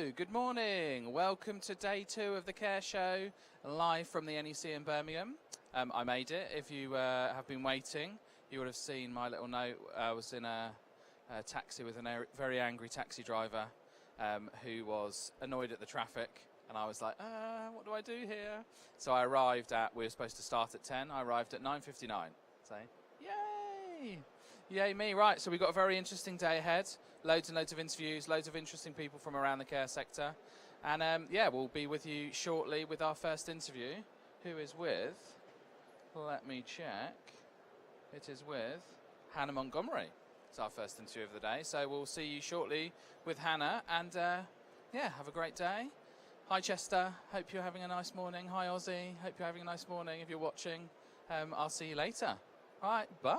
Hello, good morning. Welcome to day 2 of the Care Show, live from the NEC in Birmingham. I made it. If you have been waiting, you would have seen my little note. I was in a taxi with a very angry taxi driver who was annoyed at the traffic. And I was like, what do I do here? So I arrived we were supposed to start at 10. I arrived at 9:59. So, yay! Yay me. Right, so we've got a very interesting day ahead. Loads and loads of interviews, loads of interesting people from around the care sector. And we'll be with you shortly with our first interview. Who is with, let me check. It is with Hannah Montgomery. It's our first interview of the day. So we'll see you shortly with Hannah. And have a great day. Hi Chester, hope you're having a nice morning. Hi Ozzy, hope you're having a nice morning if you're watching. I'll see you later. All right, bye.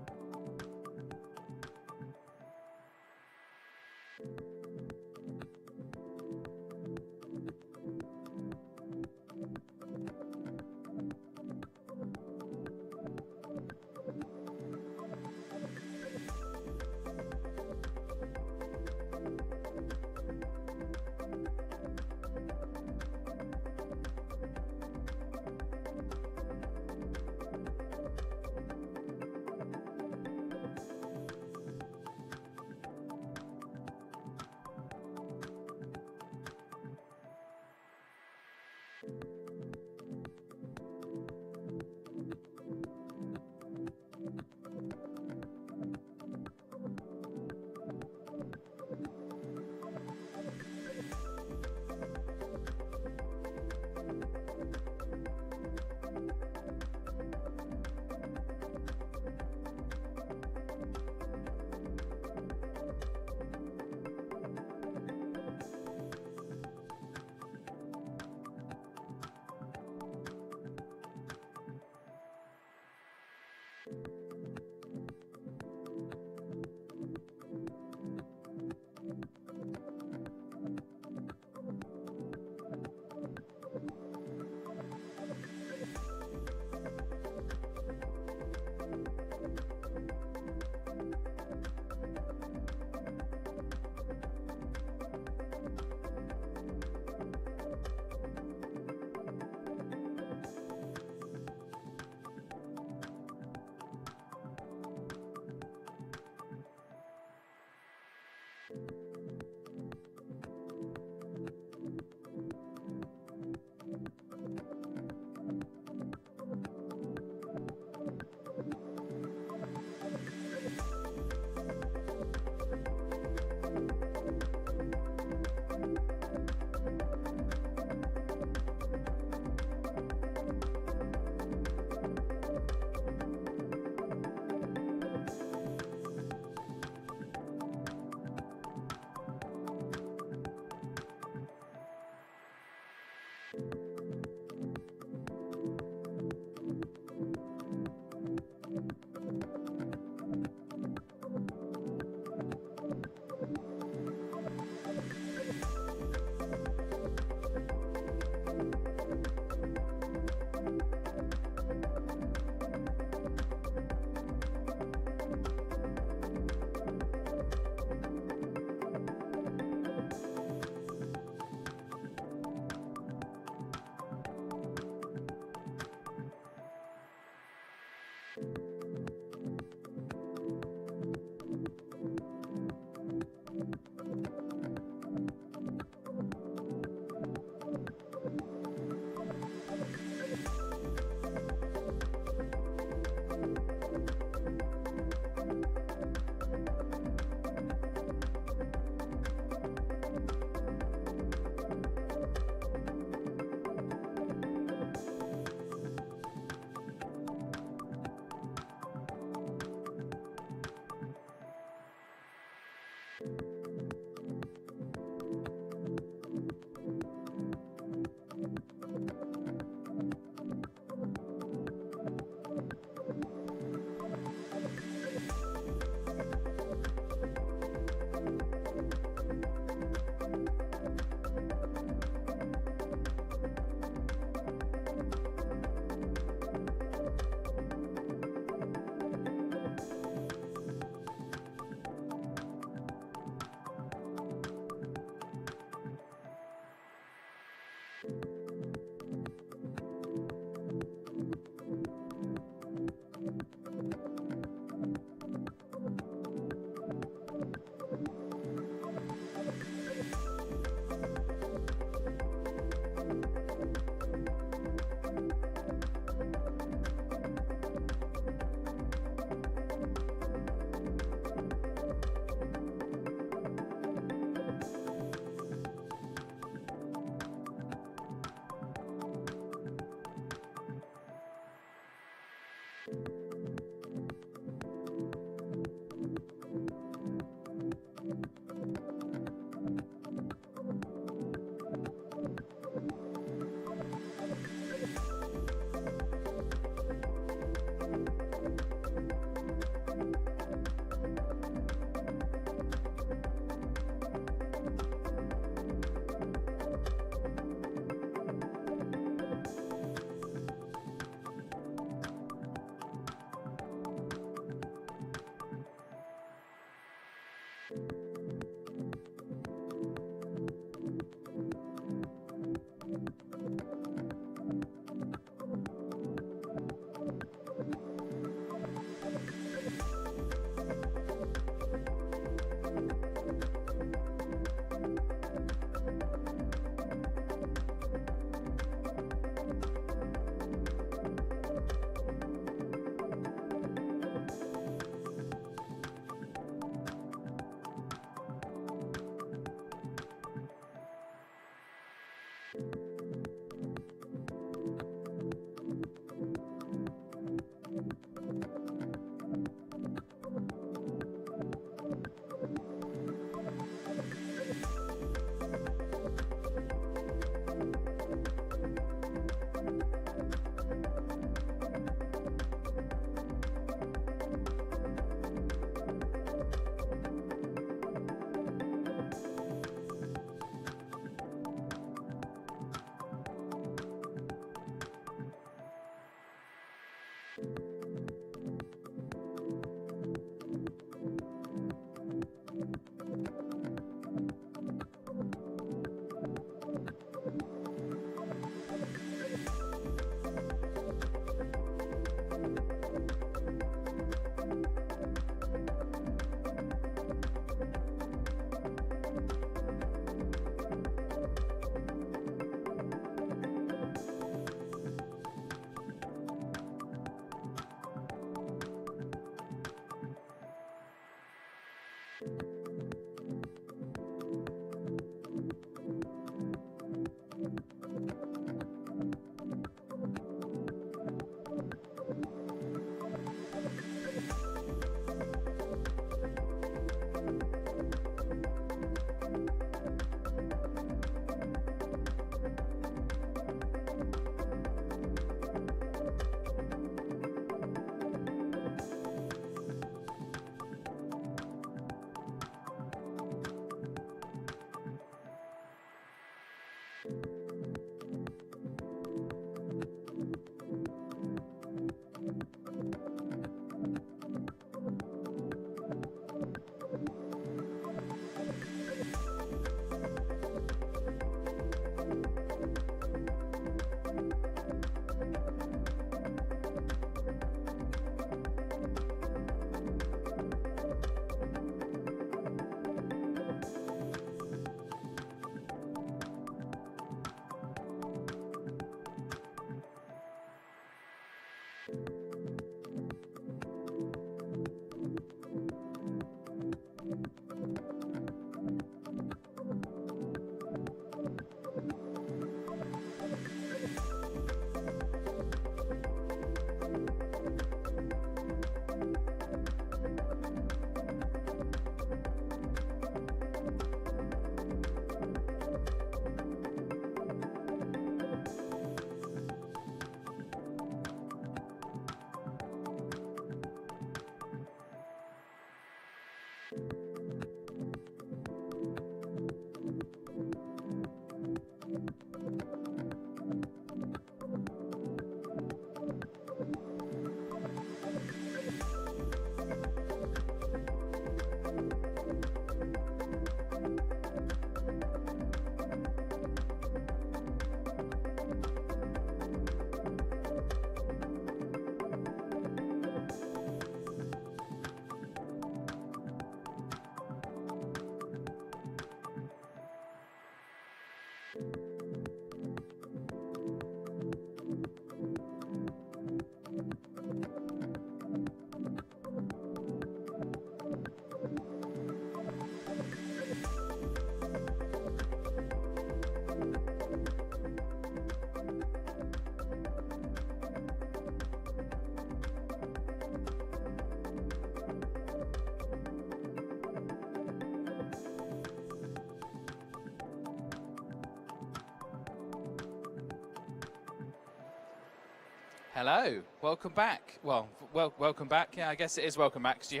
Hello, welcome back. Well, welcome back. Yeah, I guess it is welcome back because you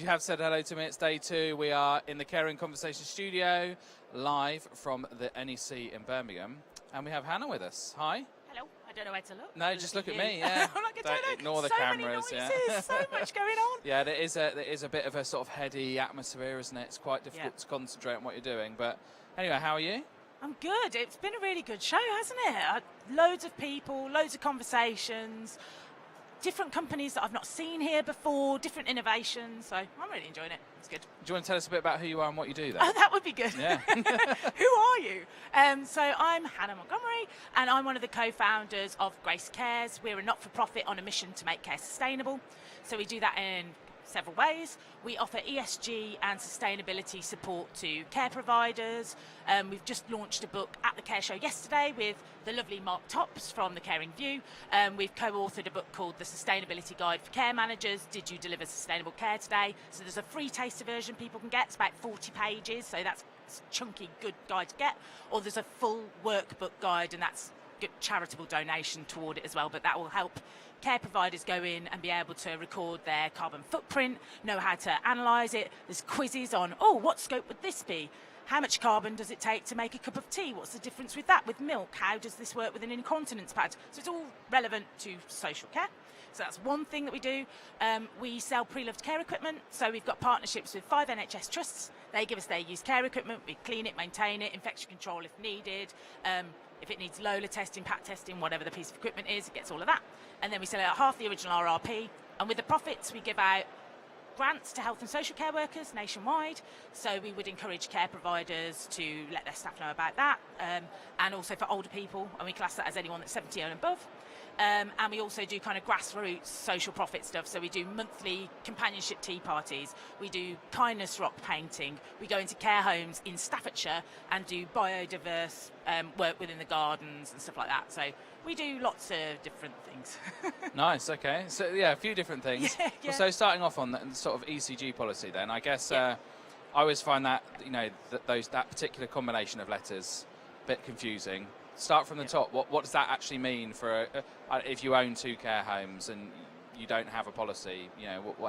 have said hello to me. It's day 2. We are in the Care and Conversation studio, live from the NEC in Birmingham, and we have Hannah with us. Hi. Hello. I don't know where to look. No, just look at me. Yeah. I'm like, don't ignore the so cameras. Many noises, yeah. So much going on. Yeah, there is a bit of a sort of heady atmosphere, isn't it? It's quite difficult to concentrate on what you're doing. But anyway, how are you? I'm good. It's been a really good show, hasn't it? Loads of people, loads of conversations, different companies that I've not seen here before, different innovations. So I'm really enjoying it. It's good. Do you want to tell us a bit about who you are and what you do then? Oh, that would be good. Yeah. Who are you? So I'm Hannah Montgomery, and I'm one of the co-founders of Grace Cares. We're a not-for-profit on a mission to make care sustainable. So we do that in several ways. We offer ESG and sustainability support to care providers. We've just launched a book at the Care Show yesterday with the lovely Mark Tops from The Caring View. We've co-authored a book called The Sustainability Guide for Care Managers. Did you deliver sustainable care today? So there's a free taster version people can get. It's about 40 pages, so that's a chunky, good guide to get. Or there's a full workbook guide, and that's good charitable donation toward it as well, but that will help care providers go in and be able to record their carbon footprint, know how to analyse it. There's quizzes on, what scope would this be? how much carbon does it take to make a cup of tea? What's the difference with that? With milk, how does this work with an incontinence pad? So it's all relevant to social care. So that's one thing that we do. We sell pre-loved care equipment. So we've got partnerships with 5 NHS trusts. They give us their used care equipment. We clean it, maintain it, infection control if needed. If it needs Lola testing, PAT testing, whatever the piece of equipment is, it gets all of that. And then we sell it at half the original RRP. And with the profits, we give out grants to health and social care workers nationwide. So we would encourage care providers to let their staff know about that. And also for older people, and we class that as anyone that's 70 and above. And we also do kind of grassroots social profit stuff. So we do monthly companionship tea parties. We do kindness rock painting. We go into care homes in Staffordshire and do biodiverse work within the gardens and stuff like that. So we do lots of different things. Nice, okay. So, yeah, a few different things. Yeah. Well, so starting off on that sort of ECG policy then, I guess I always find that, that particular combination of letters a bit confusing. Start from the top. What does that actually mean for if you own 2 care homes and you don't have a policy?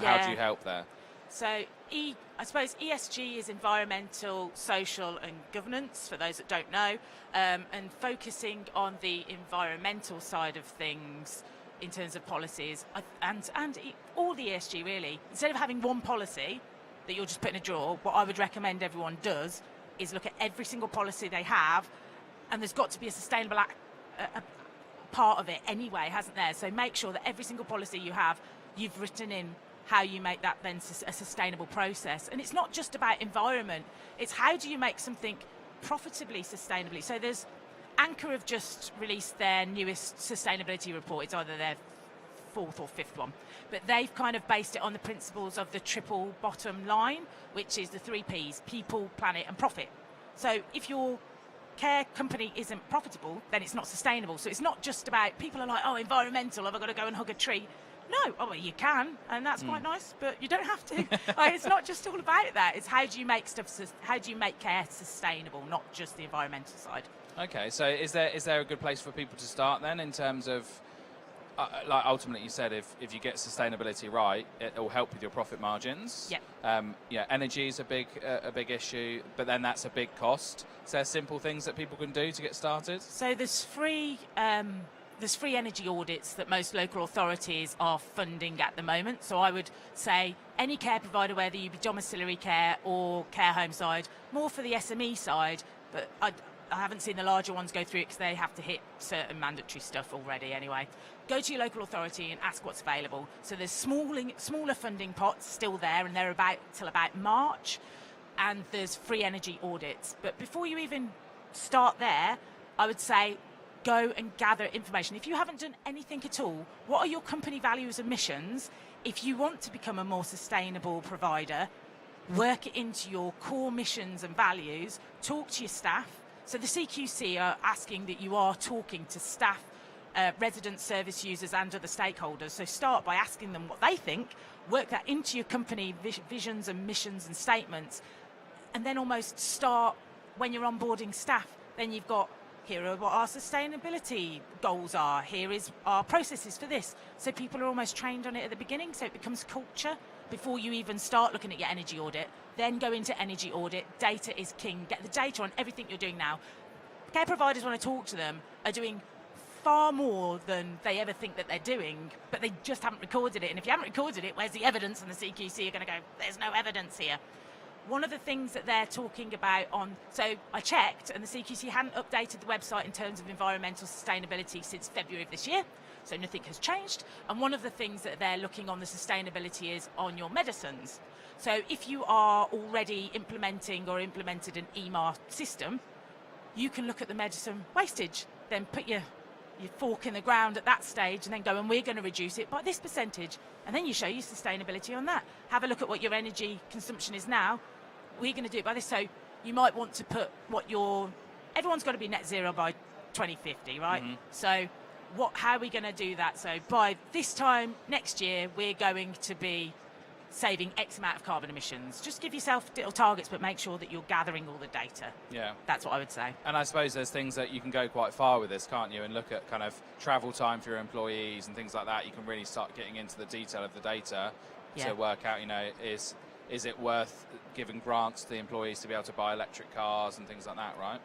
How do you help there? So I suppose ESG is environmental, social and governance, for those that don't know, and focusing on the environmental side of things in terms of policies and all the ESG really. Instead of having one policy that you'll just put in a drawer, what I would recommend everyone does is look at every single policy they have, and there's got to be a sustainable a part of it anyway, hasn't there? So make sure that every single policy you have, you've written in how you make that then a sustainable process. And it's not just about environment, it's how do you make something profitably sustainably. So there's Anchor have just released their newest sustainability report. It's either their 4th or 5th one, but they've kind of based it on the principles of the triple bottom line, which is the 3 Ps: people, planet and profit. So if your care company isn't profitable, then it's not sustainable. So it's not just about, people are like, oh, environmental, have I got to go and hug a tree? No, well, you can, and that's quite nice, but you don't have to. It's not just all about that. It's how do you make care sustainable, not just the environmental side. Okay, so is there a good place for people to start then in terms of, like ultimately you said, if you get sustainability right, it will help with your profit margins. Yeah. Energy is a big issue, but then that's a big cost. Is there simple things that people can do to get started? So there's free energy audits that most local authorities are funding at the moment. So I would say any care provider, whether you be domiciliary care or care home side, more for the SME side, but I haven't seen the larger ones go through it because they have to hit certain mandatory stuff already anyway. Go to your local authority and ask what's available. So there's smaller funding pots still there, and they're till about March, and there's free energy audits. But before you even start there, I would say go and gather information. If you haven't done anything at all, what are your company values and missions? If you want to become a more sustainable provider, work it into your core missions and values, talk to your staff. So the CQC are asking that you are talking to staff, residents, service users and other stakeholders. So start by asking them what they think, work that into your company visions and missions and statements, and then almost start when you're onboarding staff. Then you've got, here are what our sustainability goals are, here is our processes for this. So people are almost trained on it at the beginning, so it becomes culture before you even start looking at your energy audit. Then go into energy audit. Data is king. Get the data on everything you're doing now. Care providers, when I talk to them, are doing far more than they ever think that they're doing, but they just haven't recorded it. And if you haven't recorded it, where's the evidence? And the CQC are going to go, there's no evidence here. One of the things that they're talking about so I checked, and the CQC hadn't updated the website in terms of environmental sustainability since February of this year, so nothing has changed. And one of the things that they're looking on the sustainability is on your medicines. So if you are already implemented an EMAR system, you can look at the medicine wastage, then put your fork in the ground at that stage and then go, and we're going to reduce it by this percentage. And then you show your sustainability on that. Have a look at what your energy consumption is now. We're going to do it by this. So you might want to put everyone's got to be net zero by 2050, right? Mm-hmm. So how are we going to do that? So by this time next year, we're going to be saving X amount of carbon emissions. Just give yourself little targets, but make sure that you're gathering all the data. Yeah. That's what I would say. And I suppose there's things that you can go quite far with this, can't you? And look at kind of travel time for your employees and things like that. You can really start getting into the detail of the data to work out, is is it worth giving grants to the employees to be able to buy electric cars and things like that, right?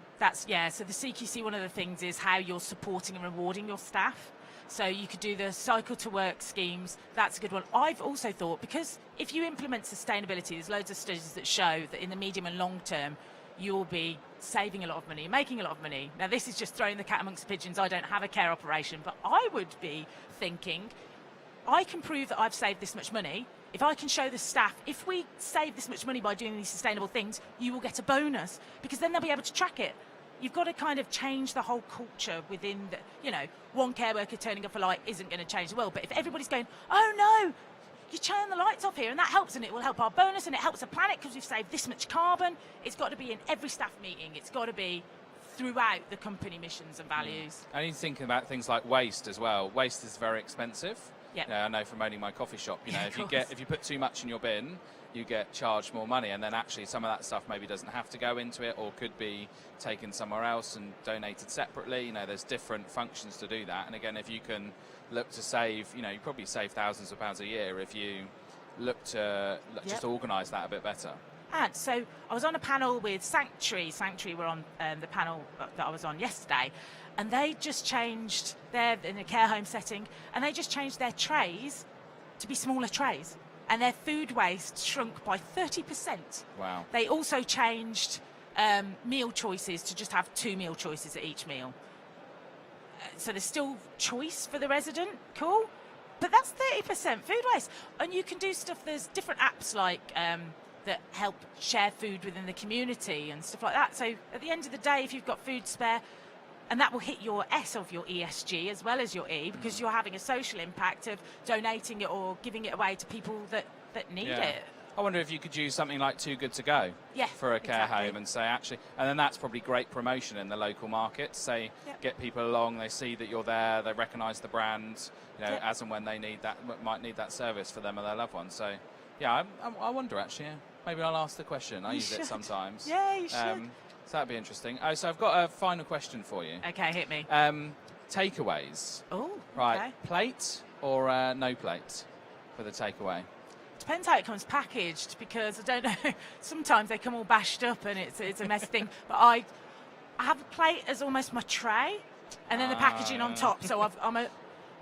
So the CQC, one of the things is how you're supporting and rewarding your staff. So you could do the cycle to work schemes. That's a good one. I've also thought, because if you implement sustainability, there's loads of studies that show that in the medium and long term, you'll be saving a lot of money, making a lot of money. Now, this is just throwing the cat amongst the pigeons. I don't have a care operation, but I would be thinking, I can prove that I've saved this much money. If I can show the staff, if we save this much money by doing these sustainable things, you will get a bonus, because then they'll be able to track it. You've got to kind of change the whole culture within the, one care worker turning off a light isn't going to change the world. But if everybody's going, oh no, you turn the lights off here and that helps, and it will help our bonus and it helps the planet because we've saved this much carbon, it's got to be in every staff meeting. It's got to be throughout the company missions and values. I need to think about things like waste as well. Waste is very expensive. Yep. I know from owning my coffee shop, if you put too much in your bin, you get charged more money, and then actually some of that stuff maybe doesn't have to go into it, or could be taken somewhere else and donated separately. There's different functions to do that. And again, if you can look to save, you probably save thousands of pounds a year if you look to just organise that a bit better. And so I was on a panel with Sanctuary. Sanctuary were on the panel that I was on yesterday, and they just changed they're in a care home setting, and they just changed their trays to be smaller trays, and their food waste shrunk by 30%. Wow. They also changed meal choices to just have 2 meal choices at each meal. So there's still choice for the resident, cool, but that's 30% food waste. And you can do stuff, there's different apps like that help share food within the community and stuff like that. So at the end of the day, if you've got food spare, and that will hit your S of your ESG as well as your E, because you're having a social impact of donating it or giving it away to people that need it. I wonder if you could use something like Too Good To Go for a care home, and say actually, and then that's probably great promotion in the local market. Say, get people along, they see that you're there, they recognise the brand, as and when they might need that service for them or their loved ones. So, I wonder actually. Maybe I'll ask the question. I use it sometimes. Yeah, you should. So that'd be interesting. Oh, so I've got a final question for you. Okay, hit me. Takeaways. Oh, right. Okay. Plate or no plate for the takeaway? Depends how it comes packaged, because I don't know. Sometimes they come all bashed up and it's a messy thing. But I have a plate as almost my tray, and then the packaging on top. So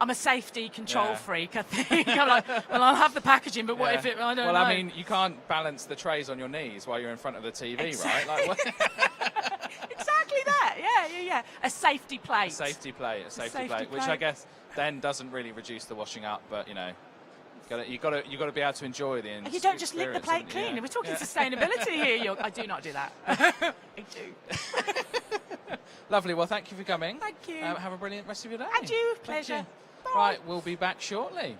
I'm a safety control freak, I think. I'm like, well, I'll have the packaging, but what if it? I don't know. Well, I mean, you can't balance the trays on your knees while you're in front of the TV, right? Like, what? Exactly that. Yeah. A safety plate. A safety plate, which I guess then doesn't really reduce the washing up, but you've got to be able to enjoy the You don't just lick the plate clean. We're talking sustainability here. I do not do that. I do. Lovely. Well, thank you for coming. Thank you. Have a brilliant rest of your day. And you. Pleasure. Bye. Right, we'll be back shortly.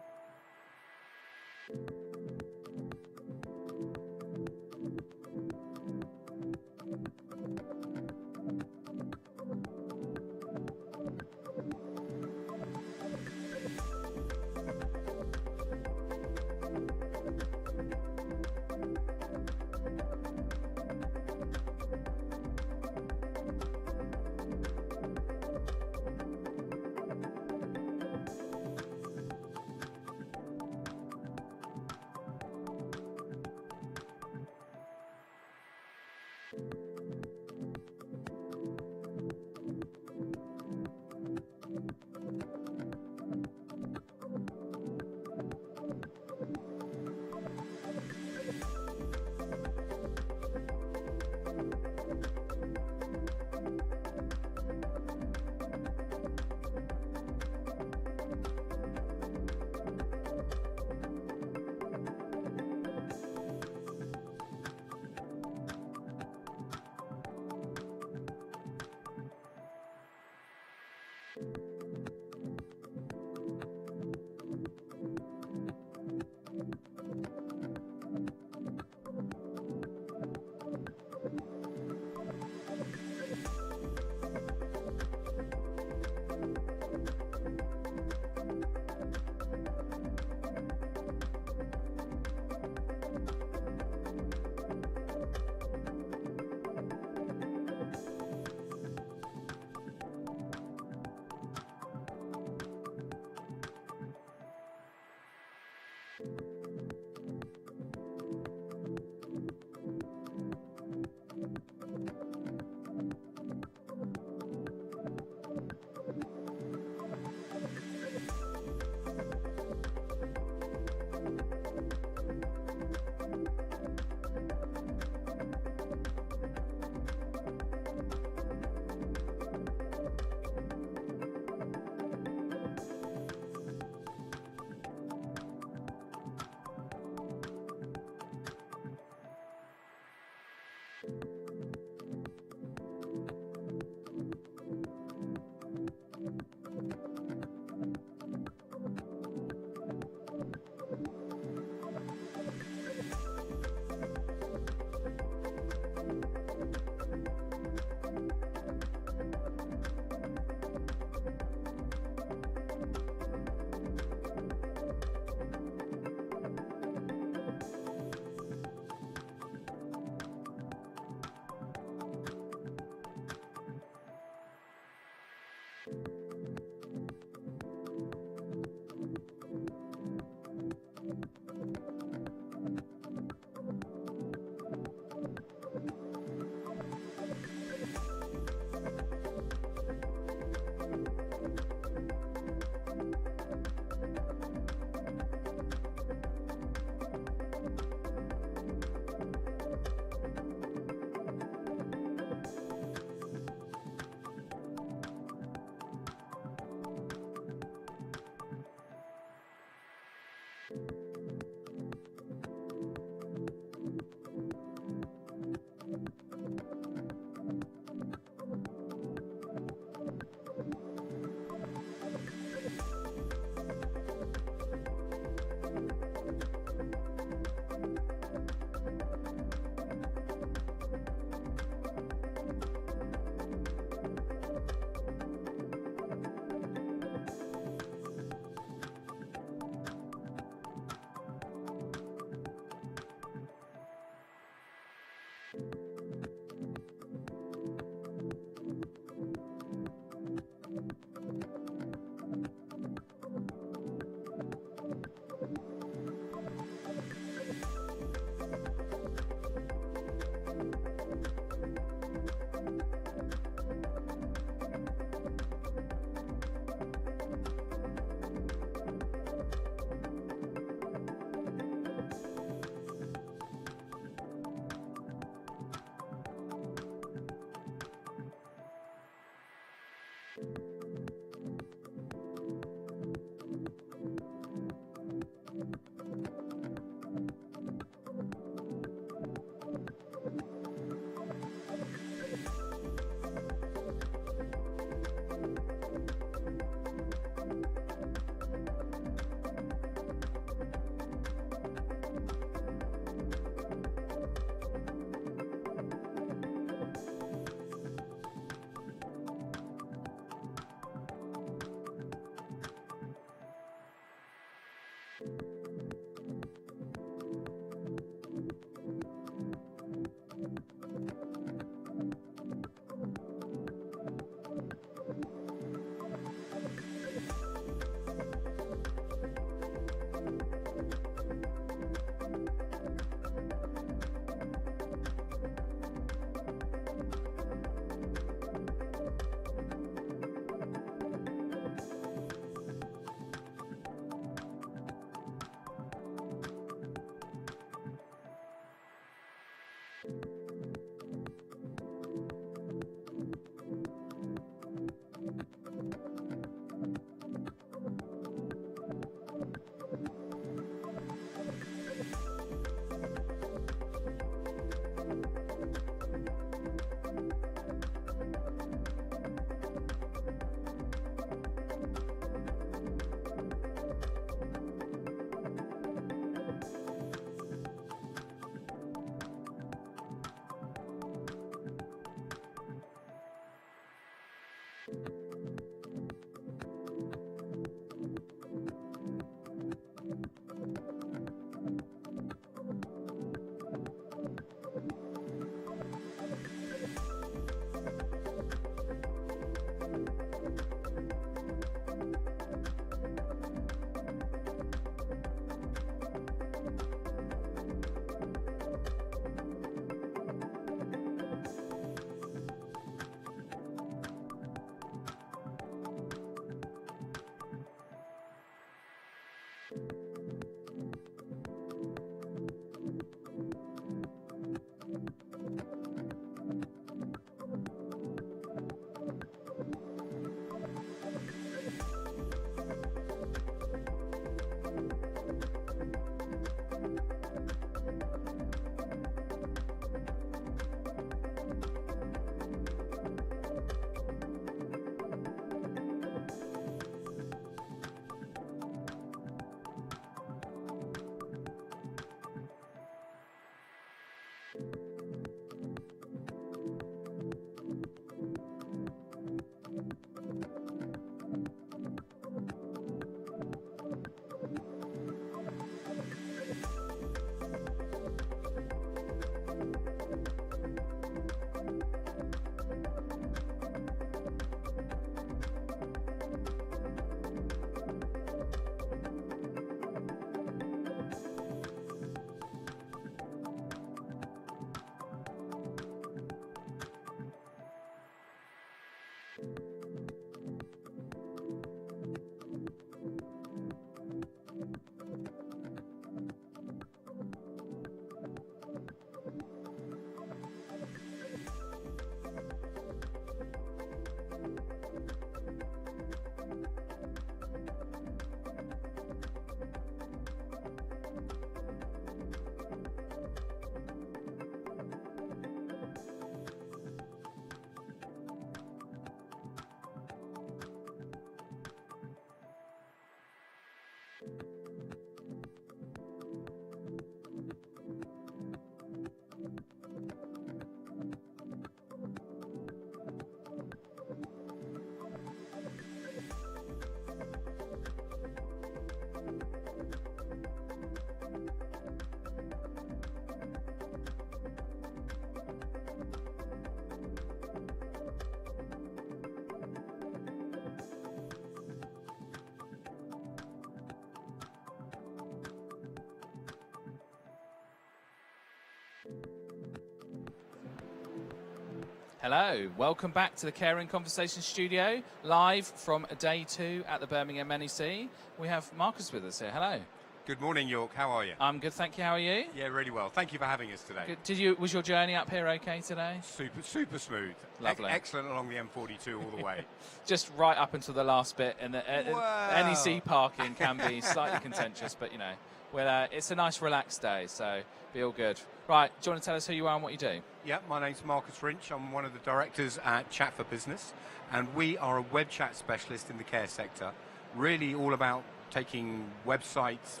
Hello, welcome back to the Care and Conversation studio, live from day 2 at the Birmingham NEC. We have Marcus with us here. Hello. Good morning, York. How are you? I'm good, thank you. How are you? Yeah, really well. Thank you for having us today. Good. Was your journey up here okay today? Super smooth. Lovely. Excellent along the M42 all the way. Just right up until the last bit, and the Wow. NEC parking can be slightly contentious, but you know, well, it's a nice relaxed day, so be all good. Right, do you want to tell us who you are and what you do? Yeah, my name's Marcus Frinch. I'm one of the directors at Chat for Business, and we are a web chat specialist in the care sector, really all about taking websites,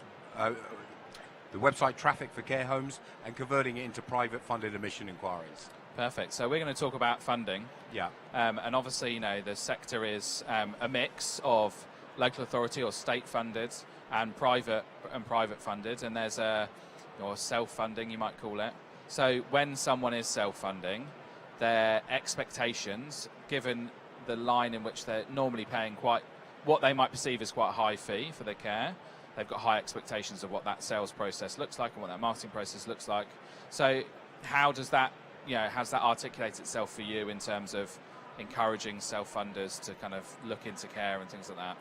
the website traffic for care homes and converting it into private funded admission inquiries. Perfect. So we're going to talk about funding. Yeah. And obviously, you know, the sector is a mix of local authority or state funded and private funded, and there's or self-funding, you might call it. So when someone is self-funding, their expectations, given the line in which they're normally paying what they might perceive as quite a high fee for their care, they've got high expectations of what that sales process looks like and what that marketing process looks like. So how does that, how's that articulate itself for you in terms of encouraging self-funders to kind of look into care and things like that?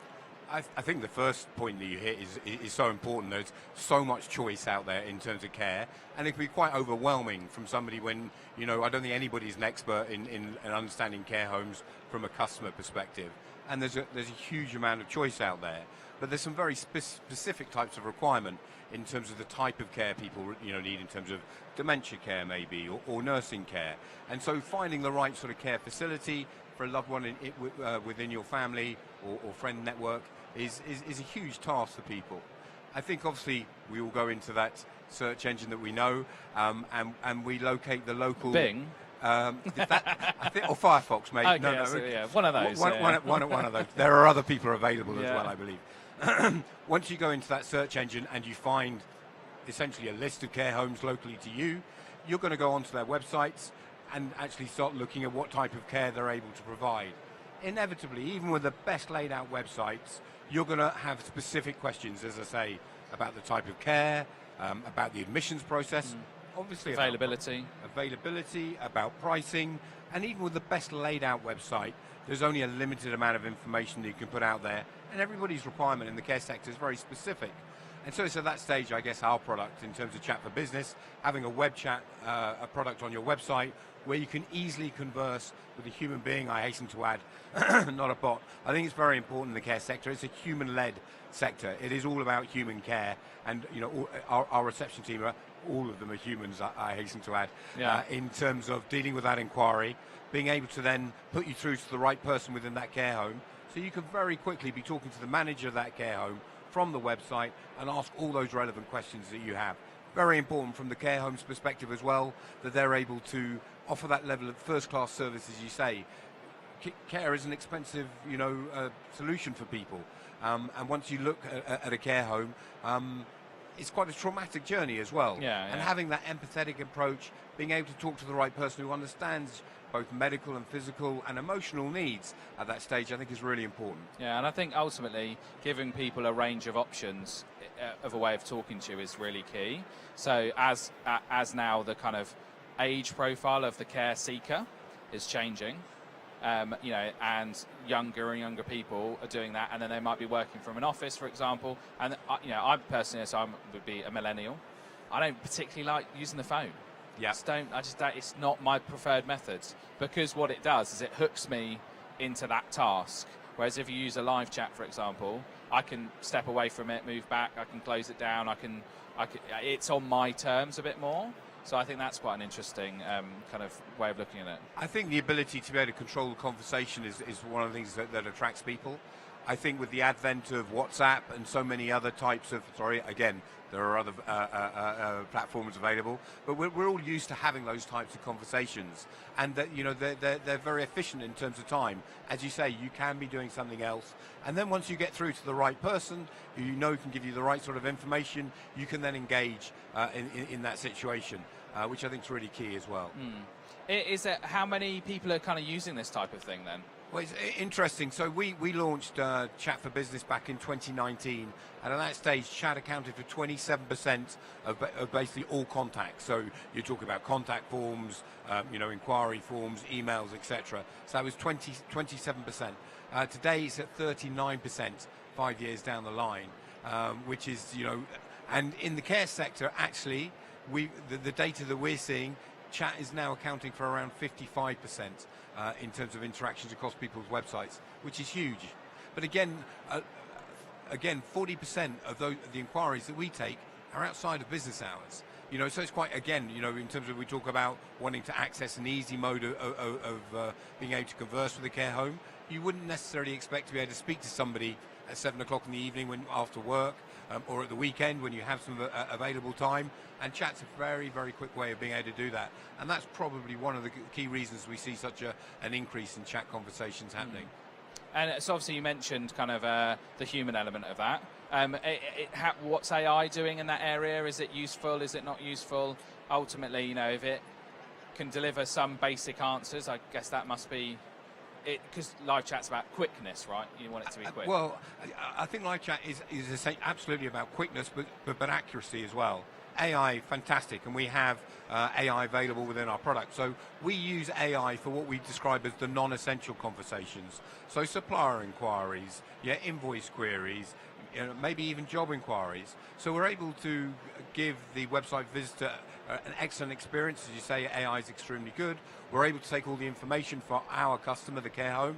I think the first point that you hit is so important. There's so much choice out there in terms of care, and it can be quite overwhelming from somebody when, I don't think anybody's an expert in understanding care homes from a customer perspective. And there's a huge amount of choice out there, but there's some very specific types of requirement in terms of the type of care people need in terms of dementia care maybe or nursing care. And so finding the right sort of care facility for a loved one within your family or friend network is a huge task for people. I think obviously we all go into that search engine that we know, and we locate the local Bing. I think, or Firefox, maybe. Okay, no, one of those. One of those. There are other people available Yeah. as well, I believe. Once you go into that search engine and you find essentially a list of care homes locally to you, you're going to go onto their websites and actually start looking at what type of care they're able to provide. Inevitably, even with the best laid out websites, you're going to have specific questions, as I say, about the type of care, about the admissions process, obviously Availability, about pricing, and even with the best laid out website, there's only a limited amount of information that you can put out there, and everybody's requirement in the care sector is very specific. And so it's at that stage, I guess, our product in terms of Chat for Business, having a web chat, a product on your website where you can easily converse with a human being, I hasten to add, not a bot. I think it's very important in the care sector. It's a human-led sector. It is all about human care, and our reception team, all of them are humans, I hasten to add, in terms of dealing with that inquiry, being able to then put you through to the right person within that care home, so you can very quickly be talking to the manager of that care home from the website and ask all those relevant questions that you have. Very important from the care home's perspective as well, that they're able to offer that level of first-class service, as you say. Care is an expensive, solution for people. And once you look at a care home, it's quite a traumatic journey as well. And having that empathetic approach, being able to talk to the right person who understands both medical and physical and emotional needs at that stage, I think is really important. Yeah, and I think ultimately giving people a range of options of a way of talking to you is really key. So as now the kind of age profile of the care seeker is changing, and younger and younger people are doing that, and then they might be working from an office, for example. And I personally, so I would be a millennial. I don't particularly like using the phone. Yeah. It's not my preferred method, because what it does is it hooks me into that task. Whereas if you use a live chat, for example, I can step away from it, move back, I can close it down, it's on my terms a bit more. So I think that's quite an interesting kind of way of looking at it. I think the ability to be able to control the conversation is one of the things that attracts people. I think with the advent of WhatsApp and so many other types of, there are other platforms available, but we're all used to having those types of conversations, and that they're very efficient in terms of time. As you say, you can be doing something else, and then once you get through to the right person who can give you the right sort of information, you can then engage in that situation, which I think is really key as well. Is it how many people are kind of using this type of thing then? Well, it's interesting. So we launched Chat for Business back in 2019, and at that stage, Chat accounted for 27% of basically all contacts. So you're talking about contact forms, inquiry forms, emails, etc. So that was 27%. Today, it's at 39%, 5 years down the line, which is, and in the care sector, actually, the data that we're seeing, Chat is now accounting for around 55% in terms of interactions across people's websites, which is huge. But again, 40% of the inquiries that we take are outside of business hours. So it's quite, again, in terms of we talk about wanting to access an easy mode of being able to converse with a care home, you wouldn't necessarily expect to be able to speak to somebody at 7 o'clock in the evening after work, or at the weekend when you have some available time. And Chat's a very, very quick way of being able to do that. And that's probably one of the key reasons we see such an increase in chat conversations happening. And so obviously you mentioned kind of the human element of that. What's AI doing in that area? Is it useful? Is it not useful? Ultimately, if it can deliver some basic answers, I guess that must be it, because live chat's about quickness, right? You want it to be quick. Well, I think live chat is absolutely about quickness, but accuracy as well. AI, fantastic, and we have AI available within our product. So we use AI for what we describe as the non-essential conversations. So supplier inquiries, invoice queries, maybe even job inquiries. So we're able to give the website visitor an excellent experience. As you say, AI is extremely good. We're able to take all the information for our customer, the care home.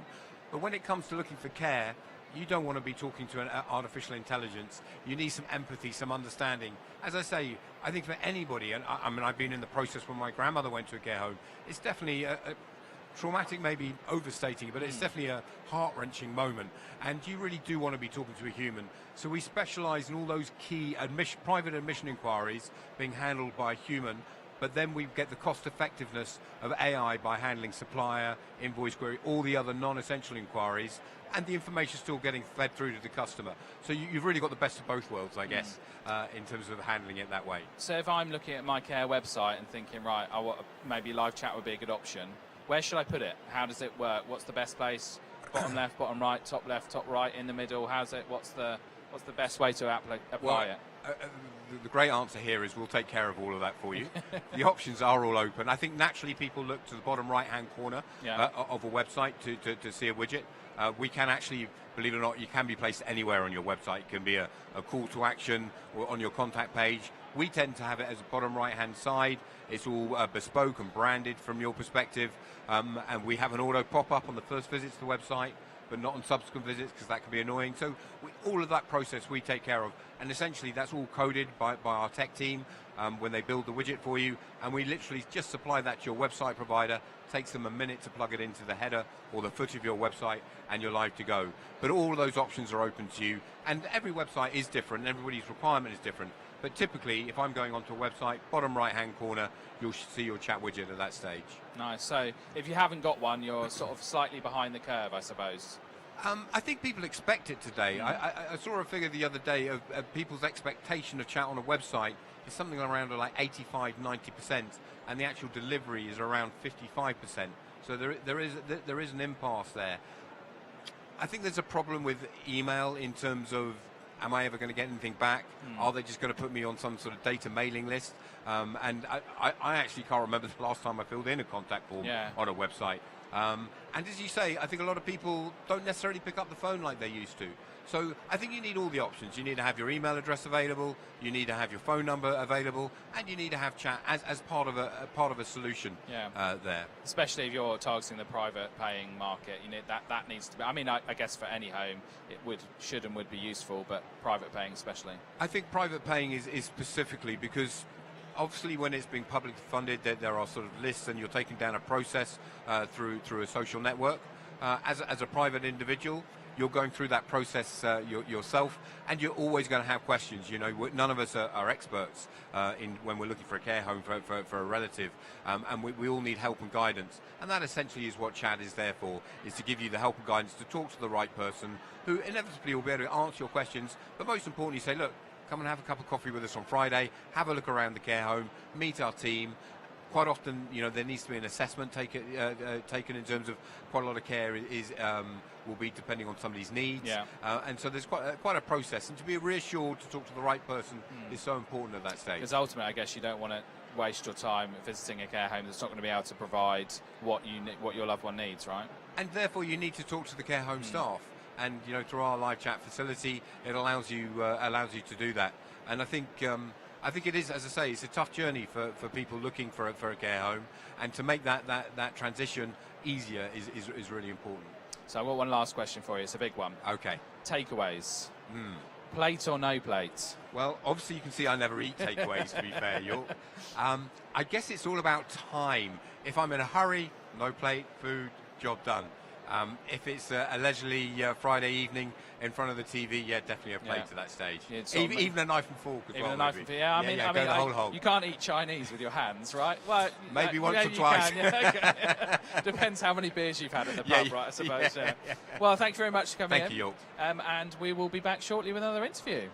But when it comes to looking for care, you don't want to be talking to an artificial intelligence. You need some empathy, some understanding. As I say, I think for anybody, and I've been in the process when my grandmother went to a care home, it's definitely a traumatic, maybe overstating, but it's definitely a heart-wrenching moment. And you really do want to be talking to a human. So we specialize in all those key private admission inquiries being handled by a human, but then we get the cost effectiveness of AI by handling supplier, invoice query, all the other non-essential inquiries, and the information still getting fed through to the customer. So you've really got the best of both worlds, I guess, in terms of handling it that way. So if I'm looking at my care website and thinking, right, maybe live chat would be a good option, where should I put it? How does it work? What's the best place? Bottom left, bottom right, top left, top right, in the middle? What's the best way to apply it? The great answer here is we'll take care of all of that for you. The options are all open. I think naturally people look to the bottom right-hand corner of a website to see a widget. We can actually, believe it or not, you can be placed anywhere on your website. It can be a call to action or on your contact page. We tend to have it as a bottom right-hand side. It's all bespoke and branded from your perspective. And we have an auto pop-up on the first visit to the website, but not on subsequent visits because that can be annoying. So all of that process we take care of. And essentially that's all coded by our tech team when they build the widget for you. And we literally just supply that to your website provider. Takes them a minute to plug it into the header or the footer of your website and you're live to go. But all of those options are open to you. And every website is different. Everybody's requirement is different. But typically, if I'm going onto a website, bottom right-hand corner, you'll see your chat widget at that stage. Nice. So if you haven't got one, you're sort of slightly behind the curve, I suppose. I think people expect it today. I saw a figure the other day of people's expectation of chat on a website is something around like 85-90%, and the actual delivery is around 55%. So there is an impasse there. I think there's a problem with email in terms of, am I ever going to get anything back? Are they just going to put me on some sort of data mailing list? And I actually can't remember the last time I filled in a contact form on a website. And as you say, I think a lot of people don't necessarily pick up the phone like they used to. So I think you need all the options. You need to have your email address available, you need to have your phone number available, and you need to have chat as part of a solution there. Especially if you're targeting the private paying market, you need that needs to be. I mean, I guess for any home, it should and would be useful, but private paying especially. I think private paying is specifically because obviously when it's being publicly funded, there are sort of lists and you're taking down a process through a social network. As a private individual, you're going through that process yourself, and you're always going to have questions. None of us are experts when we're looking for a care home for a relative, and we all need help and guidance. And that essentially is what chat is there for, is to give you the help and guidance to talk to the right person who inevitably will be able to answer your questions, but most importantly say, look, come and have a cup of coffee with us on Friday, have a look around the care home, meet our team, quite often, there needs to be an assessment taken in terms of quite a lot of care will be depending on somebody's needs. Yeah. And so there's quite a process. And to be reassured to talk to the right person is so important at that stage. Because ultimately, I guess you don't want to waste your time visiting a care home that's not going to be able to provide what your loved one needs, right? And therefore, you need to talk to the care home staff. And through our live chat facility, it allows you to do that. And I think it is, as I say, it's a tough journey for people looking for a care home, and to make that transition easier is really important. So I've got one last question for you. It's a big one. Okay. Takeaways. Plate or no plate? Well, obviously you can see I never eat takeaways, to be fair, York. I guess it's all about time. If I'm in a hurry, no plate, food, job done. If it's a leisurely Friday evening in front of the TV, definitely a plate to that stage. Even a knife and fork as well. Even a knife and fork. Yeah, I mean, go the whole hog. You can't eat Chinese with your hands, right? Well, maybe once or twice. Depends how many beers you've had at the pub, right? I suppose. Yeah. Well, thank you very much for coming in. Thank you, York. And we will be back shortly with another interview.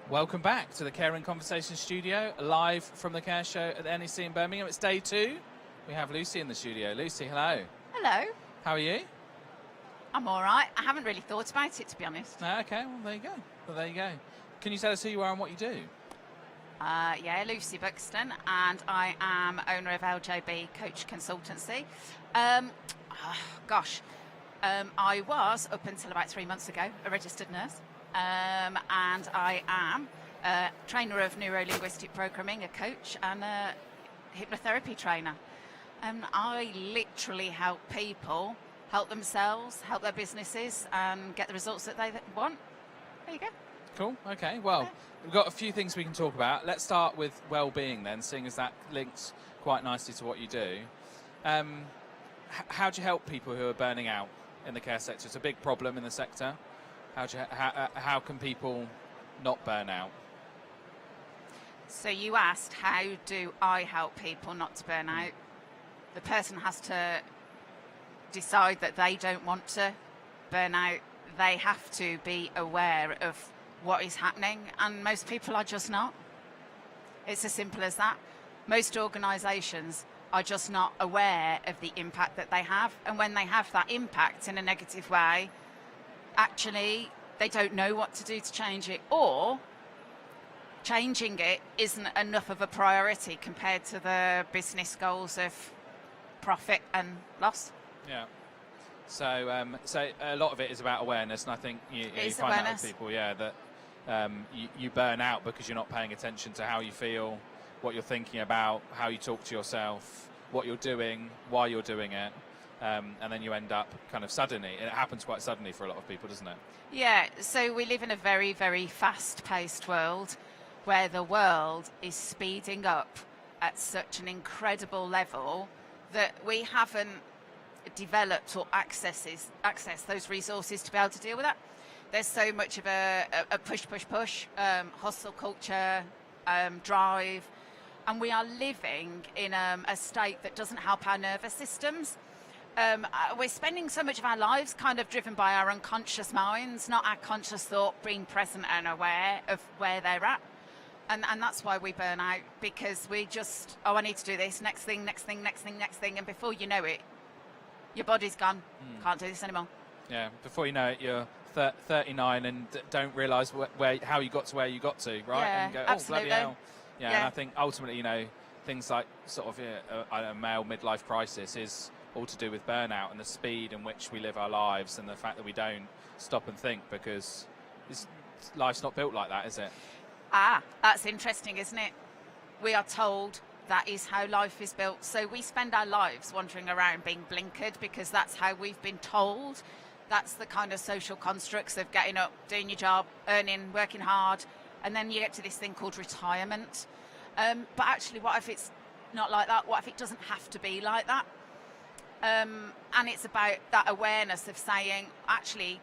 Welcome back to the Care and Conversation studio, live from the Care Show at the NEC in Birmingham. It's day 2. We have Lucy in the studio. Lucy, hello. Hello. How are you? I'm all right. I haven't really thought about it, to be honest. Okay, well, there you go. Can you tell us who you are and what you do? Yeah, Lucy Buxton, and I am owner of LJB Coach Consultancy. I was, up until about 3 months ago, a registered nurse. And I am a trainer of neuro-linguistic programming, a coach, and a hypnotherapy trainer. And I literally help people help themselves, help their businesses, and get the results that they want. There you go. Cool. Okay. Well, we've got a few things we can talk about. Let's start with well-being then, seeing as that links quite nicely to what you do. How do you help people who are burning out in the care sector? It's a big problem in the sector. How can people not burn out? So you asked, how do I help people not to burn out? The person has to decide that they don't want to burn out. They have to be aware of what is happening, and most people are just not. It's as simple as that. Most organisations are just not aware of the impact that they have, and when they have that impact in a negative way, actually they don't know what to do to change it, or changing it isn't enough of a priority compared to the business goals of profit and loss. Yeah. So a lot of it is about awareness, and I think you find awareness. that with people, that you burn out because you're not paying attention to how you feel, what you're thinking about, how you talk to yourself, what you're doing, why you're doing it. And then you end up kind of suddenly, and it happens quite suddenly for a lot of people, doesn't it? Yeah, so we live in a very, very fast-paced world where the world is speeding up at such an incredible level that we haven't developed or access those resources to be able to deal with that. There's so much of a push, hustle culture, drive, and we are living in a state that doesn't help our nervous systems. We're spending so much of our lives kind of driven by our unconscious minds, not our conscious thought, being present and aware of where they're at. And that's why we burn out, because we just, I need to do this, next thing. And before you know it, your body's gone. Can't do this anymore. Yeah, before you know it, you're 39 and don't realise how you got to where you got to, right? Yeah, and go, absolutely. bloody hell. Yeah, and I think ultimately, things like sort of a male midlife crisis is all to do with burnout and the speed in which we live our lives, and the fact that we don't stop and think, because life's not built like that, is it? That's interesting, isn't it? We are told that is how life is built. So we spend our lives wandering around being blinkered because that's how we've been told. That's the kind of social constructs of getting up, doing your job, earning, working hard, and then you get to this thing called retirement. But actually, what if it's not like that? What if it doesn't have to be like that? And it's about that awareness of saying, actually,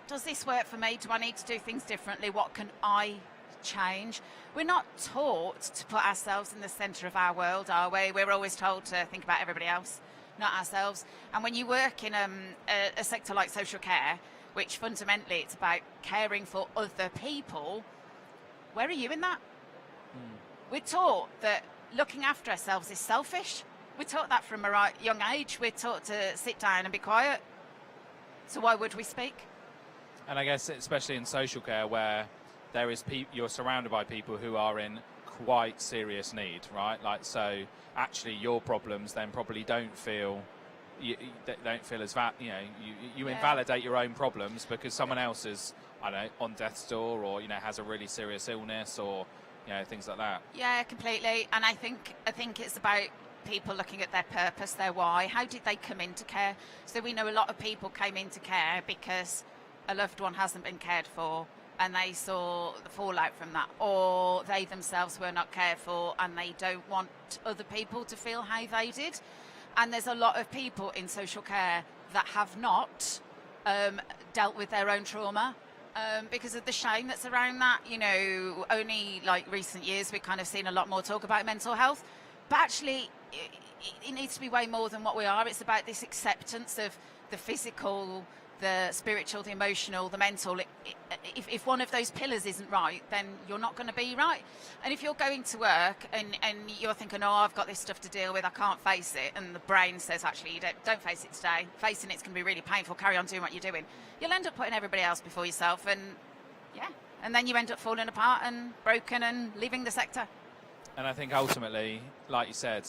does this work for me? Do I need to do things differently? What can I change? We're not taught to put ourselves in the centre of our world, are we? We're always told to think about everybody else, not ourselves. And when you work in a sector like social care, which fundamentally it's about caring for other people, where are you in that? We're taught that looking after ourselves is selfish. We're taught that from a young age. We're taught to sit down and be quiet. So why would we speak? And I guess especially in social care, where there is you're surrounded by people who are in quite serious need, right? Like, so actually your problems then probably don't feel as you invalidate your own problems because someone else is, I don't know, on death's door, or has a really serious illness, or things like that. Yeah, completely. And I think it's about people looking at their purpose, their why. How did they come into care? So we know a lot of people came into care because a loved one hasn't been cared for, and they saw the fallout from that, or they themselves were not cared for and they don't want other people to feel how they did. And there's a lot of people in social care that have not dealt with their own trauma because of the shame that's around that. Only like recent years we've kind of seen a lot more talk about mental health, but actually it needs to be way more than what we are. It's about this acceptance of the physical, the spiritual, the emotional, the mental. If one of those pillars isn't right, then you're not going to be right. And if you're going to work and you're thinking, oh, I've got this stuff to deal with, I can't face it, and the brain says, actually, you don't face it today. Facing it's going to be really painful. Carry on doing what you're doing. You'll end up putting everybody else before yourself, and then you end up falling apart and broken and leaving the sector. And I think ultimately, like you said,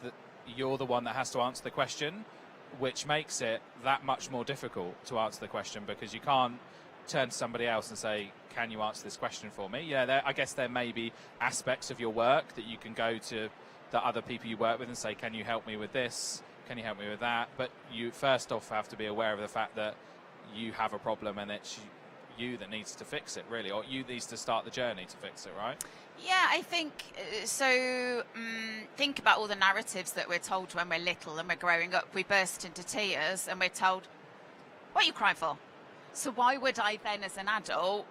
that you're the one that has to answer the question, which makes it that much more difficult to answer the question, because you can't turn to somebody else and say, can you answer this question for me? Yeah, I guess there may be aspects of your work that you can go to the other people you work with and say, can you help me with this? Can you help me with that? But you first off have to be aware of the fact that you have a problem and it's you that needs to fix it, really, or you needs to start the journey to fix it, right? Yeah, I think so. Think about all the narratives that we're told when we're little and we're growing up. We burst into tears and we're told, what are you crying for? So why would I then, as an adult,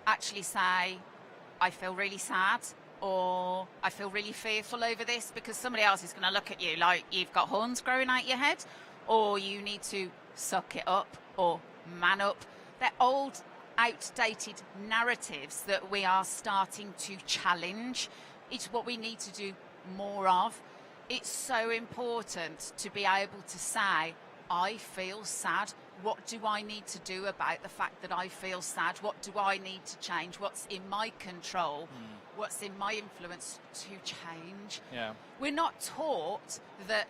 actually say, I feel really sad, or I feel really fearful over this, because somebody else is going to look at you like you've got horns growing out your head, or you need to suck it up or man up. They're old, outdated narratives that we are starting to challenge. It's what we need to do more of. It's so important to be able to say, I feel sad. What do I need to do about the fact that I feel sad? What do I need to change? What's in my control? What's in my influence to change? Yeah. We're not taught that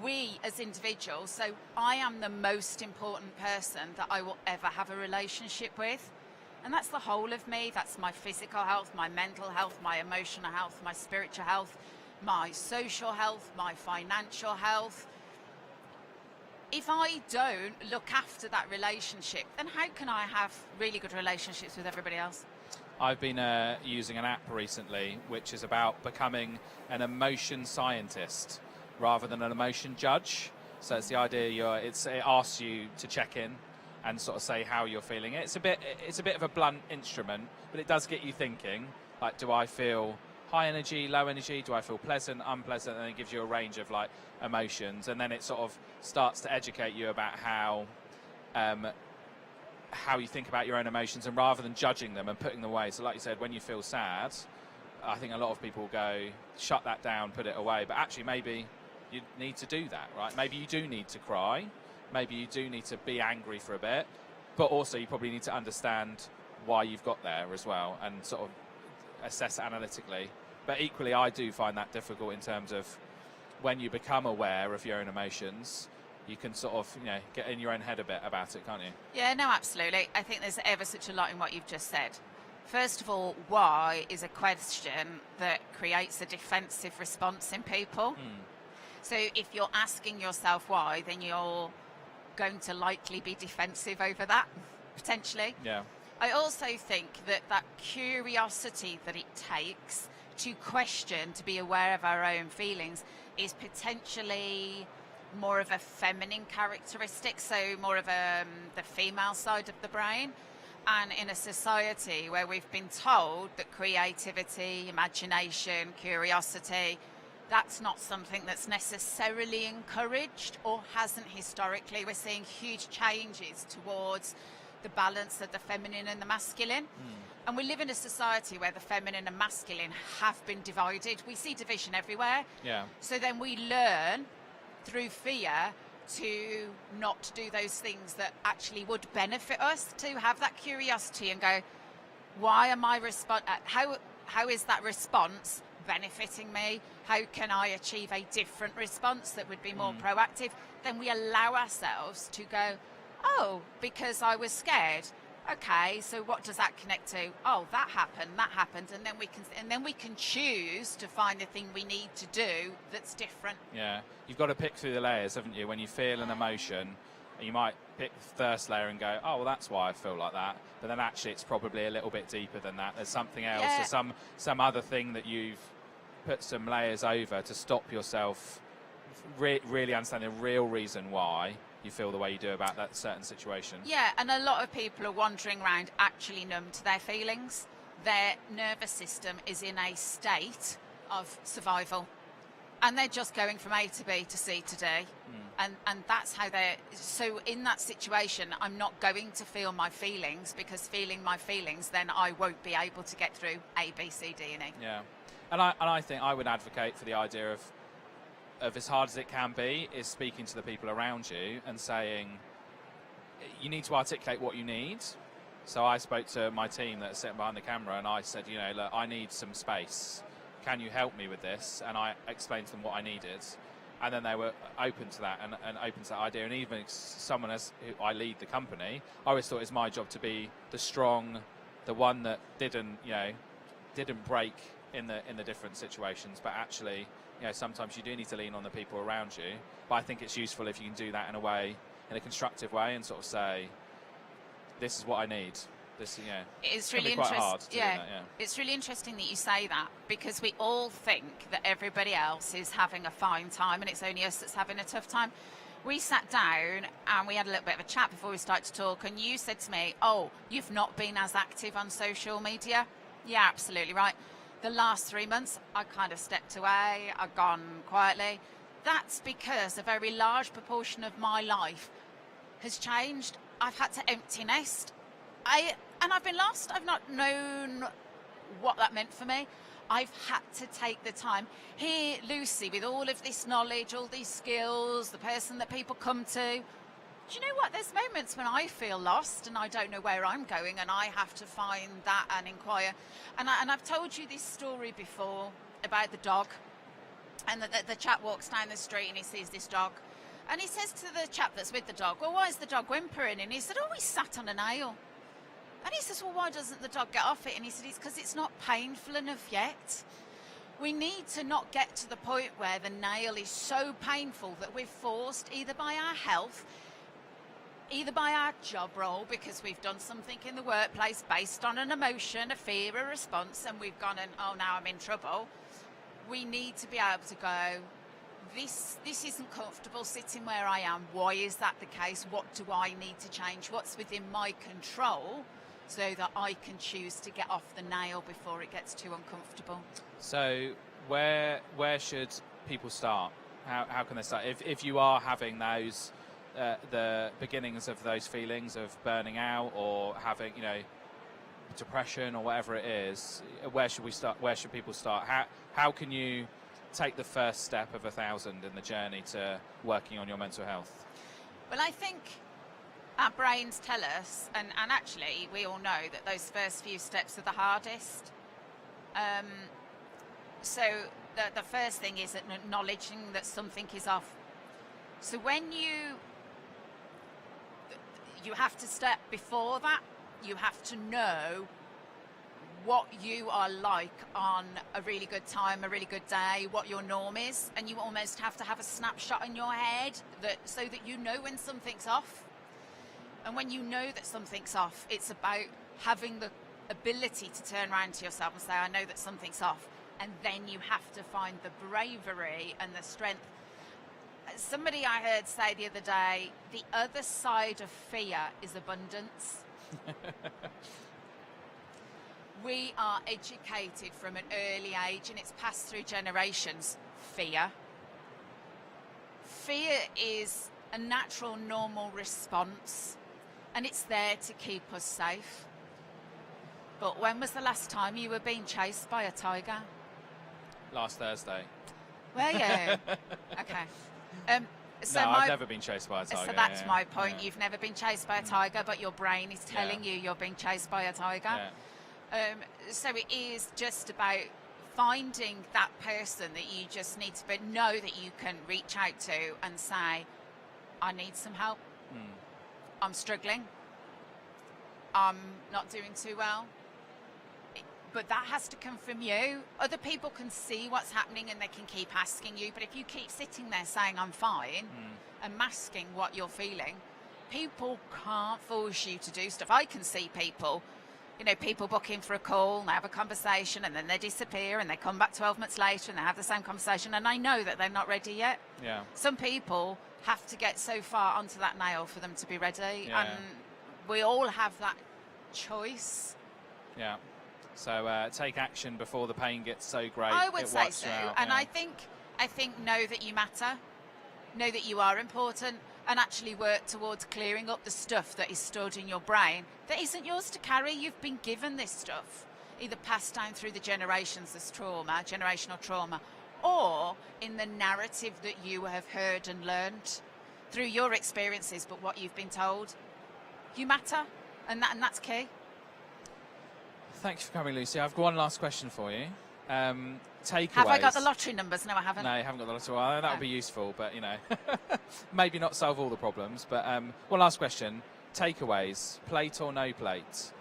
we as individuals, so I am the most important person that I will ever have a relationship with. And that's the whole of me. That's my physical health, my mental health, my emotional health, my spiritual health, my social health, my financial health. If I don't look after that relationship, then how can I have really good relationships with everybody else? I've been using an app recently which is about becoming an emotion scientist rather than an emotion judge. So it's the idea it asks you to check in and sort of say how you're feeling. It's a bit of a blunt instrument, but it does get you thinking, like, do I feel high energy, low energy? Do I feel pleasant, unpleasant? And it gives you a range of like emotions, and then it sort of starts to educate you about how you think about your own emotions, and rather than judging them and putting them away. So like you said, when you feel sad, I think a lot of people go, shut that down, put it away. But actually maybe you need to do that, right? Maybe you do need to cry. Maybe you do need to be angry for a bit. But also you probably need to understand why you've got there as well and sort of assess analytically. But equally, I do find that difficult in terms of when you become aware of your own emotions, you can sort of, get in your own head a bit about it, can't you? Yeah, no, absolutely. I think there's ever such a lot in what you've just said. First of all, why is a question that creates a defensive response in people. So if you're asking yourself why, then you're going to likely be defensive over that, potentially. Yeah. I also think that curiosity that it takes to question, to be aware of our own feelings, is potentially more of a feminine characteristic, so more of the female side of the brain. And in a society where we've been told that creativity, imagination, curiosity, that's not something that's necessarily encouraged or hasn't historically. We're seeing huge changes towards the balance of the feminine and the masculine. And we live in a society where the feminine and masculine have been divided. We see division everywhere. Yeah. So then we learn through fear to not do those things that actually would benefit us, to have that curiosity and go, why am I how is that response benefiting me? How can I achieve a different response that would be more proactive? Then we allow ourselves to go, oh, because I was scared. Okay, so what does that connect to? Oh, that happened, and then we can choose to find the thing we need to do that's different. Yeah, you've got to pick through the layers, haven't you? When you feel an emotion, you might pick the first layer and go, oh, well, that's why I feel like that. But then actually it's probably a little bit deeper than that. There's something else, Yeah. there's some other thing that you've put some layers over to stop yourself really understanding the real reason why you feel the way you do about that certain situation. Yeah, and a lot of people are wandering around actually numb to their feelings. Their nervous system is in a state of survival. And they're just going from A to B to C to D. And that's how they're... So in that situation, I'm not going to feel my feelings, because feeling my feelings, then I won't be able to get through A, B, C, D, and E. Yeah. And I think I would advocate for the idea of as hard as it can be, is speaking to the people around you and saying, you need to articulate what you need. So I spoke to my team that's sitting behind the camera, and I said, you know, look, I need some space. Can you help me with this? And I explained to them what I needed. And then they were open to that and open to that idea. And even someone who I lead the company, I always thought it's my job to be the strong, the one that didn't break in the different situations. But actually, you know, sometimes you do need to lean on the people around you. But I think it's useful if you can do that in a constructive way, and sort of say, this is what I need. This, you know, it's really interesting. It's really interesting that you say that, because we all think that everybody else is having a fine time and it's only us that's having a tough time. We sat down and we had a little bit of a chat before we started to talk, and you said to me, oh, you've not been as active on social media. Yeah, absolutely right. The last 3 months, I kind of stepped away. I've gone quietly. That's because a very large proportion of my life has changed. I've had to empty nest. And I've been lost. I've not known what that meant for me. I've had to take the time. Here, Lucy, with all of this knowledge, all these skills, the person that people come to, do you know what? There's moments when I feel lost and I don't know where I'm going, and I have to find that and inquire. And I've told you this story before about the dog. And the chap walks down the street and he sees this dog. And he says to the chap that's with the dog, well, why is the dog whimpering? And he said, oh, he sat on a nail. And he says, well, why doesn't the dog get off it? And he said, it's because it's not painful enough yet. We need to not get to the point where the nail is so painful that we're forced, either by our health, either by our job role, because we've done something in the workplace based on an emotion, a fear, a response, and we've gone and, oh, now I'm in trouble. We need to be able to go, this isn't comfortable sitting where I am. Why is that the case? What do I need to change? What's within my control, so that I can choose to get off the nail before it gets too uncomfortable? So where should people start? How can they start? If you are having those, the beginnings of those feelings of burning out or having, you know, depression or whatever it is, where should we start? Where should people start? How can you take the first step of 1,000 in the journey to working on your mental health? Well, I think our brains tell us, and actually we all know, that those first few steps are the hardest. So the first thing is acknowledging that something is off. So when you have to step before that, you have to know what you are like on a really good time, a really good day, what your norm is, and you almost have to have a snapshot in your head so that you know when something's off. And when you know that something's off, it's about having the ability to turn around to yourself and say, I know that something's off. And then you have to find the bravery and the strength. Somebody I heard say the other day, the other side of fear is abundance. We are educated from an early age, and it's passed through generations, fear. Fear is a natural, normal response, and it's there to keep us safe. But when was the last time you were being chased by a tiger? Last Thursday. Were you? Okay. So no, I've never been chased by a tiger. So that's my point. Yeah. You've never been chased by a tiger, but your brain is telling you you're being chased by a tiger. Yeah. So it is just about finding that person that you just need to know that you can reach out to and say, I need some help. I'm struggling. I'm not doing too well. But that has to come from you. Other people can see what's happening and they can keep asking you. But if you keep sitting there saying, I'm fine, and masking what you're feeling, people can't force you to do stuff. I can see people, you know, people book in for a call and they have a conversation and then they disappear and they come back 12 months later and they have the same conversation, and I know that they're not ready yet. Yeah. Some people have to get so far onto that nail for them to be ready. Yeah. And we all have that choice. Yeah. So take action before the pain gets so great. I would say so. Out, and I think I think know that you matter, know that you are important, and actually work towards clearing up the stuff that is stored in your brain that isn't yours to carry. You've been given this stuff, either passed down through the generations as trauma, generational trauma, or in the narrative that you have heard and learned through your experiences, but what you've been told. You matter, and that's key. Thank you for coming, Lucy. I've got one last question for you. Takeaways. Have I got the lottery numbers? No, I haven't. No, you haven't got the lottery. Well, that would be useful, but, you know, maybe not solve all the problems. But one last question. Takeaways, plate or no plate?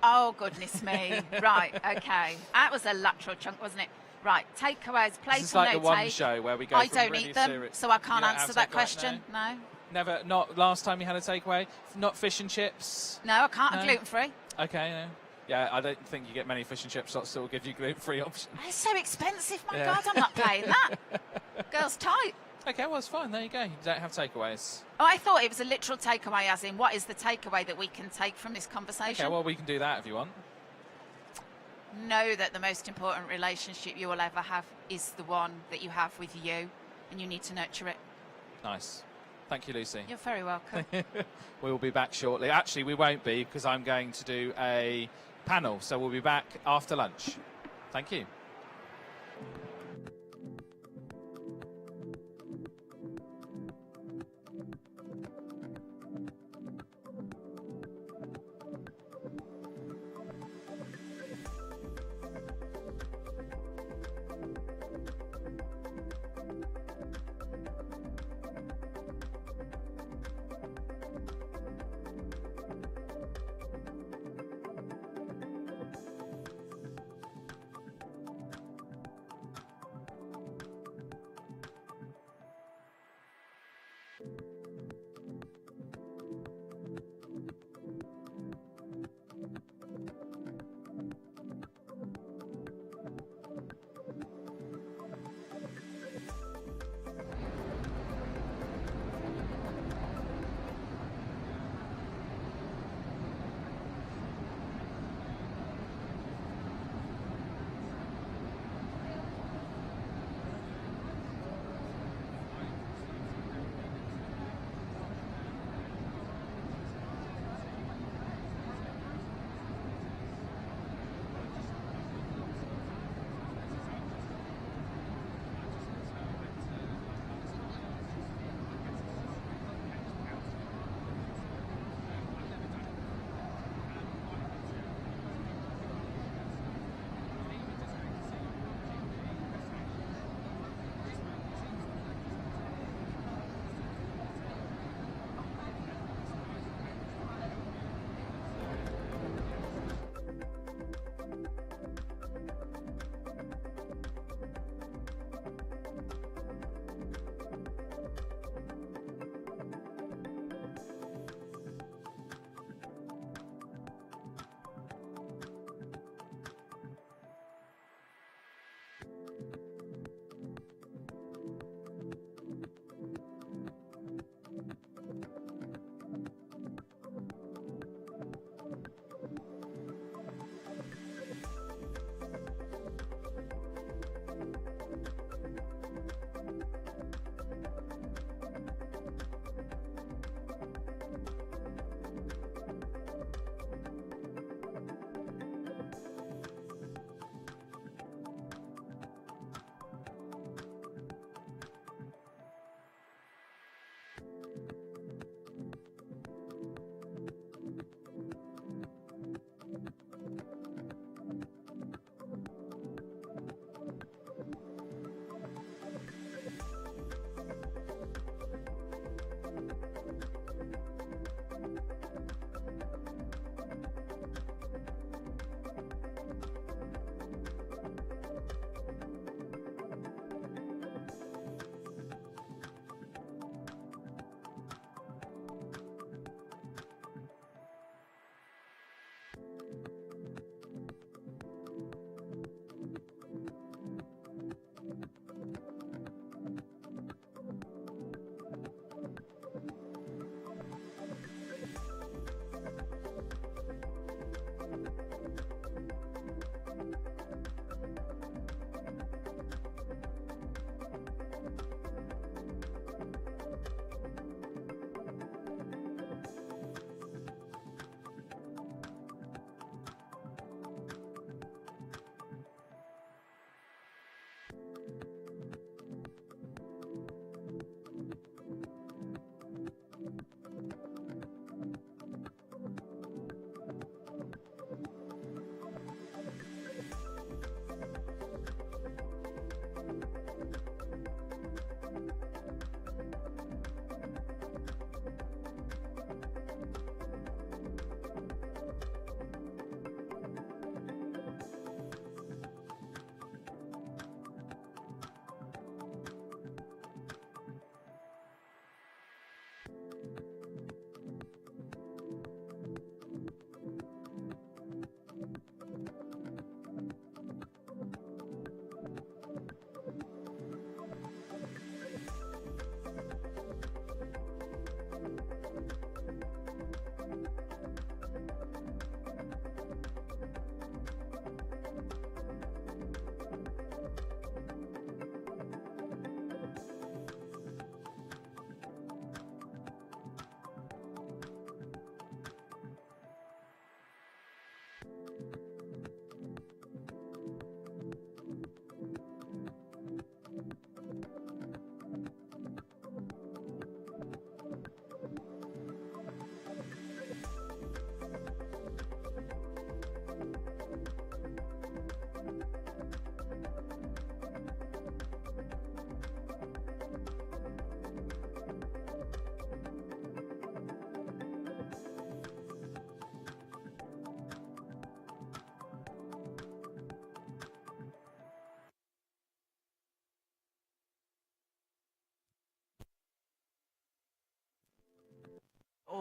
Oh, goodness me. Right, okay. That was a lateral chunk, wasn't it? Right, takeaways, plate This is or like no the one take. show where we go I from don't really eat them, serious- so I can't You don't answer have that takeaway? question. No. Never, not last time you had a takeaway? Not fish and chips? No, I can't. No. I'm gluten-free. Okay, no. Yeah, I don't think you get many fish and chips that still give you gluten-free options. It's so expensive, my Yeah. God, I'm not paying that. Girls tight. Okay, well, it's fine. There you go. You don't have takeaways. Oh, I thought it was a literal takeaway, as in, what is the takeaway that we can take from this conversation? Okay, well, we can do that if you want. Know that the most important relationship you will ever have is the one that you have with you, and you need to nurture it. Nice. Thank you, Lucy. You're very welcome. We will be back shortly. Actually, we won't be because I'm going to do a panel, so we'll be back after lunch. Thank you.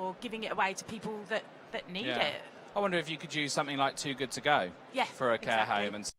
or giving it away to people that need Yeah. it. I wonder if you could use something like Too Good to Go Yeah, for a care exactly. home and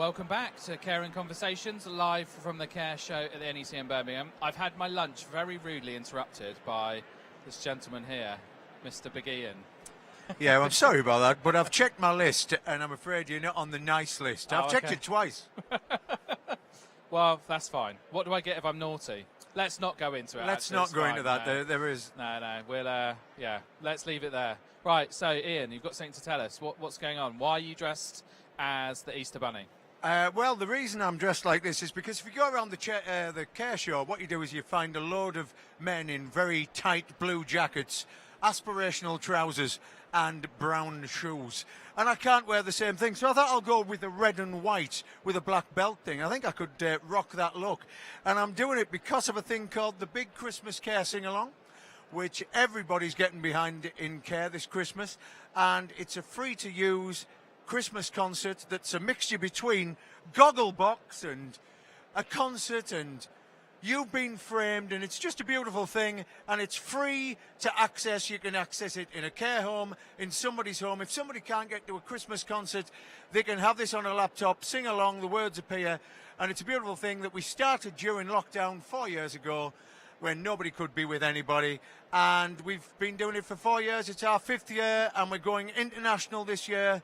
welcome back to Care and Conversations, live from the Care Show at the NEC in Birmingham. I've had my lunch very rudely interrupted by this gentleman here, Mr. Big Ian. Yeah, well, I'm sorry about that, but I've checked my list, and I'm afraid you're not on the nice list. I've checked it twice. Well, that's fine. What do I get if I'm naughty? Let's not go into it. Let's actually. not It's go fine. into that. No. There is. No. We'll, let's leave it there. Right, so Ian, you've got something to tell us. What's going on? Why are you dressed as the Easter Bunny? Well, the reason I'm dressed like this is because if you go around the Care Show, what you do is you find a load of men in very tight blue jackets, aspirational trousers, and brown shoes. And I can't wear the same thing, so I thought I'll go with the red and white with a black belt thing. I think I could rock that look. And I'm doing it because of a thing called the Big Christmas Care Sing-Along, which everybody's getting behind in Care this Christmas. And it's a free-to-use Christmas concert that's a mixture between Gogglebox and a concert and You've Been Framed, and it's just a beautiful thing, and it's free to access. You can access it in a care home, in somebody's home. If somebody can't get to a Christmas concert, they can have this on a laptop, sing along, the words appear, and it's a beautiful thing that we started during lockdown 4 years ago when nobody could be with anybody, and we've been doing it for 4 years. It's our 5th year, and we're going international this year,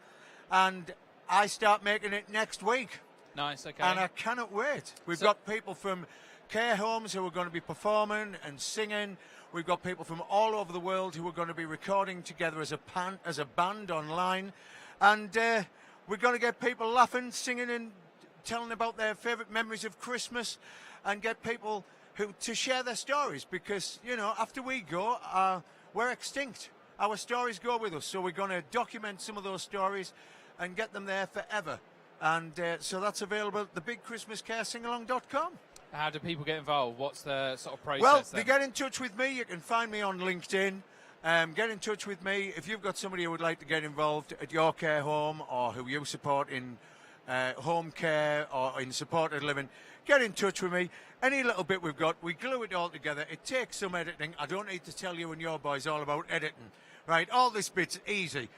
and I start making it next week. Nice, okay. And I cannot wait. We've got people from care homes who are going to be performing and singing. We've got people from all over the world who are going to be recording together as a band online. And we're going to get people laughing, singing and telling about their favourite memories of Christmas, and get people to share their stories, because, you know, after we go, we're extinct. Our stories go with us. So we're going to document some of those stories and get them there forever. And so that's available at thebigchristmascaresingalong.com. How do people get involved? What's the sort of process? Well, then? they get in touch with me. You can find me on LinkedIn. Get in touch with me. If you've got somebody who would like to get involved at your care home, or who you support in home care or in supported living, get in touch with me. Any little bit we've got, we glue it all together. It takes some editing. I don't need to tell you and your boys all about editing, right? All this bit's easy.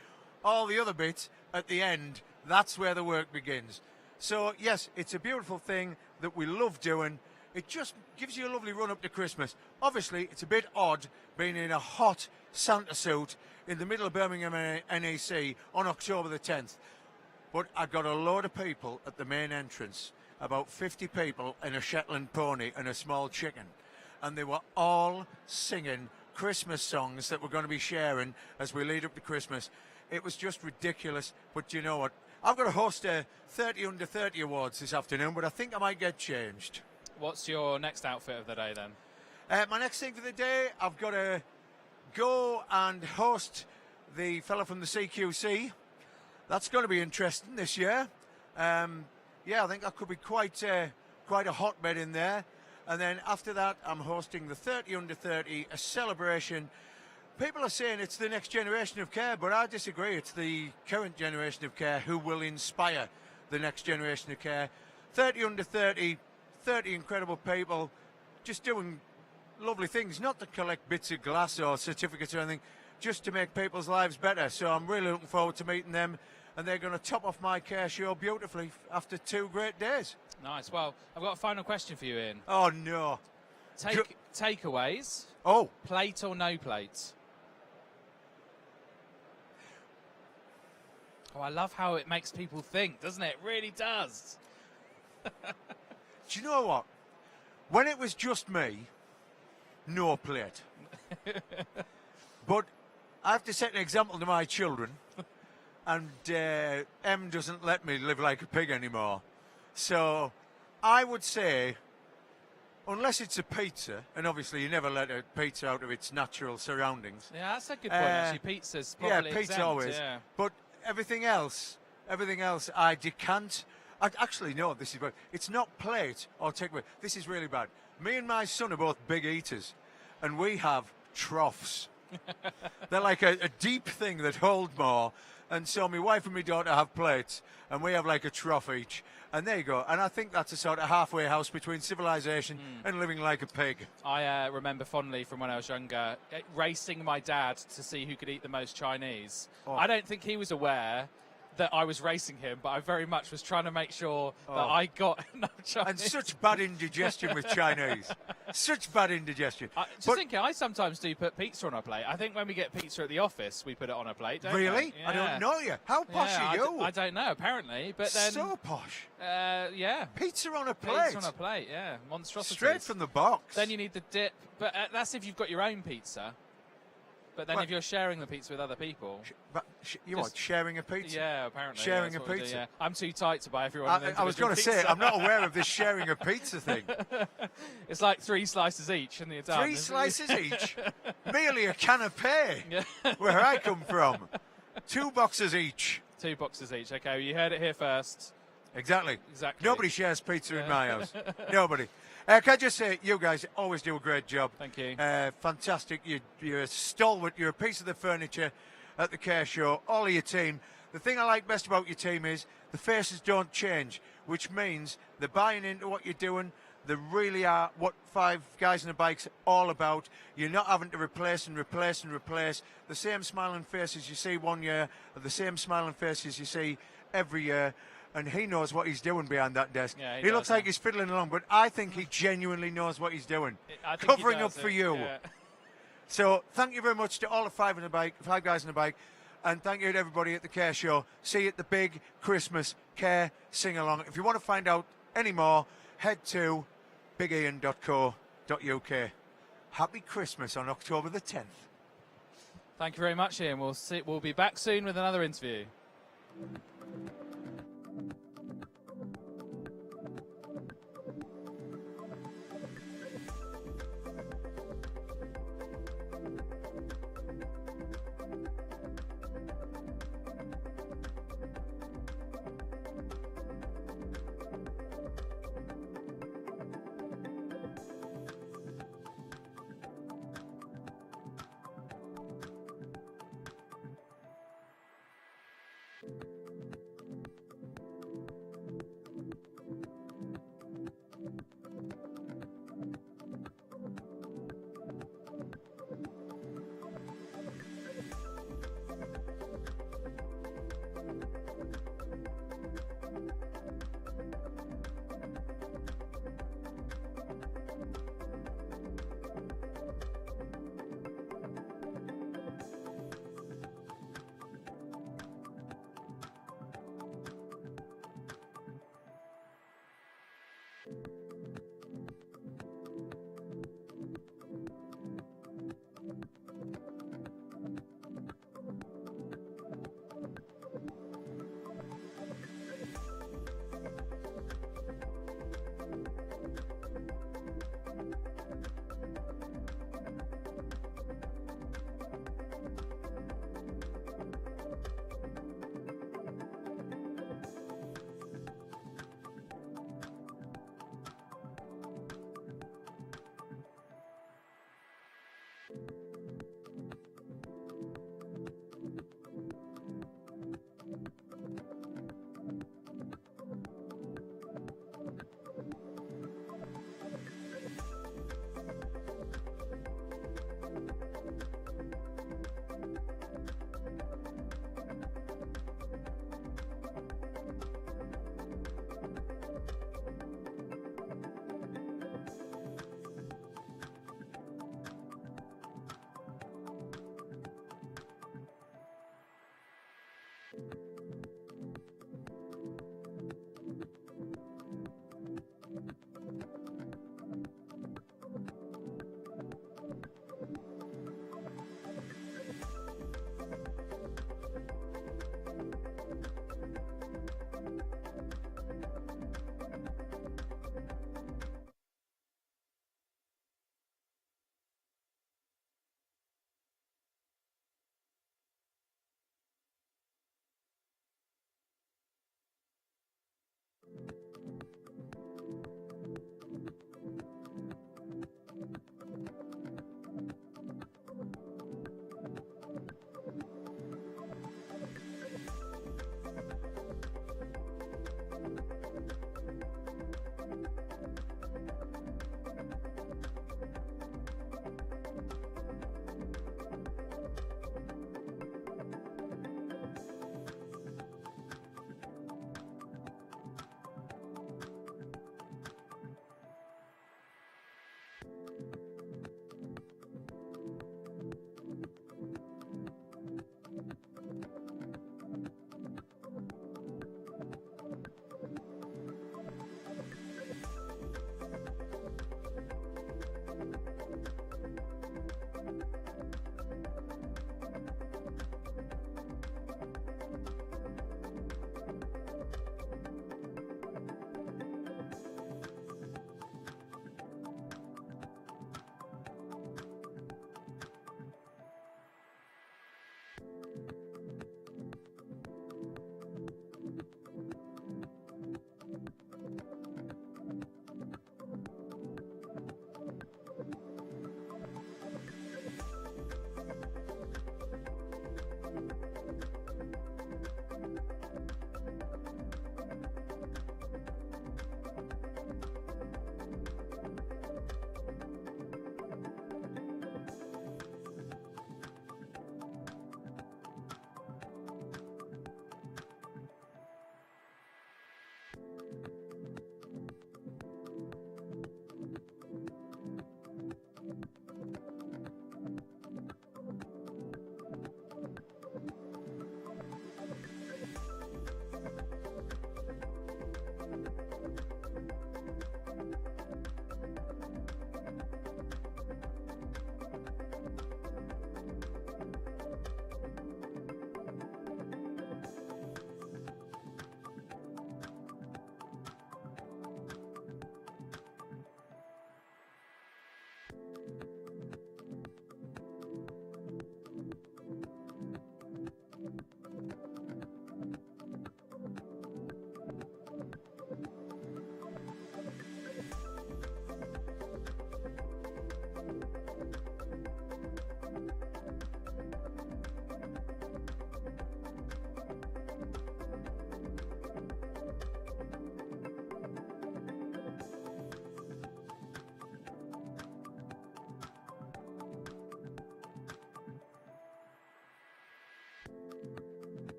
All the other bits at the end, that's where the work begins. So, yes, it's a beautiful thing that we love doing. It just gives you a lovely run up to Christmas. Obviously, it's a bit odd being in a hot Santa suit in the middle of Birmingham NEC on October the 10th. But I got a load of people at the main entrance, about 50 people in a Shetland pony and a small chicken. And they were all singing Christmas songs that we're going to be sharing as we lead up to Christmas. It was just ridiculous. But you know what? I've got to host a 30 under 30 awards this afternoon, but I think I might get changed. What's your next outfit of the day then? My next thing for the day, I've got to go and host the fella from the CQC. That's going to be interesting this year. Yeah, I think that could be quite a hotbed in there. And then after that, I'm hosting the 30 under 30, a celebration. People are saying it's the next generation of care, but I disagree. It's the current generation of care who will inspire the next generation of care. 30 under 30, 30 incredible people just doing lovely things, not to collect bits of glass or certificates or anything, just to make people's lives better. So I'm really looking forward to meeting them, and they're going to top off my care show beautifully after 2 great days. Nice. Well, I've got a final question for you, Ian. Oh, no. Takeaways. Oh. Plate or no plate? Oh, I love how it makes people think, doesn't it? It really does. Do you know what? When it was just me, no plate. But I have to set an example to my children, and Em doesn't let me live like a pig anymore. So I would say, unless it's a pizza, and obviously you never let a pizza out of its natural surroundings. Yeah, that's a good point, actually. Pizza's probably pizza exempt, always. yeah. But everything else I decant. Actually, no, this is bad. It's not plate or takeaway. This is really bad. Me and my son are both big eaters, and we have troughs. They're like a deep thing that hold more. And so my wife and my daughter have plates, and we have like a trough each. And there you go. And I think that's a sort of halfway house between civilization and living like a pig. I remember fondly from when I was younger, racing my dad to see who could eat the most Chinese. Oh. I don't think he was aware that I was racing him, but I very much was trying to make sure that I got enough Chinese. And such bad indigestion with Chinese. Such bad indigestion. Just thinking, I sometimes do put pizza on a plate. I think when we get pizza at the office, we put it on a plate, don't Really? we? I Yeah. don't know you. How posh are you? I don't know, apparently. But then, So posh. yeah. Pizza on a plate. Pizza on a plate, yeah. Monstrosity. Straight from the box. Then you need the dip. But that's if you've got your own pizza. But then Well- if you're sharing the pizza with other people... You what, sharing a pizza? Yeah, apparently. Sharing that's a what we do, pizza? yeah. I'm too tight to buy everyone an I was going to individual say, pizza. I'm not aware of this sharing a pizza thing. It's like 3 slices each and you're done. 3 slices each? Merely a canapé, Yeah. where I come from. 2 boxes each. 2 boxes each. Okay, well, you heard it here first. Exactly. Exactly. Nobody shares pizza in my house. Nobody. Can I just say, you guys always do a great job. Thank you. Fantastic. You're a stalwart. You're a piece of the furniture at the Care Show. All of your team. The thing I like best about your team is the faces don't change, which means they're buying into what you're doing. They really are what 5 Guys on a Bike's all about. You're not having to replace and replace and replace. The same smiling faces you see one year are the same smiling faces you see every year. And he knows what he's doing behind that desk. Yeah, he he looks does, like yeah. he's fiddling along, but I think he genuinely knows what he's doing. I think he Covering up does for it, you. yeah. So thank you very much to all the 5 Guys on a Bike. And thank you to everybody at the Care Show. See you at the big Christmas Care Sing-Along. If you want to find out any more, head to bigian.co.uk. Happy Christmas on October the 10th. Thank you very much, Ian. We'll be back soon with another interview.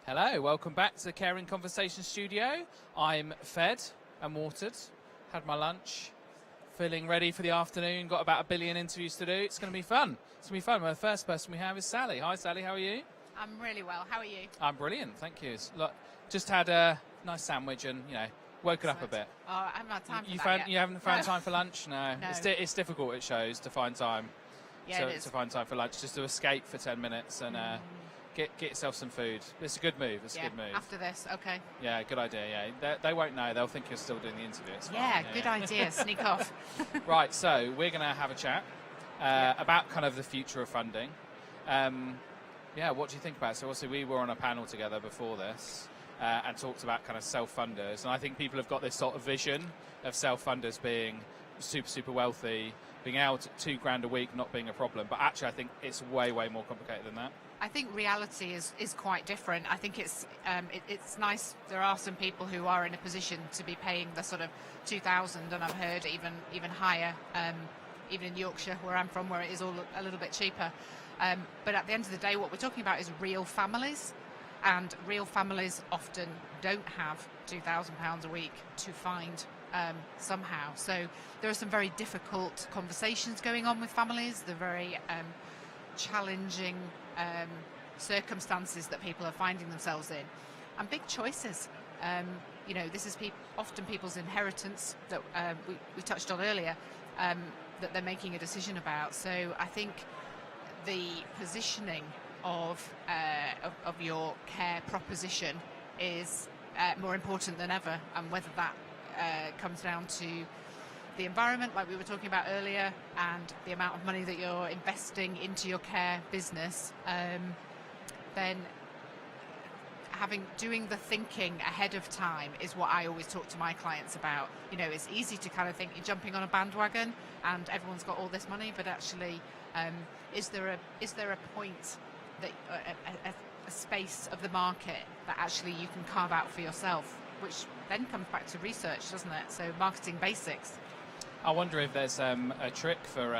Hello, welcome back to the Caring Conversation studio. I'm fed and watered, had my lunch, feeling ready for the afternoon, got about 1 billion interviews to do. It's going to be fun. It's going to be fun. Well, the first person we have is Sally. Hi, Sally, how are you? I'm really well. How are you? I'm brilliant, thank you. Just had a nice sandwich and, woken up a bit. Oh, I haven't had time for that yet. You haven't found time for lunch? No. No. It's difficult, it shows, to find time. Yeah, it is. To find time for lunch, just to escape for 10 minutes and get yourself some food. It's a good move. It's a good move. After this, okay. Yeah, good idea. Yeah, they won't know. They'll think you're still doing the interview. It's fine. Yeah, good idea. Sneak off. Right, so we're going to have a chat about kind of the future of funding. What do you think about it? So obviously we were on a panel together before this and talked about kind of self-funders. And I think people have got this sort of vision of self-funders being super, super wealthy, being able to £2,000 a week not being a problem. But actually I think it's way, way more complicated than that. I think reality is quite different. I think it's nice. There are some people who are in a position to be paying the sort of 2,000, and I've heard even higher, even in Yorkshire, where I'm from, where it is all a little bit cheaper. But at the end of the day, what we're talking about is real families, and real families often don't have £2,000 a week to find somehow. So there are some very difficult conversations going on with families. They're very challenging circumstances that people are finding themselves in, and big choices. This is often people's inheritance that we touched on earlier, that they're making a decision about. So I think the positioning of your care proposition is more important than ever, and whether that comes down to the environment, like we were talking about earlier, and the amount of money that you're investing into your care business, then doing the thinking ahead of time is what I always talk to my clients about. It's easy to kind of think you're jumping on a bandwagon and everyone's got all this money, but actually, is there a point that a space of the market that actually you can carve out for yourself, which then comes back to research, doesn't it? So marketing basics. I wonder if there's a trick for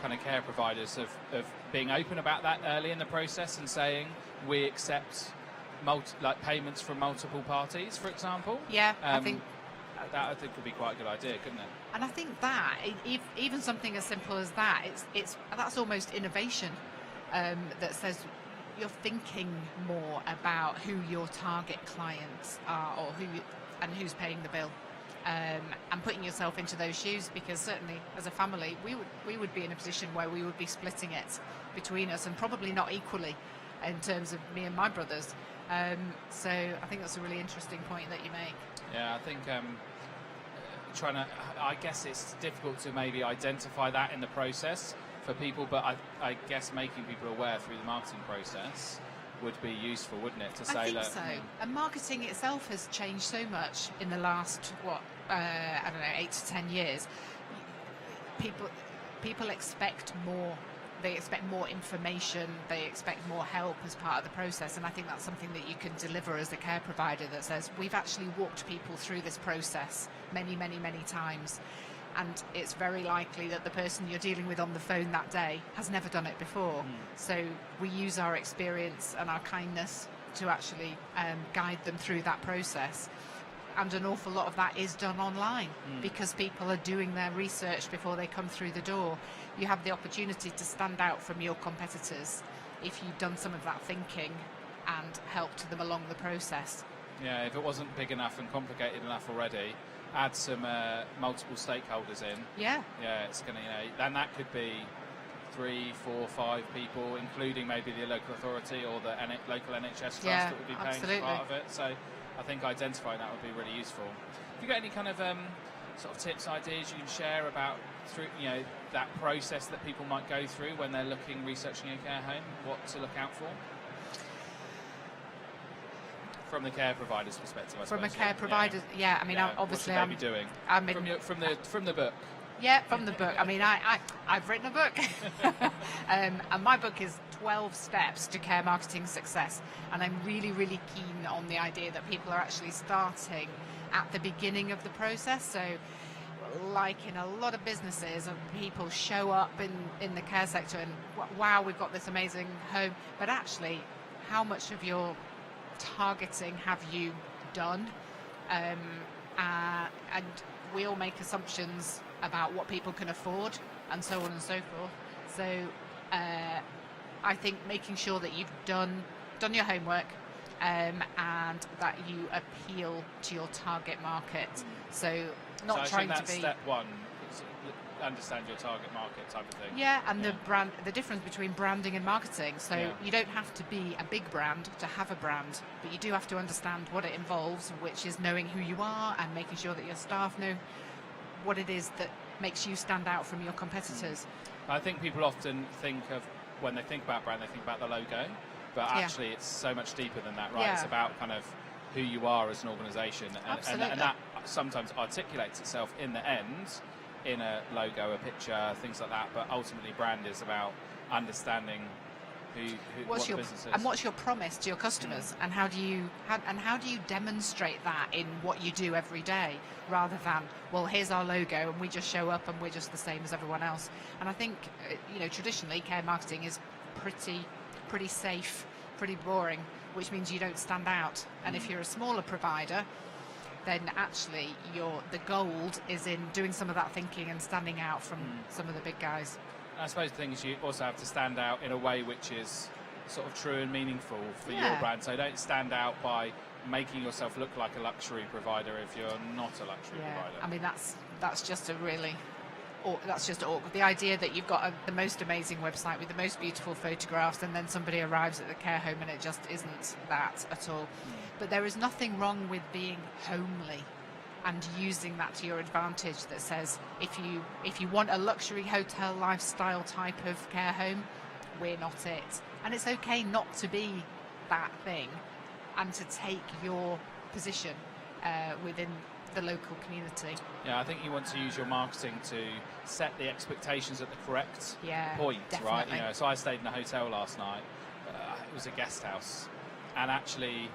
kind of care providers of being open about that early in the process and saying we accept payments from multiple parties, for example. Yeah, I think that would be quite a good idea, couldn't it? And I think that even something as simple as that, that's almost innovation, that says you're thinking more about who your target clients are, or who's paying the bill. And putting yourself into those shoes, because certainly as a family we would be in a position where we would be splitting it between us, and probably not equally in terms of me and my brothers. So I think that's a really interesting point that you make. Yeah, I think I guess it's difficult to maybe identify that in the process for people, but I guess making people aware through the marketing process would be useful, wouldn't it? To say, I think look, so. And marketing itself has changed so much in the last 8 to 10 years. People expect more. They expect more information. They expect more help as part of the process. And I think that's something that you can deliver as a care provider, that says we've actually walked people through this process many, many, many times. And it's very likely that the person you're dealing with on the phone that day has never done it before. So we use our experience and our kindness to actually guide them through that process. And an awful lot of that is done online, because people are doing their research before they come through the door. You have the opportunity to stand out from your competitors if you've done some of that thinking and helped them along the process. Yeah, if it wasn't big enough and complicated enough already, add some multiple stakeholders in. Yeah, it's going to, and that could be 3, 4, 5 people, including maybe the local authority or the local NHS trust that would be paying absolutely. part of it. So I think identifying that would be really useful. Have you got any kind of sort of tips, ideas you can share about that process that people might go through when they're researching a care home? What to look out for? From the care provider's perspective, I suppose. From a care provider, I mean, obviously, what should they be doing? From the book. Yeah, from the book. I mean, I've written a book, and my book is 12 Steps to Care Marketing Success, and I'm really, really keen on the idea that people are actually starting at the beginning of the process. So, like in a lot of businesses, people show up in the care sector and wow, we've got this amazing home, but actually, how much of your targeting have you done? And we all make assumptions about what people can afford and so on and so forth. So I think making sure that you've done your homework, and that you appeal to your target market. So not so I trying think that's to be step one. Understand your target market type of thing. Yeah, and the difference between branding and marketing. So you don't have to be a big brand to have a brand, but you do have to understand what it involves, which is knowing who you are and making sure that your staff know what it is that makes you stand out from your competitors. I think people often think of, when they think about brand, they think about the logo, but actually it's so much deeper than that, right? Yeah. It's about kind of who you are as an organisation, and that sometimes articulates itself in the end in a logo, a picture, things like that. But ultimately, brand is about understanding what the business is. And what's your promise to your customers, and how do you demonstrate that in what you do every day, rather than, well, here's our logo and we just show up and we're just the same as everyone else. And I think traditionally care marketing is pretty safe, pretty boring, which means you don't stand out. And if you're a smaller provider, then actually the gold is in doing some of that thinking and standing out from some of the big guys. I suppose the thing is you also have to stand out in a way which is sort of true and meaningful for your brand. So don't stand out by making yourself look like a luxury provider if you're not a luxury provider. I mean, that's just awkward. The idea that you've got the most amazing website with the most beautiful photographs, and then somebody arrives at the care home and it just isn't that at all. But there is nothing wrong with being homely and using that to your advantage, that says if you want a luxury hotel lifestyle type of care home, we're not it. And it's okay not to be that thing, and to take your position within the local community. Yeah, I think you want to use your marketing to set the expectations at the correct point, definitely. right? So I stayed in a hotel last night. It was a guest house, and actually,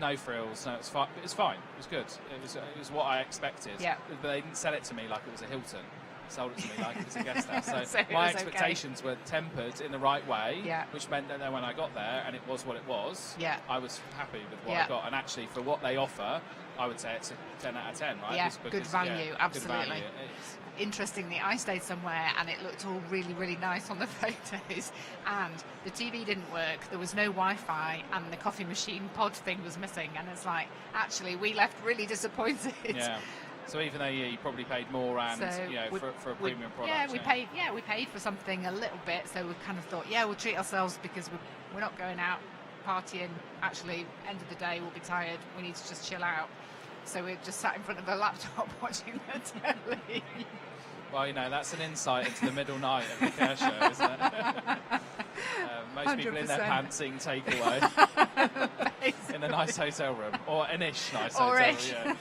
no frills. No, it was fine. It was fine. It was good. It was what I expected. Yeah. But they didn't sell it to me like it was a Hilton. They sold it to me like it was a guest house. So, So my it was expectations were tempered in the right way, Yeah. which meant that then when I got there and it was what it was, Yeah. I was happy with what Yeah. I got. And actually, for what they offer, I would say it's a 10 out of 10, right? Yeah, Just good because, value, good absolutely. value. It's- Interestingly, I stayed somewhere and it looked all really, really nice on the photos, and the TV didn't work, there was no Wi-Fi, and the coffee machine pod thing was missing, and it's like, actually, we left really disappointed. Yeah. So even though you probably paid more and So for a premium product. we paid for something a little bit, so we kind of thought, we'll treat ourselves, because we're not going out partying. Actually, end of the day, we'll be tired, we need to just chill out. So we just sat in front of a laptop watching the telly. Well, that's an insight into the middle night of the Care Show, isn't it? Most people in their 100%. pants eating takeaway in a nice hotel room, or an nice hotel room.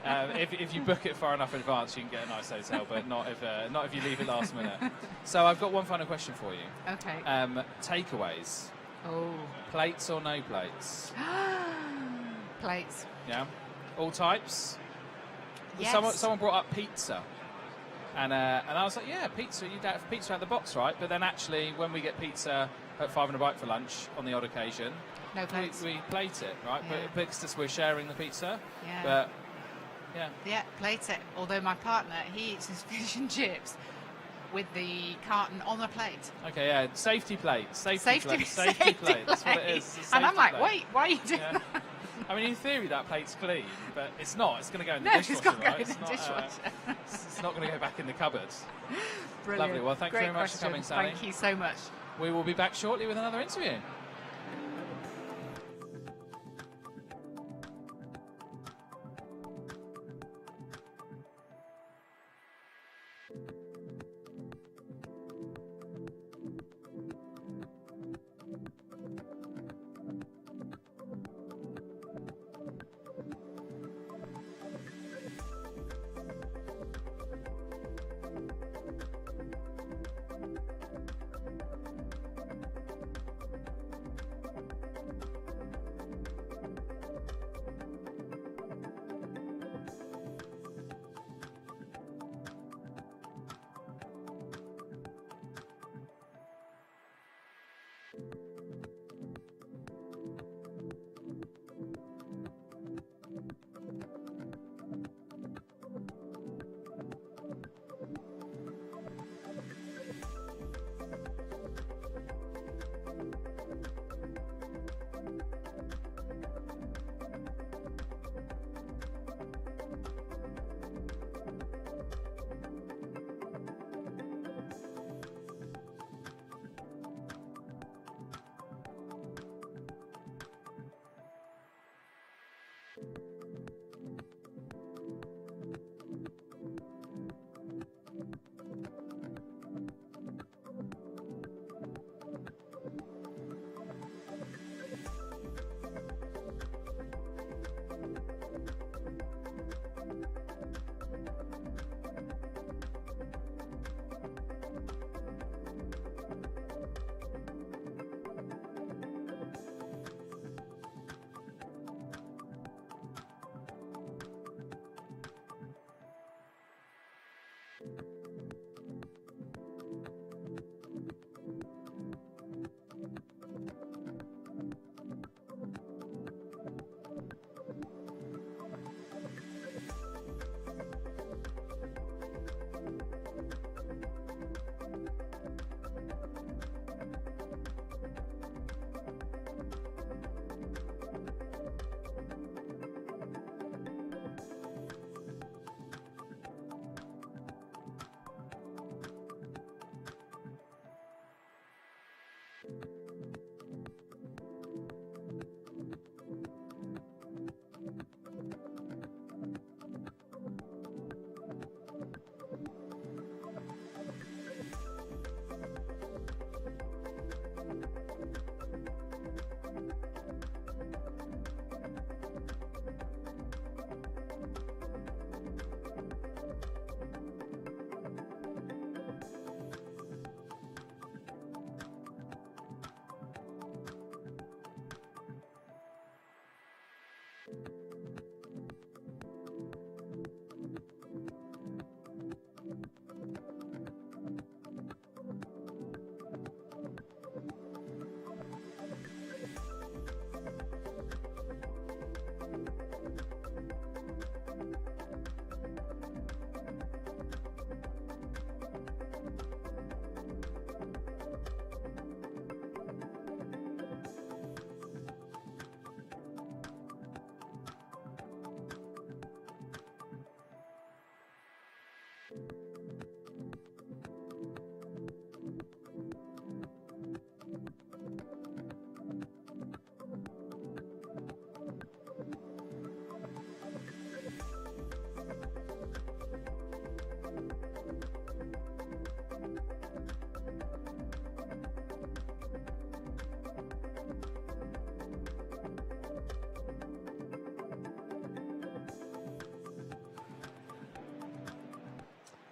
Yeah. If you book it far enough in advance, you can get a nice hotel, but not if you leave it last minute. So I've got one final question for you. Okay. Takeaways. Oh. Plates or no plates? Plates. Yeah. All types. Yes. Someone brought up pizza. And I was like, yeah, pizza, you don't have pizza out the box, right? But then actually, when we get pizza at 5 and a bite for lunch on the odd occasion, No plates. we plate it, right? Yeah. But because we're sharing the pizza. Yeah. But, yeah. Yeah, plate it. Although my partner, he eats his fish and chips with the carton on the plate. Okay, yeah, safety plate. Safety plate. plate. That's what it is. And I'm like, plate. wait, why are you doing Yeah. that? I mean, in theory, that plate's clean, but it's not. It's going to go in the No, dishwasher, it's got to go right? in the It's not, dishwasher. it's not going to go back in the cupboard. Brilliant. Lovely. Well, thank you Great very much for question. coming, Sally. Thank you so much. We will be back shortly with another interview.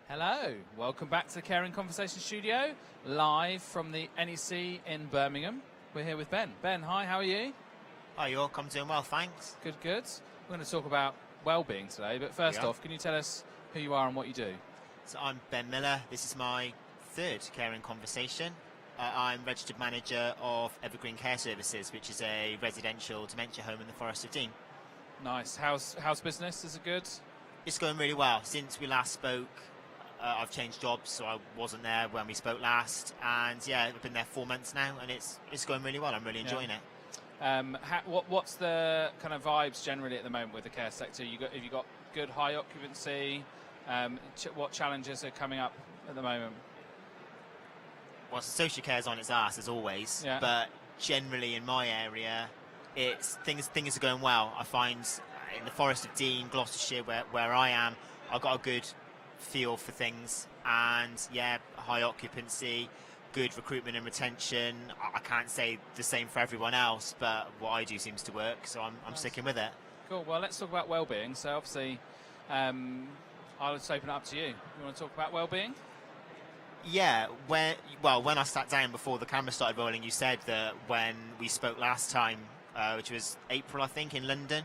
Hello, welcome back to the Caring Conversation Studio, live from the NEC in Birmingham. We're here with Ben. Ben, hi, how are you? Hi, York. I'm doing well, thanks. Good, good. We're going to talk about well-being today, but first off, can you tell us who you are and what you do? So I'm Ben Miller. This is my third Caring Conversation. I'm registered manager of Evergreen Care Services, which is a residential dementia home in the Forest of Dean. Nice. How's business? Is it good? It's going really well. Since we last spoke, I've changed jobs, so I wasn't there when we spoke last. And yeah, I've been there 4 months now, and it's going really well. I'm really enjoying it. What's the kind of vibes generally at the moment with the care sector? Have you got good high occupancy? What challenges are coming up at the moment? Well, social care's on its arse as always, but generally in my area, things are going well. I find in the Forest of Dean, Gloucestershire, where I am, I've got a good feel for things, and high occupancy, good recruitment and retention. I can't say the same for everyone else, but what I do seems to work, so I'm sticking with it. Cool. Well, let's talk about well-being. So obviously, I'll just open it up to you. You want to talk about well-being? Yeah. When I sat down before the camera started rolling, you said that when we spoke last time, which was April, I think, in London,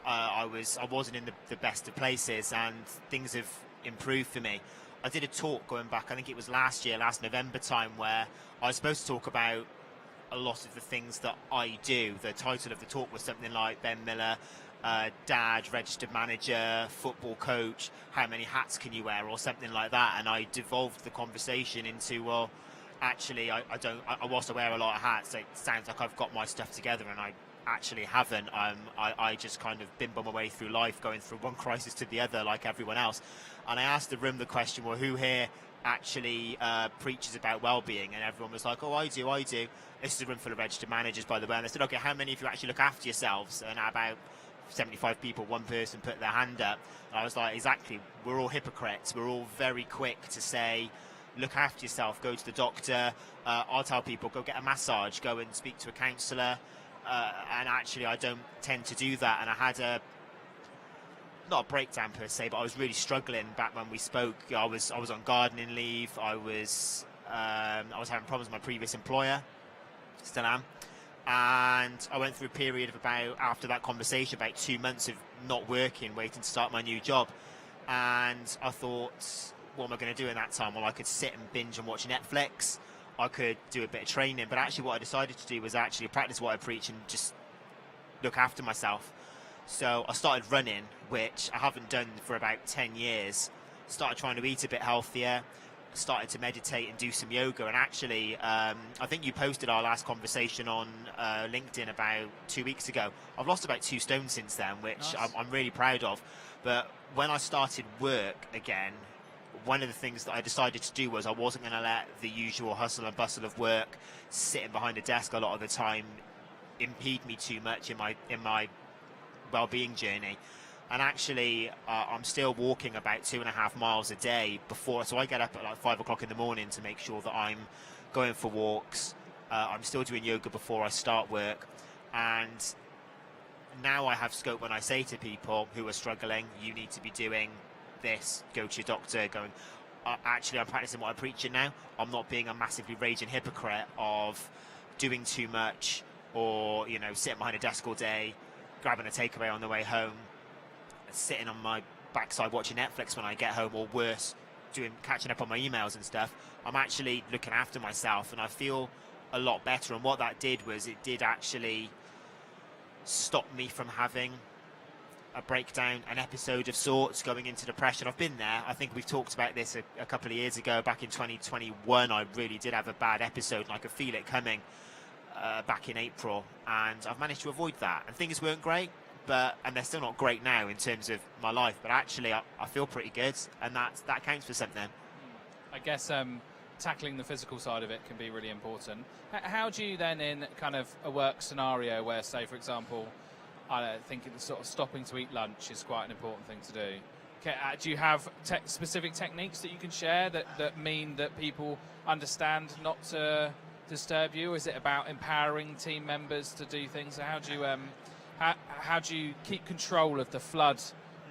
I wasn't in the best of places, and things have improved for me. I did a talk going back, I think it was last November time, where I was supposed to talk about a lot of the things that I do. The title of the talk was something like Ben Miller, dad, registered manager, football coach, how many hats can you wear, or something like that. And I devolved the conversation into, well, actually, whilst I wear a lot of hats, it sounds like I've got my stuff together, and I actually haven't. I just kind of bimble my way through life, going through one crisis to the other like everyone else. And I asked the room the question, well, who here actually preaches about well-being? And everyone was like, oh, I do. This is a room full of registered managers, by the way. And I said, okay, how many of you actually look after yourselves? And about 75 people, one person put their hand up. And I was like, exactly, we're all hypocrites. We're all very quick to say, look after yourself, go to the doctor. I'll tell people, go get a massage, go and speak to a counsellor. And actually, I don't tend to do that. And I had not a breakdown per se, but I was really struggling back when we spoke. I was on gardening leave. I was having problems with my previous employer, still am. And I went through a period of after that conversation, about 2 months of not working, waiting to start my new job. And I thought, what am I going to do in that time? Well, I could sit and binge and watch Netflix. I could do a bit of training, but actually what I decided to do was actually practice what I preach and just look after myself. So I started running, which I haven't done for about 10 years. Started trying to eat a bit healthier, started to meditate and do some yoga. And actually, I think you posted our last conversation on LinkedIn about 2 weeks ago. I've lost about 2 stone since then, which nice. I'm really proud of. But when I started work again, one of the things that I decided to do was I wasn't going to let the usual hustle and bustle of work, sitting behind a desk a lot of the time, impede me too much in my well-being journey. And actually, I'm still walking about 2.5 miles a day so I get up at like 5 o'clock in the morning to make sure that I'm going for walks, I'm still doing yoga before I start work, and now I have scope when I say to people who are struggling, you need to be doing this, go to your doctor, going, actually I'm practicing what I'm preaching now. I'm not being a massively raging hypocrite of doing too much, or, you know, sitting behind a desk all day, grabbing a takeaway on the way home, sitting on my backside watching Netflix when I get home, or worse, catching up on my emails and stuff. I'm actually looking after myself, and I feel a lot better. And what that did was it did actually stop me from having a breakdown, an episode of sorts, going into depression. I've been there. I think we've talked about this a couple of years ago. Back in 2021, I really did have a bad episode, and I could feel it coming back in April, and I've managed to avoid that. And things weren't great, and they're still not great now in terms of my life, but actually I feel pretty good, and that counts for something. I guess tackling the physical side of it can be really important. How do you then, in kind of a work scenario where, say, for example, I think sort of stopping to eat lunch is quite an important thing to do. Do you have specific techniques that you can share that mean that people understand not to disturb you? Or is it about empowering team members to do things? So how do you keep control of the flood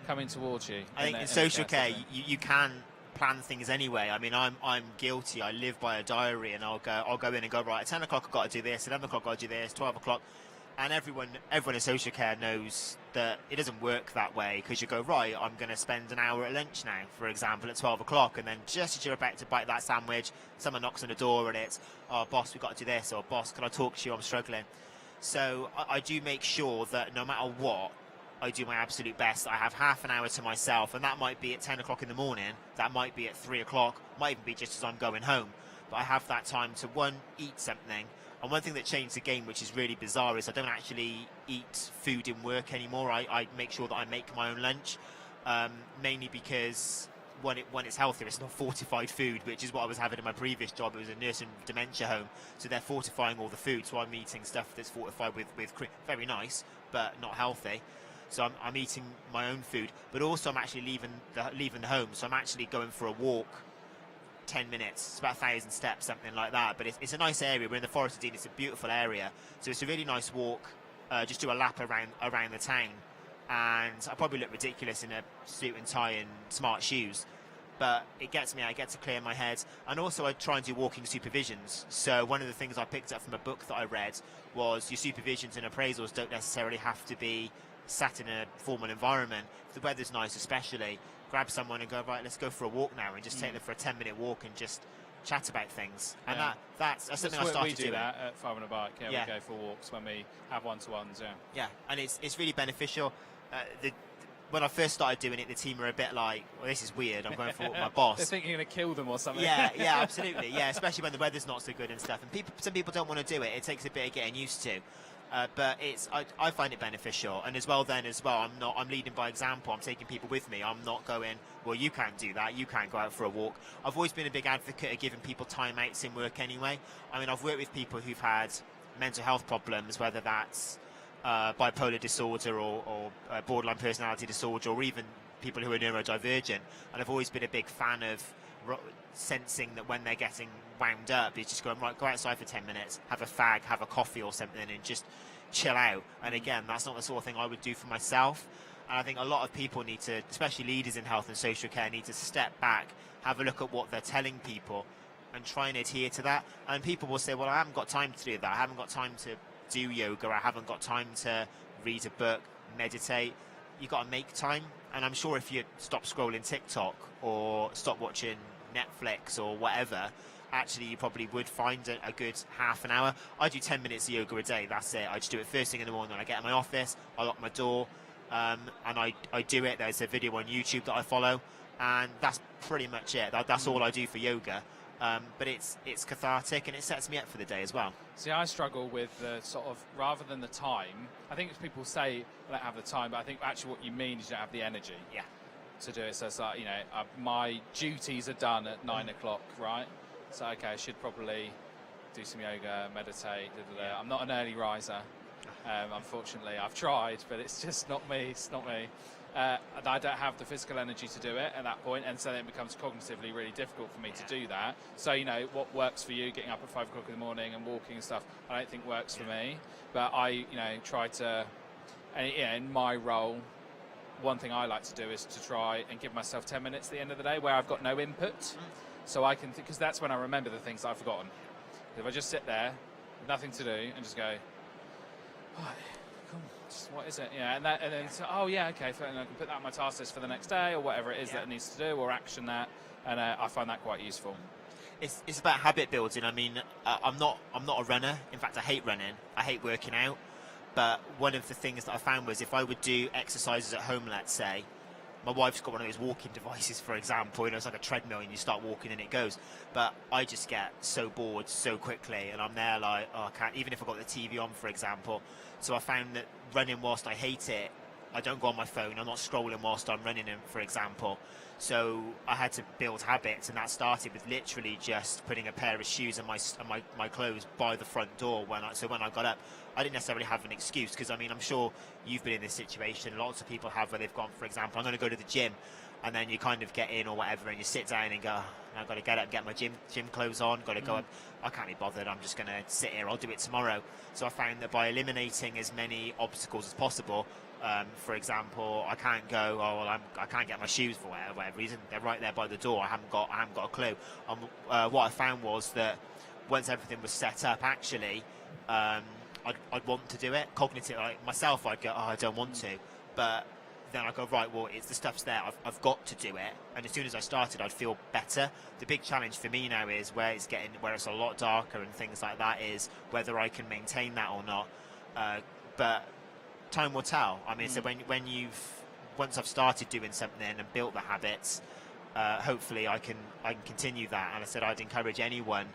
coming towards you? I think in social care, you can plan things anyway. I mean, I'm guilty. I live by a diary, and I'll go in and go, right, at 10 o'clock I've got to do this, 11 o'clock I've got to do this, 12 o'clock. And everyone in social care knows that it doesn't work that way, because you go, right, I'm going to spend an hour at lunch now, for example, at 12 o'clock, and then just as you're about to bite that sandwich, someone knocks on the door and it's, oh, boss, we've got to do this, or boss, can I talk to you, I'm struggling. So I do make sure that no matter what, I do my absolute best. I have half an hour to myself, and that might be at 10 o'clock in the morning, that might be at 3 o'clock, might even be just as I'm going home. But I have that time to, one, eat something. And one thing that changed the game, which is really bizarre, is I don't actually eat food in work anymore. I make sure that I make my own lunch, mainly because when it's healthier, it's not fortified food, which is what I was having in my previous job. It was a nursing dementia home, so they're fortifying all the food. So I'm eating stuff that's fortified with very nice, but not healthy. So I'm eating my own food, but also I'm actually leaving the home. So I'm actually going for a walk. 10 minutes, it's about 1,000 steps, something like that, but it's a nice area. We're in the Forest of Dean, it's a beautiful area, so it's a really nice walk. Just do a lap around the town, and I probably look ridiculous in a suit and tie and smart shoes, but it gets me out, I get to clear my head. And also I try and do walking supervisions. So one of the things I picked up from a book that I read was your supervisions and appraisals don't necessarily have to be sat in a formal environment. If the weather's nice especially, grab someone and go, right, let's go for a walk now, and just take them for a 10-minute walk and just chat about things. And that's something I started doing. We do that at Five on a Bike. Yeah. We go for walks when we have one-to-ones. Yeah, and it's really beneficial. When I first started doing it, the team were a bit like, well, this is weird, I'm going for a walk with my boss. They're thinking you're going to kill them or something. Yeah, absolutely. Yeah, especially when the weather's not so good and stuff. And some people don't want to do it. It takes a bit of getting used to. But I find it beneficial, and as well, I'm leading by example. I'm taking people with me. I'm not going, well, you can't do that, you can't go out for a walk. I've always been a big advocate of giving people timeouts in work anyway. I mean, I've worked with people who've had mental health problems, whether that's bipolar disorder or borderline personality disorder, or even people who are neurodivergent, and I've always been a big fan of sensing that when they're getting wound up, it's just going, right, go outside for 10 minutes, have a fag, have a coffee or something, and just chill out. And again, that's not the sort of thing I would do for myself. And I think a lot of people need to, especially leaders in health and social care, need to step back, have a look at what they're telling people, and try and adhere to that. And people will say, well, I haven't got time to do that, I haven't got time to do yoga, I haven't got time to read a book, meditate. You've got to make time. And I'm sure if you stop scrolling TikTok or stop watching Netflix or whatever, actually you probably would find a good half an hour. I do 10 minutes of yoga a day, that's it. I just do it first thing in the morning when I get in my office, I lock my door, and I do it. There's a video on YouTube that I follow, and that's pretty much it. That's all I do for yoga. But it's cathartic, and it sets me up for the day as well. See, I struggle with the sort of, rather than the time, I think people say I don't have the time, but I think actually what you mean is you don't have the energy to do it. So it's like, my duties are done at 9 o'clock, right? So, okay, I should probably do some yoga, meditate, I'm not an early riser, unfortunately. I've tried, but it's just not me. It's not me. I don't have the physical energy to do it at that point, and so then it becomes cognitively really difficult for me to do that. So, what works for you, getting up at 5 o'clock in the morning and walking and stuff, I don't think works for me. But I, try to, and in my role, one thing I like to do is to try and give myself 10 minutes at the end of the day where I've got no input, so I can, because that's when I remember the things that I've forgotten. If I just sit there with nothing to do and just go, what is it? And then so, okay, and I can put that on my task list for the next day or whatever it is that it needs to do, or action that, and I find that quite useful. It's about habit building. I mean, I'm not a runner. In fact, I hate running. I hate working out. But one of the things that I found was if I would do exercises at home, let's say, my wife's got one of those walking devices, for example. It's like a treadmill, and you start walking and it goes. But I just get so bored so quickly, and I'm there like, I can't. Even if I've got the TV on, for example. So I found that running, whilst I hate it, I don't go on my phone. I'm not scrolling whilst I'm running, for example. So I had to build habits, and that started with literally just putting a pair of shoes and my clothes by the front door. So when I got up, I didn't necessarily have an excuse, because I mean, I'm sure you've been in this situation. Lots of people have, where they've gone, for example, I'm going to go to the gym, and then you kind of get in or whatever, and you sit down and go, I've got to get up and get my gym clothes on, got to go up. I can't be bothered, I'm just going to sit here, I'll do it tomorrow. So I found that by eliminating as many obstacles as possible, for example, I can't go, I can't get my shoes for whatever reason, they're right there by the door, I haven't got a clue. What I found was that once everything was set up, actually, I'd want to do it. Cognitive, like myself, I'd go, I don't want to. But then I go, right, well, it's the stuff's there, I've got to do it. And as soon as I started, I'd feel better. The big challenge for me now is where it's a lot darker and things like that, is whether I can maintain that or not. But time will tell. I mean, so once I've started doing something and built the habits, hopefully I can continue that. And I said I'd encourage anyone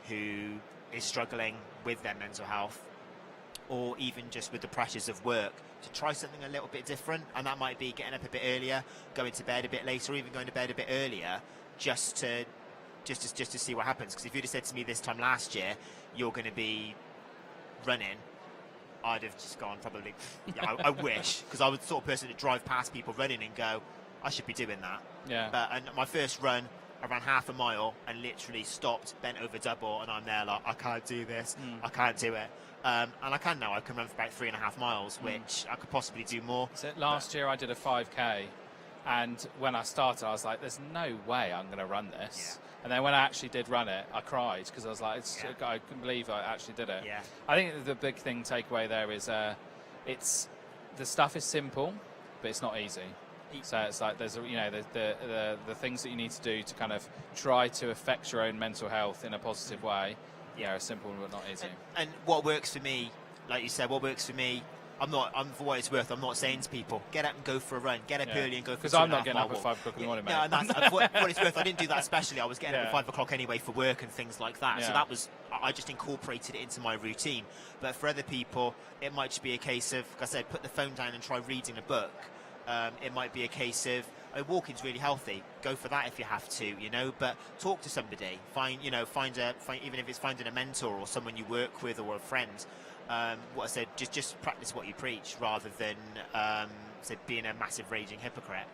who is struggling with their mental health, or even just with the pressures of work, to try something a little bit different. And that might be getting up a bit earlier, going to bed a bit later, or even going to bed a bit earlier, just to see what happens. Because if you'd have said to me this time last year, you're going to be running, I'd have just gone probably, I wish, because I was the sort of person to drive past people running and go, I should be doing that. Yeah. But and my first run, I ran half a mile and literally stopped, bent over double, and I'm there like, I can't do this, I can't do it. And I can now. I can run for about 3.5 miles, which I could possibly do more. So last year I did a 5K, and when I started, I was like, "There's no way I'm going to run this." Yeah. And then when I actually did run it, I cried, because I was like, "I couldn't believe I actually did it." Yeah. I think the big takeaway there is, the stuff is simple, but it's not easy. So it's like there's the things that you need to do to kind of try to affect your own mental health in a positive way. Yeah, simple but not easy. And what works for me, like you said, for what it's worth, I'm not saying to people, get up and go for a run, get up early and go for a 2.5 mile walk. Because I'm not getting up at 5 o'clock in the morning, mate. No, and that's, for what it's worth, I didn't do that especially. I was getting up at 5 o'clock anyway for work and things like that. Yeah. So that was, I just incorporated it into my routine. But for other people, it might just be a case of, like I said, put the phone down and try reading a book. It might be a case of, walking's really healthy. Go for that if you have to, But talk to somebody. Find even if it's finding a mentor or someone you work with or a friend. What I said, just practice what you preach, rather than being a massive raging hypocrite.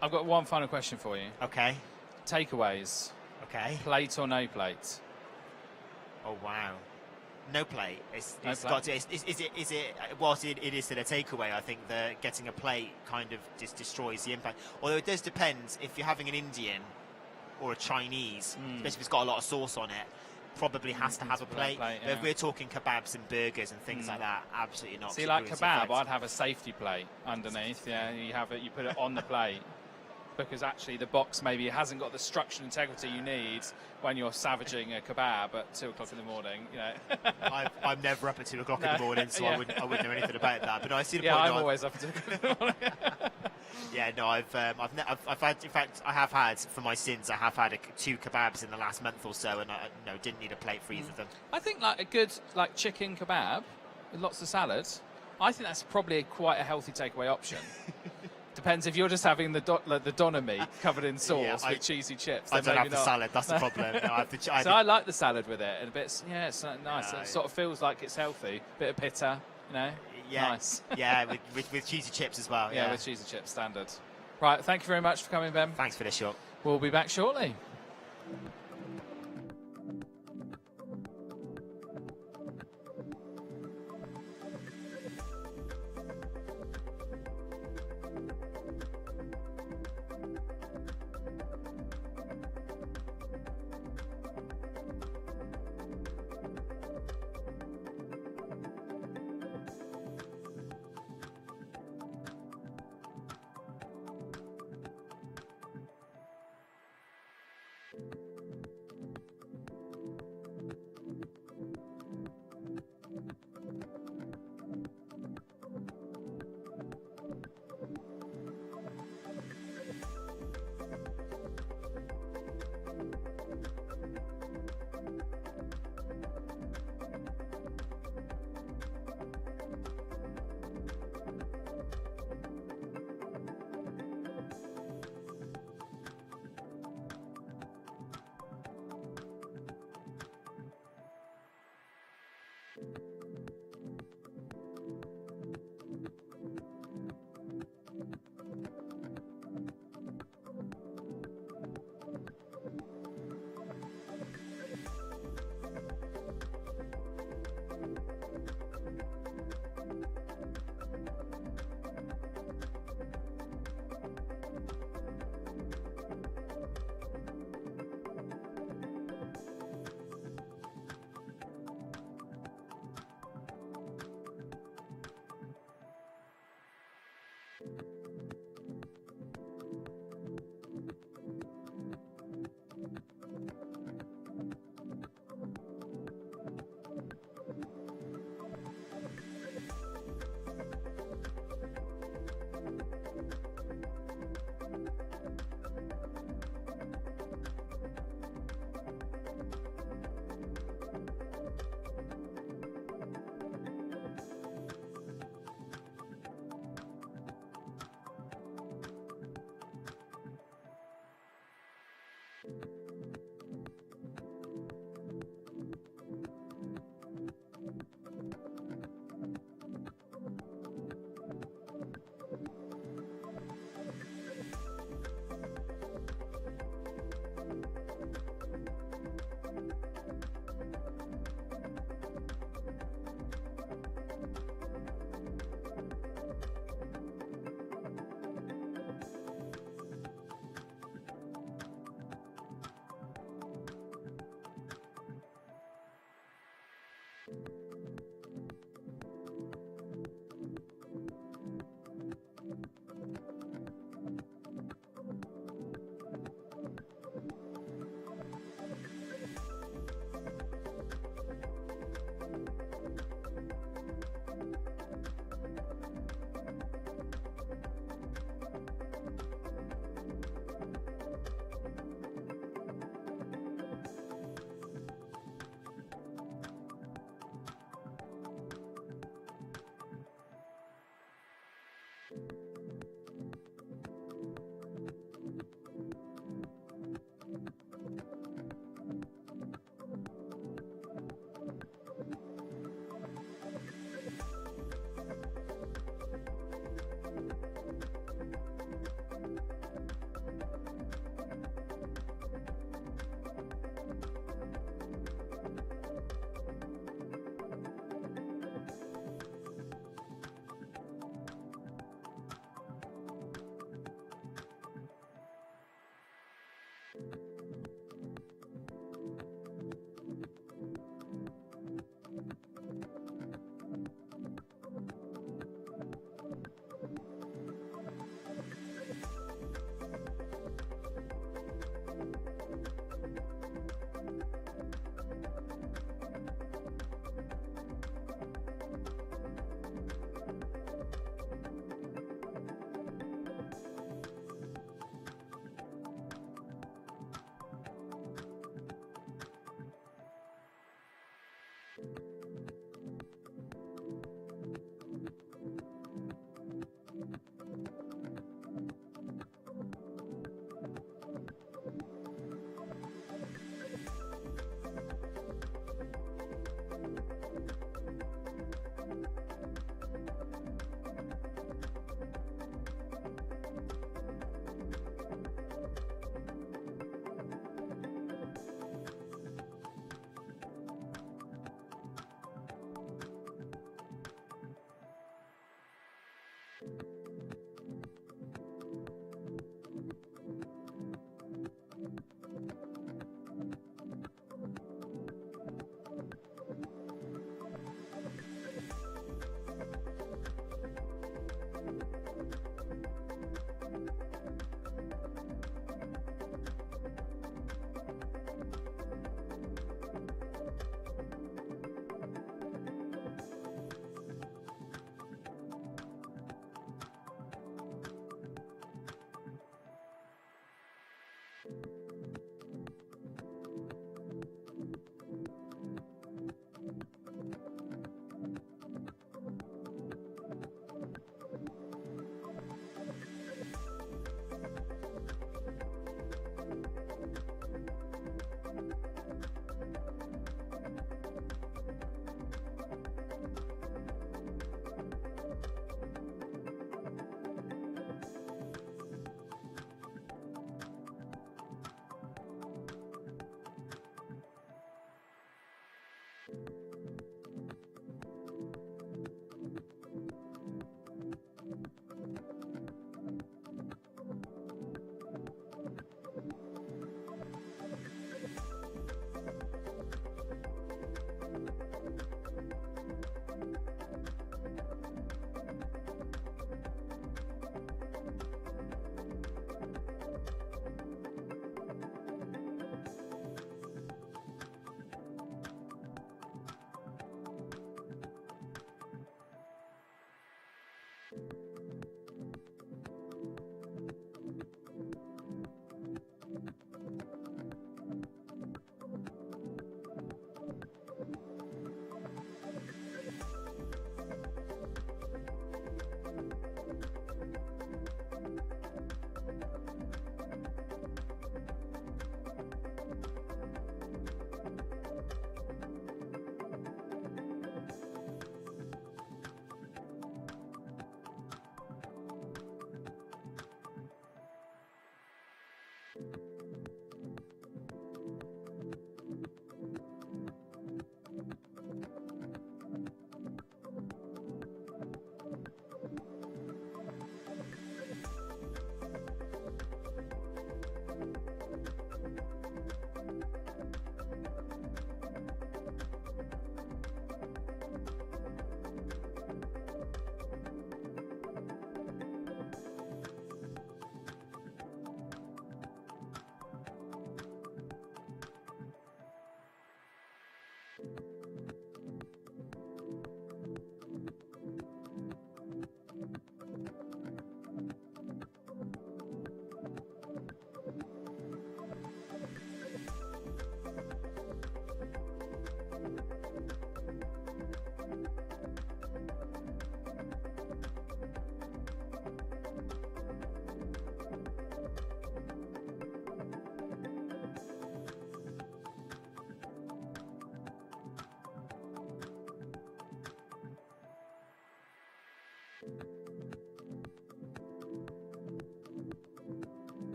I've got one final question for you. Okay. Takeaways. Okay. Plate or no plate? Oh wow. No plate. It's No got plate. to. Is it? Whilst it is still a takeaway, I think that getting a plate kind of just destroys the impact. Although it does depend if you're having an Indian or a Chinese, especially if it's got a lot of sauce on it. Probably has to have a plate. But if we're talking kebabs and burgers and things like that, absolutely not. See, like kebab, I'd have a safety plate underneath. Yeah, you put it on the plate, because actually the box maybe hasn't got the structural integrity you need when you're savaging a kebab at 2 o'clock in the morning. I'm never up at 2 o'clock in the morning, so I wouldn't know anything about that. But no, I see the point. I'm always up at 2 o'clock in the morning. Yeah, no, I've had, in fact, I have had, for my sins, I have had 2 kebabs in the last month or so, and I didn't need a plate for either of them. I think like a good chicken kebab with lots of salad, I think that's probably quite a healthy takeaway option. Depends if you're just having the doner meat covered in sauce with cheesy chips. I don't have the salad, that's the problem. No, I like the salad with it, and it's nice. Yeah. It sort of feels like it's healthy. Bit of pitta, Yeah, Nice. yeah, with cheesy chips as well. Yeah, with cheesy chips, standard. Right, thank you very much for coming, Ben. Thanks for this, shot. We'll be back shortly.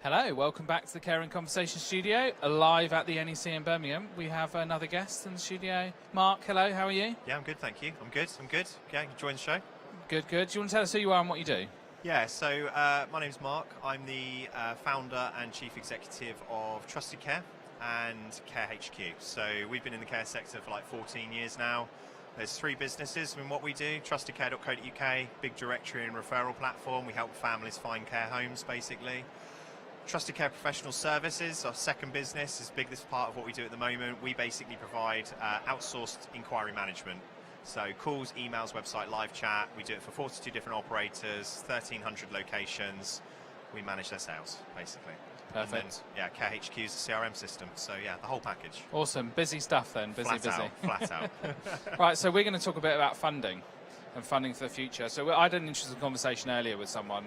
Hello, welcome back to the Care and Conversation studio, live at the NEC in Birmingham. We have another guest in the studio. Mark, hello, how are you? Yeah, I'm good, thank you. I'm good. Yeah, enjoying the show. Good, good. Do you want to tell us who you are and what you do? Yeah, so my name's Mark. I'm the founder and chief executive of Trusted Care and Care HQ. So we've been in the care sector for like 14 years now. There's 3 businesses in what we do. TrustedCare.co.uk, big directory and referral platform. We help families find care homes, basically. Trusted Care Professional Services, our second business, is the biggest part of what we do at the moment. We basically provide outsourced inquiry management. So calls, emails, website, live chat. We do it for 42 different operators, 1,300 locations. We manage their sales, basically. Perfect. And then, yeah, Care HQ is the CRM system. So, yeah, the whole package. Awesome. Busy stuff then. Busy. Flat out. Right, so we're going to talk a bit about funding and funding for the future. So I had an interesting conversation earlier with someone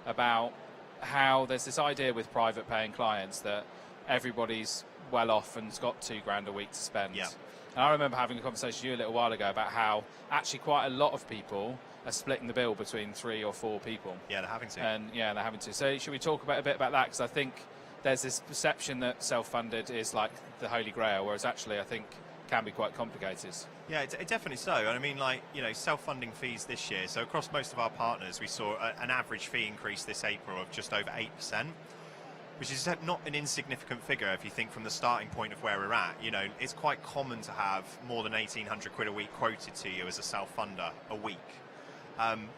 about how there's this idea with private paying clients that everybody's well off and's got £2,000 a week to spend. Yeah. And I remember having a conversation with you a little while ago about how actually quite a lot of people are splitting the bill between 3 or 4 people. Yeah, they're having to. And yeah, they're having to. So should we talk a bit about that? Because I think there's this perception that self-funded is like the holy grail, whereas actually I think can be quite complicated. Yeah, it definitely so. And I mean, like, you know, self-funding fees this year. So across most of our partners, we saw an average fee increase this April of just over 8%, which is not an insignificant figure if you think from the starting point of where we're at. You know, it's quite common to have more than 1,800 quid a week quoted to you as a self-funder a week.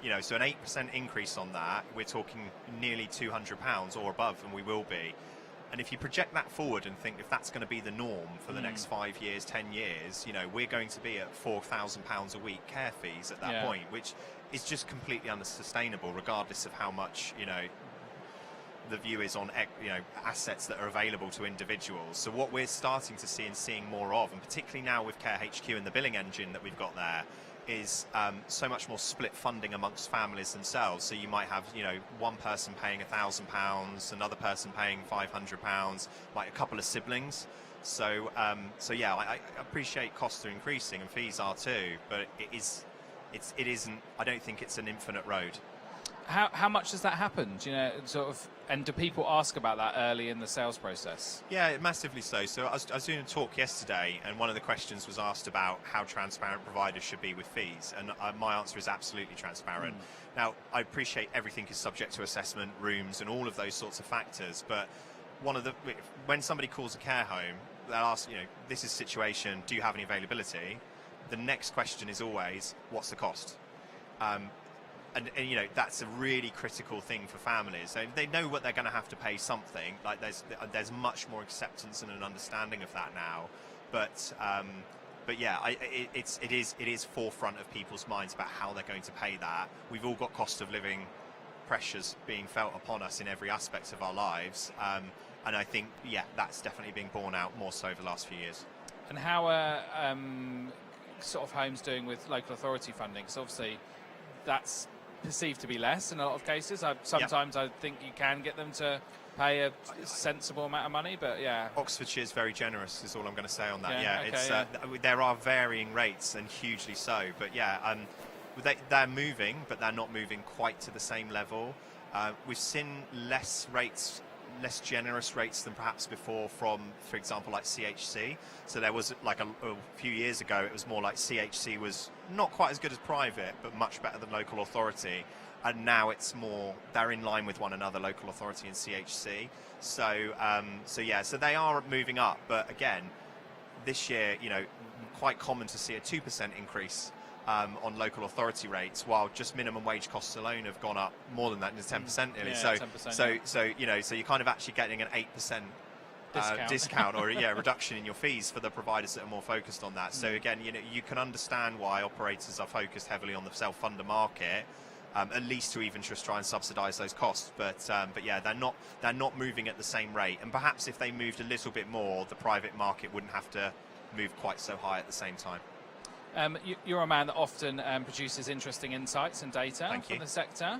You know, so an 8% increase on that, we're talking nearly £200 or above, and we will be. And if you project that forward and think if that's going to be the norm for the next 5 years, 10 years, you know, we're going to be at £4,000 a week care fees at that point, which is just completely unsustainable, regardless of how much, you know, the view is on assets that are available to individuals. So what we're starting to see and seeing more of, and particularly now with Care HQ and the billing engine that we've got there, is so much more split funding amongst families themselves. So you might have, one person paying £1,000, another person paying £500, like a couple of siblings. So yeah, I appreciate costs are increasing and fees are too, but it isn't. I don't think it's an infinite road. How much does that happen? Do you know, and do people ask about that early in the sales process? Yeah, massively so. So I was doing a talk yesterday, and one of the questions was asked about how transparent providers should be with fees, and my answer is absolutely transparent. Now, I appreciate everything is subject to assessment, rooms, and all of those sorts of factors, but when somebody calls a care home, they'll ask, this is situation, do you have any availability? The next question is always, what's the cost? And that's a really critical thing for families. They know what they're going to have to pay something. Like there's much more acceptance and an understanding of that now. But yeah, it is forefront of people's minds about how they're going to pay that. We've all got cost of living pressures being felt upon us in every aspect of our lives. And I think, that's definitely being borne out more so over the last few years. And how are sort of homes doing with local authority funding? Because obviously that's perceived to be less in a lot of cases. Sometimes I think you can get them to pay a sensible amount of money, but Oxfordshire is very generous, is all I'm going to say on that. There are varying rates, and hugely so, but they're moving, but they're not moving quite to the same level. We've seen less generous rates than perhaps before from, for example, like CHC. So there was like a few years ago, it was more like CHC was not quite as good as private, but much better than local authority. And now it's more, they're in line with one another, local authority and CHC. So they are moving up. But again, this year, quite common to see a 2% increase on local authority rates, while just minimum wage costs alone have gone up more than that, 10% nearly. 10%, so you're kind of actually getting an 8% discount or reduction in your fees for the providers that are more focused on that. So again, you can understand why operators are focused heavily on the self-funder market, at least to even just try and subsidise those costs. But they're not moving at the same rate. And perhaps if they moved a little bit more, the private market wouldn't have to move quite so high at the same time. You're a man that often produces interesting insights and data from the sector.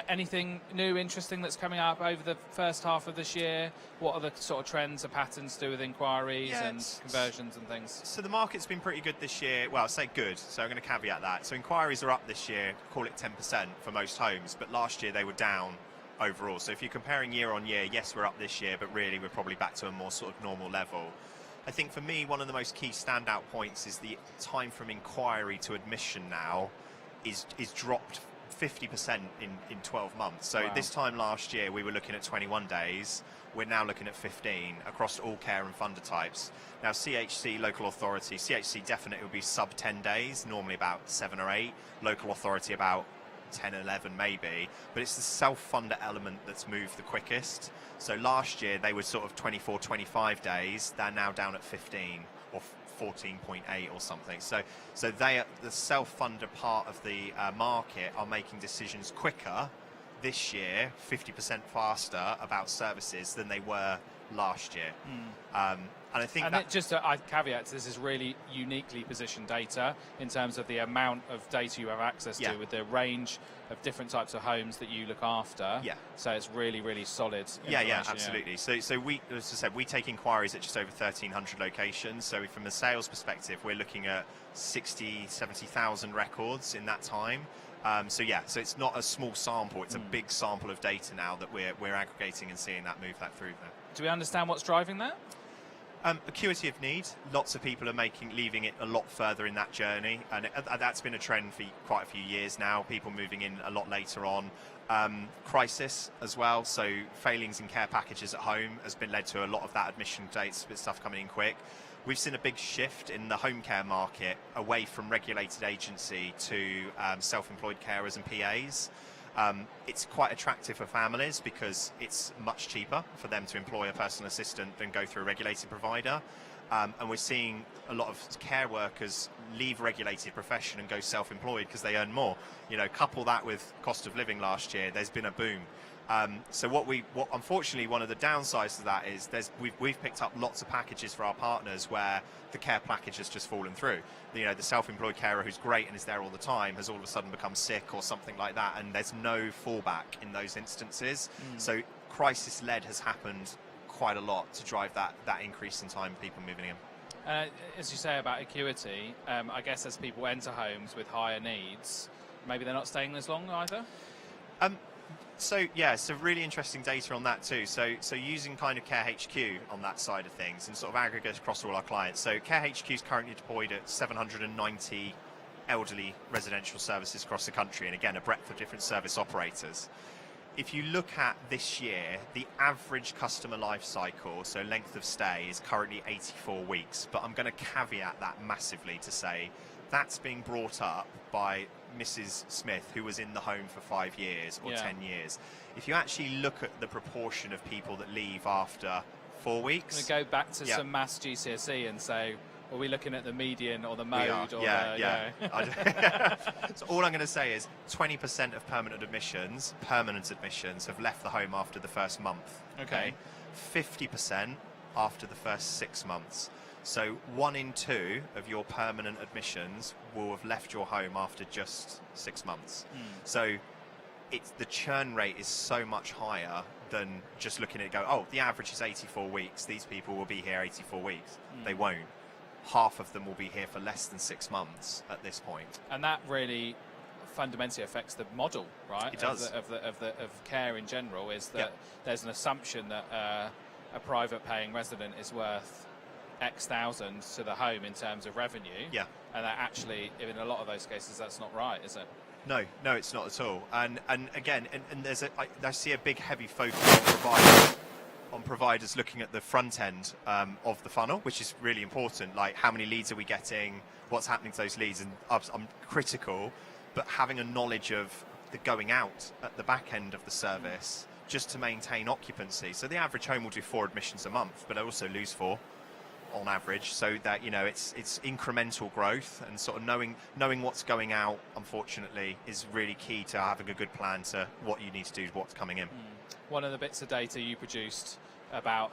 Anything new, interesting that's coming up over the first half of this year? What are the sort of trends or patterns to do with inquiries and conversions and things? So the market's been pretty good this year. Well, I say good, so I'm going to caveat that. So inquiries are up this year, call it 10% for most homes, but last year they were down overall. So if you're comparing year on year, yes, we're up this year, but really we're probably back to a more sort of normal level. I think for me, one of the most key standout points is the time from inquiry to admission now is dropped 50% in 12 months. So this time last year, we were looking at 21 days. We're now looking at 15 across all care and funder types. Now, CHC, local authority, CHC definitely would be sub 10 days, normally about 7 or 8. Local authority about 10, 11 maybe, but it's the self-funder element that's moved the quickest. So last year they were sort of 24, 25 days. They're now down at 15 or 14.8 or something. So they are, the self-funder part of the market are making decisions quicker this year, 50% faster about services than they were last year. And I think I caveat, this is really uniquely positioned data in terms of the amount of data you have access to with the range of different types of homes that you look after. So it's really, really solid. Absolutely. So we, as I said, we take inquiries at just over 1,300 locations. So from a sales perspective, we're looking at 60, 70,000 records in that time. So it's not a small sample, it's a big sample of data now that we're aggregating and seeing that move that through there. Do we understand what's driving that? Acuity of need. Lots of people are leaving it a lot further in that journey, and that's been a trend for quite a few years now. People moving in a lot later on. Crisis as well. So failings in care packages at home has been led to a lot of that admission dates, stuff coming in quick. We've seen a big shift in the home care market away from regulated agency to self-employed carers and PAs. It's quite attractive for families because it's much cheaper for them to employ a personal assistant than go through a regulated provider. And we're seeing a lot of care workers leave regulated profession and go self-employed because they earn more. Couple that with cost of living last year, there's been a boom. So what unfortunately one of the downsides to that is we've picked up lots of packages for our partners where the care package has just fallen through. The self-employed carer who's great and is there all the time has all of a sudden become sick or something like that, and there's no fallback in those instances. So crisis-led has happened quite a lot to drive that increase in time of people moving in. As you say about acuity, I guess as people enter homes with higher needs, maybe they're not staying as long either? So really interesting data on that too. So using kind of Care HQ on that side of things and sort of aggregate across all our clients. So Care HQ is currently deployed at 790 elderly residential services across the country, and again a breadth of different service operators. If you look at this year, the average customer life cycle, so length of stay, is currently 84 weeks. But I'm going to caveat that massively to say that's being brought up by Mrs. Smith, who was in the home for 5 years or 10 years. If you actually look at the proportion of people that leave after 4 weeks... We go back to some maths GCSE and say, are we looking at the median or the mode? So all I'm going to say is 20% of permanent admissions have left the home after the first month. Okay. 50% after the first 6 months. So 1 in 2 of your permanent admissions will have left your home after just 6 months. So the churn rate is so much higher than just looking at it go, the average is 84 weeks. These people will be here 84 weeks. They won't. Half of them will be here for less than 6 months at this point. And that really fundamentally affects the model, right? It does. Of care in general, is that there's an assumption that a private paying resident is worth X thousand to the home in terms of revenue. Yeah. And that actually, in a lot of those cases, that's not right, is it? No, it's not at all. And again, there's I see a big heavy focus on providers looking at the front end of the funnel, which is really important. Like, how many leads are we getting? What's happening to those leads? And I'm critical, but having a knowledge of the going out at the back end of the service just to maintain occupancy. So the average home will do 4 admissions a month, but they also lose 4 on average, so that it's incremental growth, and sort of knowing what's going out, unfortunately, is really key to having a good plan to what you need to do, what's coming in. One of the bits of data you produced about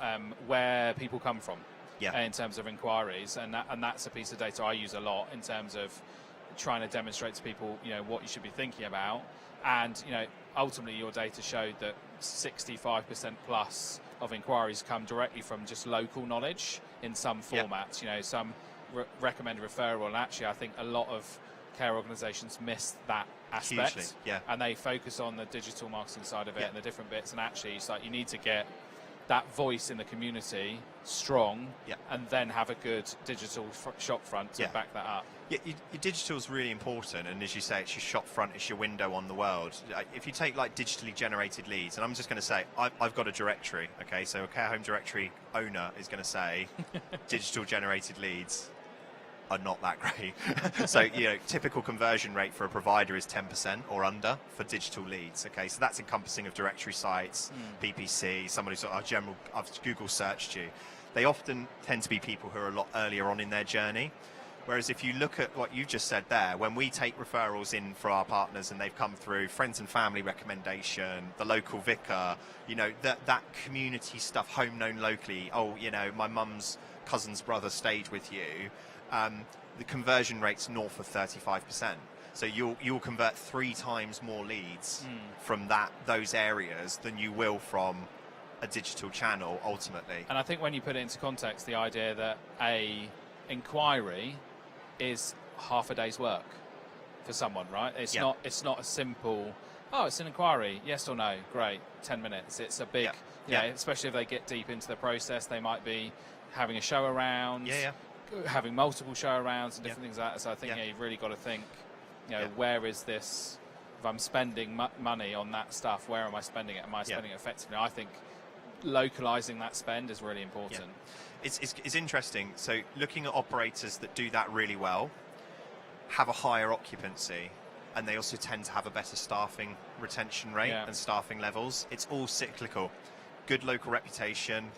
where people come from in terms of inquiries, and that's a piece of data I use a lot in terms of trying to demonstrate to people what you should be thinking about. And ultimately your data showed that 65% plus of inquiries come directly from just local knowledge in some formats. Some recommend referral, and actually I think a lot of care organisations miss that aspect. Hugely, and they focus on the digital marketing side of it and the different bits, and actually it's like you need to get that voice in the community strong, and then have a good digital shop front to back that up. Your digital is really important, and as you say, it's your shop front, it's your window on the world. If you take like digitally generated leads, and I'm just going to say I've got a directory, okay, so a care home directory owner is going to say digital generated leads are not that great. So typical conversion rate for a provider is 10% or under for digital leads. Okay, so that's encompassing of directory sites, PPC, somebody sort of general. I've Google searched you. They often tend to be people who are a lot earlier on in their journey. Whereas if you look at what you just said there, when we take referrals in for our partners and they've come through friends and family recommendation, the local vicar, that community stuff, home known locally. My mum's cousin's brother stayed with you. The conversion rate's north of 35%. So you'll convert 3 times more leads from those areas than you will from a digital channel ultimately. And I think when you put it into context, the idea that a inquiry is half a day's work for someone, right? It's not a simple, it's an inquiry, yes or no, great, 10 minutes. It's a big, especially if they get deep into the process, they might be having a show around, having multiple show arounds and different things like that. So I think you've really got to think, where is this, if I'm spending money on that stuff, where am I spending it? Am I spending it effectively? I think localizing that spend is really important. It's interesting. So looking at operators that do that really well have a higher occupancy, and they also tend to have a better staffing retention rate and staffing levels. It's all cyclical. Good local reputation,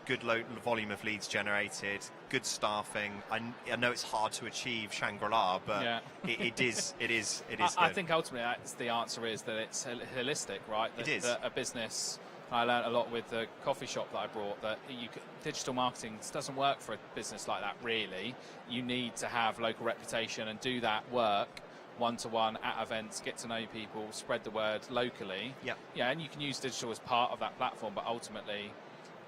good volume of leads generated, good staffing. I know it's hard to achieve Shangri-La, but Yeah. it is I good. think ultimately the answer is that it's holistic, right? That, It is. That a business, I learned a lot with the coffee shop that I brought, that digital marketing doesn't work for a business like that, really. You need to have local reputation and do that work one-to-one at events, get to know people, spread the word locally. Yep. Yeah, and you can use digital as part of that platform, but ultimately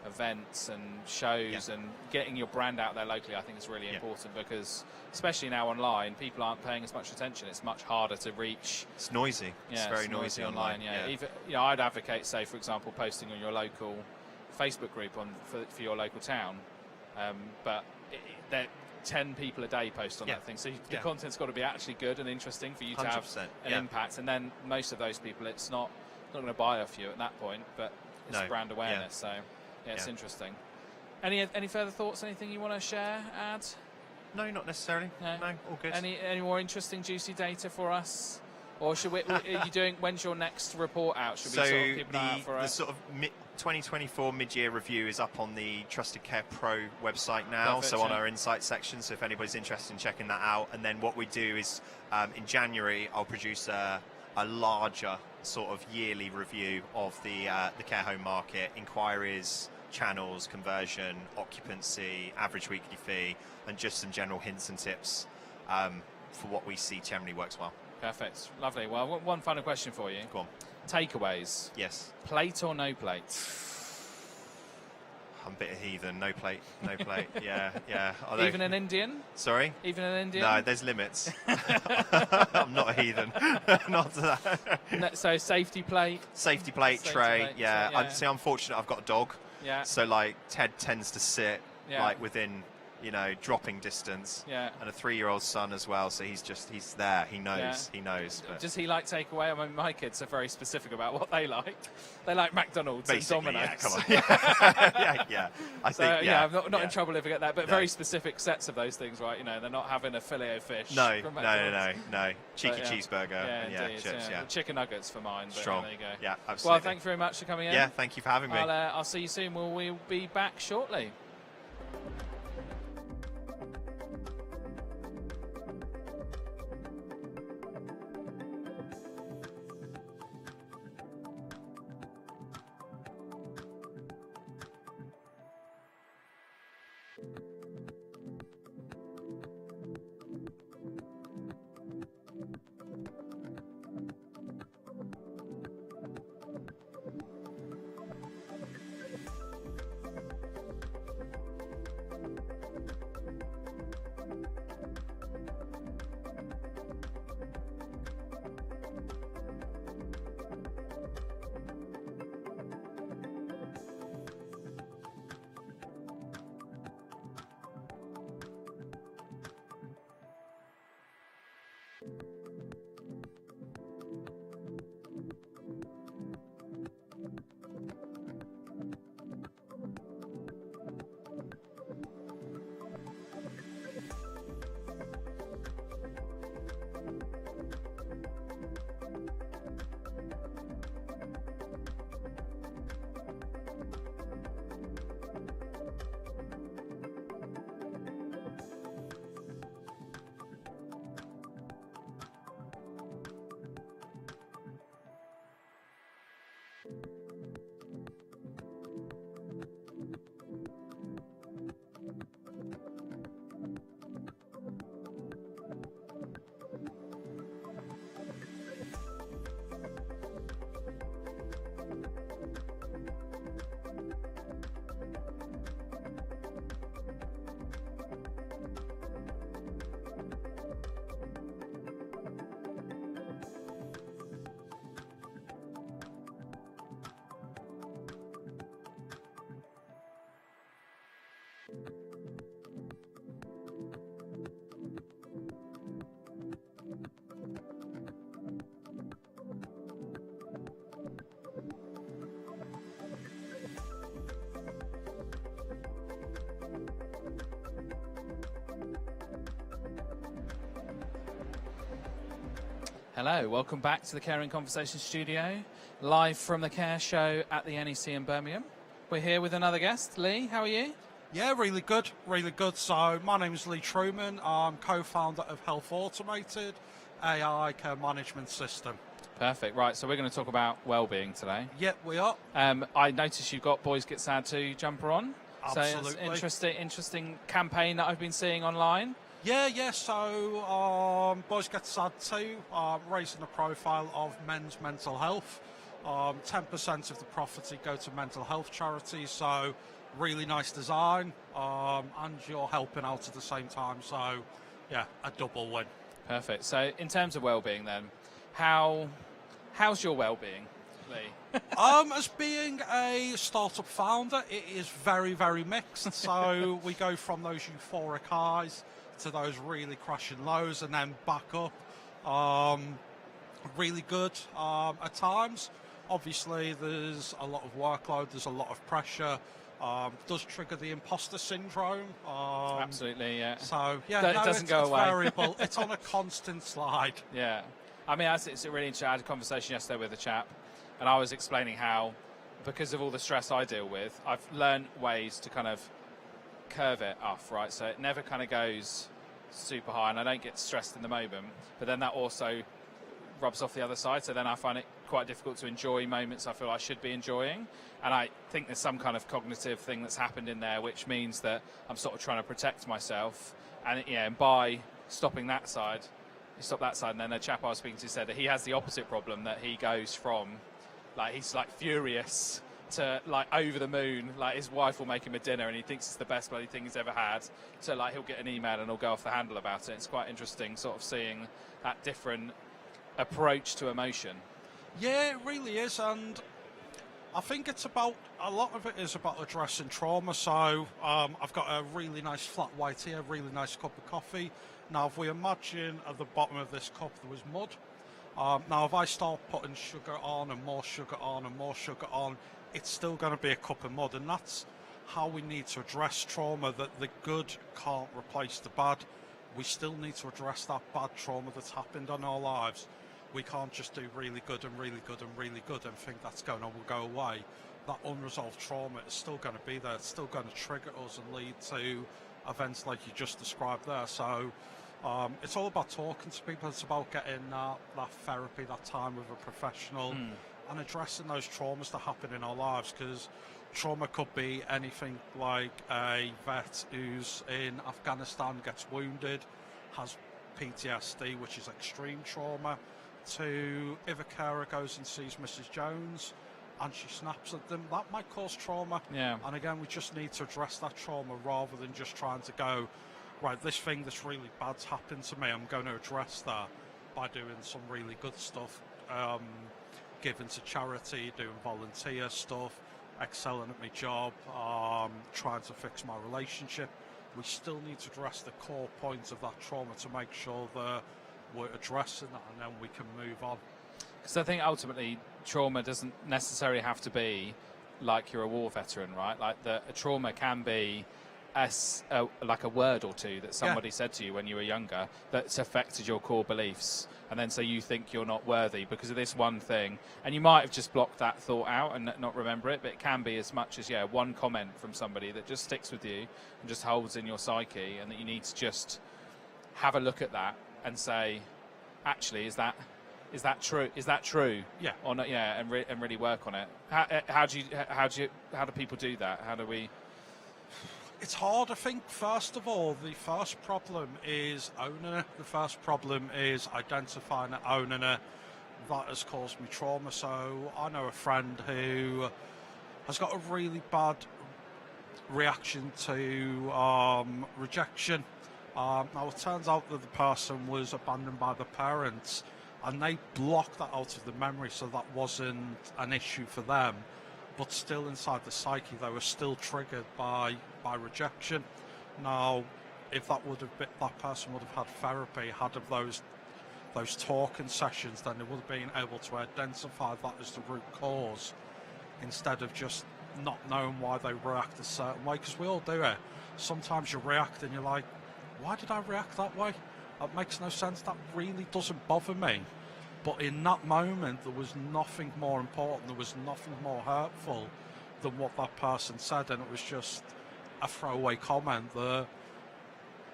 events and shows and getting your brand out there locally, I think is really important, because especially now online, people aren't paying as much attention. It's much harder to reach. It's noisy. It's very noisy online. Yeah. Even, I'd advocate, say, for example, posting on your local Facebook group for your local town, but there 10 people a day post on that thing, so the content's got to be actually good and interesting for you to have 100%, an impact. And then most of those people, it's not going to buy off you at that point, but it's brand awareness. So it's interesting. Any further thoughts? Anything you want to share, add? No, not necessarily. No, all good. Any more interesting, juicy data for us? Or should we? Are you doing? When's your next report out? Should we sort of keep an eye out for the us? sort of 2024 mid-year review is up on the Trusted Care Pro website now, Perfect, so on our insight section. So if anybody's interested in checking that out, and then what we do is in January I'll produce a larger sort of yearly review of the care home market, inquiries, channels, conversion, occupancy, average weekly fee, and just some general hints and tips for what we see generally works well. Perfect, lovely. Well, one final question for you. Go on. Takeaways. Yes. Plate or no plate? I'm a bit of heathen. No plate. Yeah. Even an Indian? Sorry? Even an Indian? No, there's limits. I'm not a heathen. Not to that. So safety plate? Safety plate, tray. plate, Yeah. so, I'd say I'm fortunate I've got a dog. Yeah. So like Ted tends to sit like within, dropping distance. Yeah. And a 3-year-old son as well. So he's there. He knows. Yeah. He knows. But Does he like takeaway? I mean, my kids are very specific about what they like. They like McDonald's basically, and yeah, Domino's. come on. yeah. I So, think, I'm not in trouble if I get that, but No. very specific sets of those things, right? They're not having a filet o fish. No. from McDonald's. Cheeky But, cheeseburger. Yeah, And indeed. chips, Well, chicken nuggets for mine. But Strong. There you go. Yeah, Well, absolutely. thank you very much for coming in. Yeah, thank you for having me. I'll see you soon. We'll be back shortly. Hello, welcome back to the Caring Conversation studio, live from the Care Show at the NEC in Birmingham. We're here with another guest. Lee, how are you? Yeah, really good, really good. So my name is Lee Truman. I'm co-founder of Health Automated, AI care management system. Perfect. Right, so we're going to talk about well-being today. Yep, we are. I noticed you've got Boys Get Sad 2 jumper on. Absolutely. So it's interesting campaign that I've been seeing online. Yeah. So Boys Get Sad 2, raising the profile of men's mental health. 10% of the profits go to mental health charities. So really nice design, and you're helping out at the same time. So yeah, a double win. Perfect. So in terms of well-being, then, how's your well-being, Lee? As being a startup founder, it is very, very mixed. So we go from those euphoric highs to those really crashing lows, and then back up. Really good at times. Obviously, there's a lot of workload. There's a lot of pressure. Does trigger the imposter syndrome. Absolutely, yeah. So yeah, it doesn't go it's away. Variable. It's on a constant slide. Yeah. I mean, it's really interesting. I had a conversation yesterday with a chap, and I was explaining how, because of all the stress I deal with, I've learned ways to kind of curve it off, right? So it never kind of goes super high, and I don't get stressed in the moment, but then that also rubs off the other side, so then I find it quite difficult to enjoy moments I feel I should be enjoying. And I think there's some kind of cognitive thing that's happened in there, which means that I'm sort of trying to protect myself. And by stopping that side, you stop that side. And then a chap I was speaking to said that he has the opposite problem, that he goes from, like, he's like furious to like over the moon, like his wife will make him a dinner and he thinks it's the best bloody thing he's ever had. So like he'll get an email and he'll go off the handle about it. It's quite interesting sort of seeing that different approach to emotion. Yeah, it really is, and I think it's about, a lot of it is about addressing trauma. So I've got a really nice flat white here, a really nice cup of coffee. Now, if we imagine at the bottom of this cup there was mud, now if I start putting sugar on and more sugar on and more sugar on, it's still going to be a cup of mud, and that's how we need to address trauma, that the good can't replace the bad. We still need to address that bad trauma that's happened in our lives. We can't just do really good and really good and really good and think that's going to go away. That unresolved trauma is still going to be there. It's still going to trigger us and lead to events like you just described there. So it's all about talking to people. It's about getting that therapy, that time with a professional, and addressing those traumas that happen in our lives, because trauma could be anything, like a vet who's in Afghanistan, gets wounded, has PTSD, which is extreme trauma, to if a carer goes and sees Mrs. Jones and she snaps at them, that might cause trauma. Yeah. And again, we just need to address that trauma rather than just trying to go, right, this thing that's really bad's happened to me, I'm going to address that by doing some really good stuff, giving to charity, doing volunteer stuff, excelling at my job, trying to fix my relationship. We still need to address the core points of that trauma to make sure that we're addressing that, and then we can move on. Because I think ultimately trauma doesn't necessarily have to be like you're a war veteran, right? Like a trauma can be like a word or two that somebody said to you when you were younger that's affected your core beliefs, and then so you think you're not worthy because of this one thing, and you might have just blocked that thought out and not remember it, but it can be as much as one comment from somebody that just sticks with you and just holds in your psyche, and that you need to just have a look at that and say, actually, is that true? Is that true? Yeah. Or not? Yeah, and really work on it. How do people do that? How do we? It's hard. I think first of all, the first problem is owning it. The first problem is identifying it, owning it. That has caused me trauma. So I know a friend who has got a really bad reaction to rejection. Now it turns out that the person was abandoned by the parents, and they blocked that out of the memory, so that wasn't an issue for them. But still inside the psyche, they were still triggered by rejection. Now, if that person would have had therapy, had of those talking sessions, then they would have been able to identify that as the root cause, instead of just not knowing why they react a certain way. Because we all do it. Sometimes you react and you're like, why did I react that way? That makes no sense. That really doesn't bother me. But in that moment, there was nothing more important. There was nothing more hurtful than what that person said, and it was just a throwaway comment that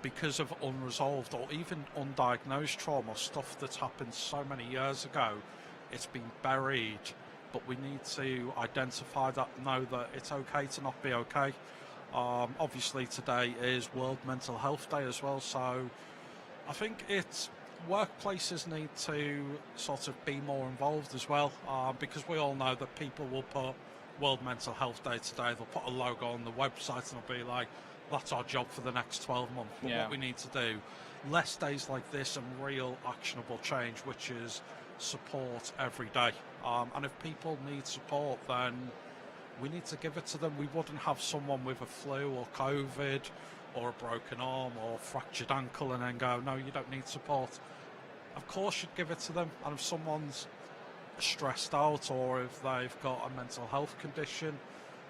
because of unresolved or even undiagnosed trauma, stuff that's happened so many years ago, it's been buried. But we need to identify that, know that it's okay to not be okay. Obviously today is World Mental Health Day as well, so I think workplaces need to sort of be more involved as well, because we all know that people will put World Mental Health Day today, they'll put a logo on the website and it'll be like, that's our job for the next 12 months. But what we need to do, less days like this and real actionable change, which is support every day. And if people need support, then we need to give it to them. We wouldn't have someone with a flu or COVID or a broken arm or fractured ankle and then go, no, you don't need support. Of course you'd give it to them. And if someone's stressed out or if they've got a mental health condition,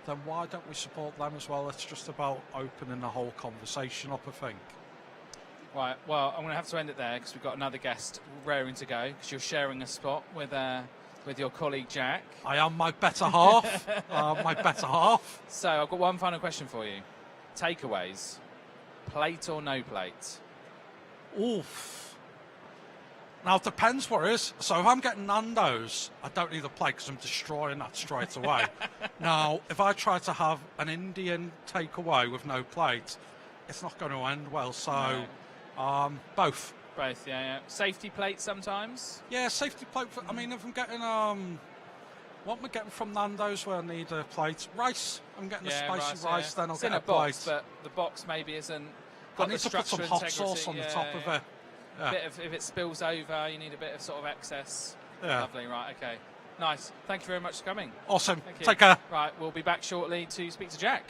then why don't we support them as well? It's just about opening the whole conversation up, I think. Right, well, I'm going to have to end it there because we've got another guest raring to go because you're sharing a spot with your colleague Jack. I am my better half. My better half. So I've got one final question for you. Takeaways, plate or no plate? Oof. Now, it depends what it is. So if I'm getting Nando's, I don't need a plate because I'm destroying that straight away. Now, if I try to have an Indian takeaway with no plate, it's not going to end well. So, both. Both, yeah. Safety plate sometimes? Yeah, safety plate. I mean, if I'm getting, what am I getting from Nando's where I need a plate? Rice. I'm getting a spicy rice, then I'll get a box, plate. but the box maybe isn't. I need to put some hot sauce on the top of it. Yeah. If it spills over, you need a bit of sort of excess. Yeah. Lovely, right, okay. Nice. Thank you very much for coming. Awesome. Thank you. Take care. Right, we'll be back shortly to speak to Jack.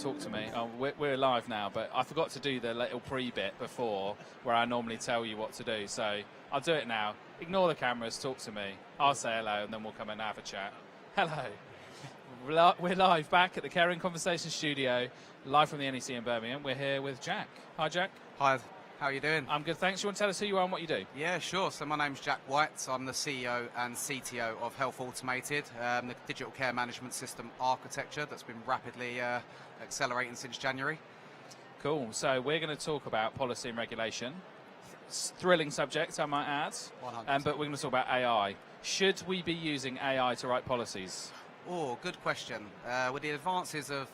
Talk to me. Oh, we're live now, but I forgot to do the little pre-bit before where I normally tell you what to do. So I'll do it now. Ignore the cameras, talk to me. I'll say hello and then we'll come and have a chat. Hello. We're live back at the Caring Conversation studio, live from the NEC in Birmingham. We're here with Jack. Hi, Jack. Hi, how are you doing? I'm good, thanks. You want to tell us who you are and what you do? Yeah, sure. So my name's Jack White. I'm the CEO and CTO of Health Automated, the digital care management system architecture that's been rapidly accelerating since January. Cool. So we're going to talk about policy and regulation. Thrilling subject, I might add. 100%. But we're going to talk about AI. Should we be using AI to write policies? Oh, good question. With the advances of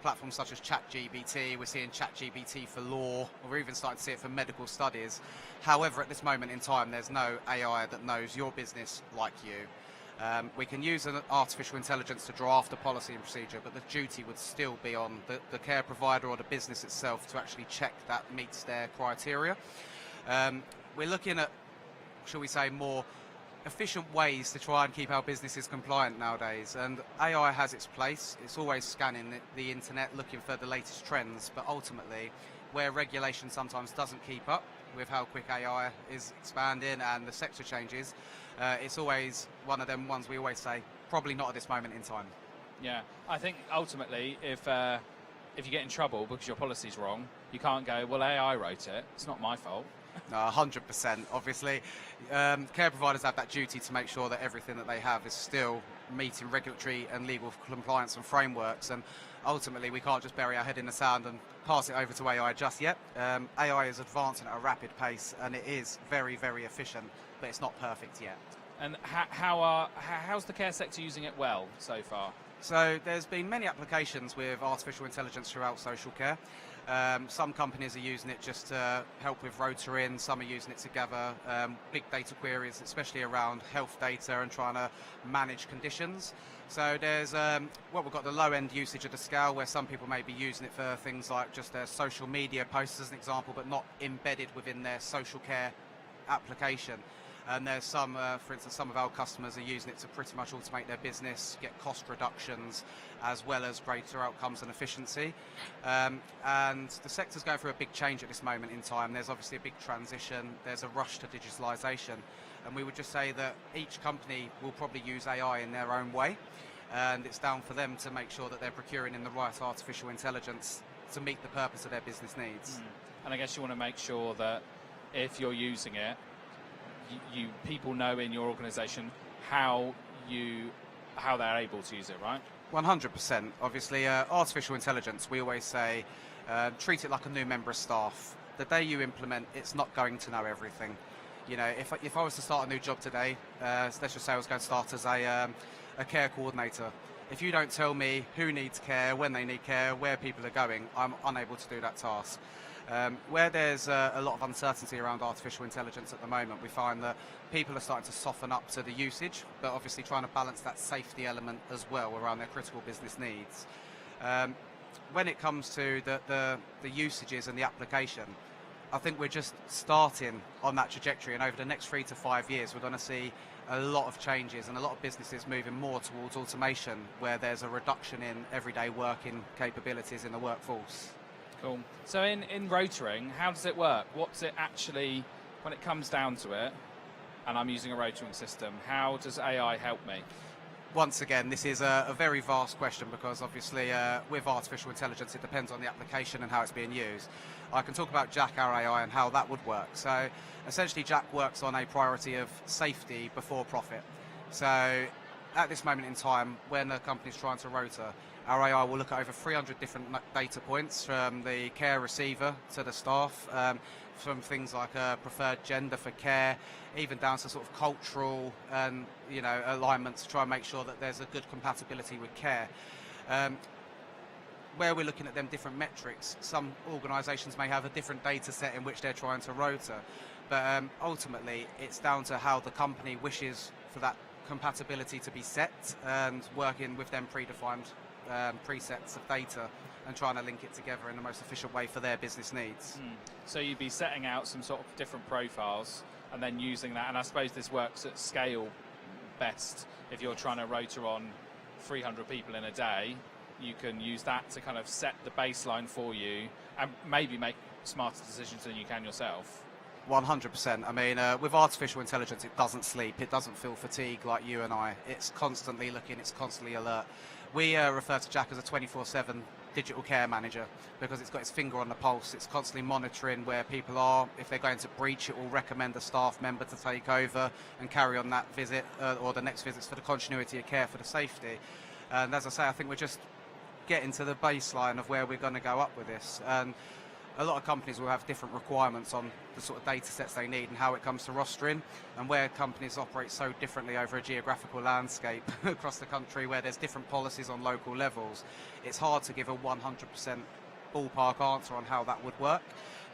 platforms such as ChatGPT, we're seeing ChatGPT for law, or we're even starting to see it for medical studies. However, at this moment in time, there's no AI that knows your business like you. We can use an artificial intelligence to draft a policy and procedure, but the duty would still be on the care provider or the business itself to actually check that meets their criteria. We're looking at, shall we say, more efficient ways to try and keep our businesses compliant nowadays, and AI has its place. It's always scanning the internet looking for the latest trends, but ultimately where regulation sometimes doesn't keep up with how quick AI is expanding and the sector changes, it's always one of them ones we always say probably not at this moment in time. Yeah, I think ultimately if you get in trouble because your policy's wrong, you can't go, well, AI wrote it, it's not my fault. No, 100%. Obviously, care providers have that duty to make sure that everything that they have is still meeting regulatory and legal compliance and frameworks. And ultimately, we can't just bury our head in the sand and pass it over to AI just yet. AI is advancing at a rapid pace, and it is very, very efficient, but it's not perfect yet. And how's the care sector using it well so far? So there's been many applications with artificial intelligence throughout social care. Some companies are using it just to help with rotoring, some are using it to gather big data queries, especially around health data and trying to manage conditions. So there's we've got the low end usage of the scale where some people may be using it for things like just their social media posts as an example, but not embedded within their social care application. And there's some, for instance, some of our customers are using it to pretty much automate their business, get cost reductions, as well as greater outcomes and efficiency. And the sector's going through a big change at this moment in time. There's obviously a big transition. There's a rush to digitalisation. And we would just say that each company will probably use AI in their own way. And it's down for them to make sure that they're procuring in the right artificial intelligence to meet the purpose of their business needs. And I guess you want to make sure that if you're using it, people know in your organisation how they're able to use it, right? 100%. Obviously, artificial intelligence, we always say, treat it like a new member of staff. The day you implement, it's not going to know everything. You know, if I was to start a new job today, let's just say I was going to start as a care coordinator. If you don't tell me who needs care, when they need care, where people are going, I'm unable to do that task. Where there's a lot of uncertainty around artificial intelligence at the moment, we find that people are starting to soften up to the usage, but obviously trying to balance that safety element as well around their critical business needs. When it comes to the usages and the application, I think we're just starting on that trajectory, and over the next 3 to 5 years, we're going to see a lot of changes and a lot of businesses moving more towards automation, where there's a reduction in everyday working capabilities in the workforce. Cool. So in rotoring, how does it work? What's it actually, when it comes down to it, and I'm using a rotoring system, how does AI help me? Once again, this is a very vast question, because obviously with artificial intelligence, it depends on the application and how it's being used. I can talk about Jack, our AI, and how that would work. So essentially, Jack works on a priority of safety before profit. So at this moment in time, when a company's trying to rotor, our AI will look at over 300 different data points, from the care receiver to the staff, from things like preferred gender for care, even down to sort of cultural and alignments, to try and make sure that there's a good compatibility with care. Where we're looking at them different metrics, some organisations may have a different data set in which they're trying to rotor, but ultimately it's down to how the company wishes for that compatibility to be set, and working with them predefined presets of data and trying to link it together in the most efficient way for their business needs. So you'd be setting out some sort of different profiles and then using that, and I suppose this works at scale best if you're trying to rotor on 300 people in a day. You can use that to kind of set the baseline for you and maybe make smarter decisions than you can yourself. 100%. I mean, with artificial intelligence, it doesn't sleep, it doesn't feel fatigue like you and I. It's constantly looking, it's constantly alert. We refer to Jack as a 24/7 digital care manager, because it's got its finger on the pulse. It's constantly monitoring where people are. If they're going to breach, it will recommend a staff member to take over and carry on that visit or the next visits for the continuity of care, for the safety. And as I say, I think we're just getting to the baseline of where we're going to go up with this. And a lot of companies will have different requirements on the sort of data sets they need and how it comes to rostering, and where companies operate so differently over a geographical landscape across the country, where there's different policies on local levels. It's hard to give a 100% ballpark answer on how that would work,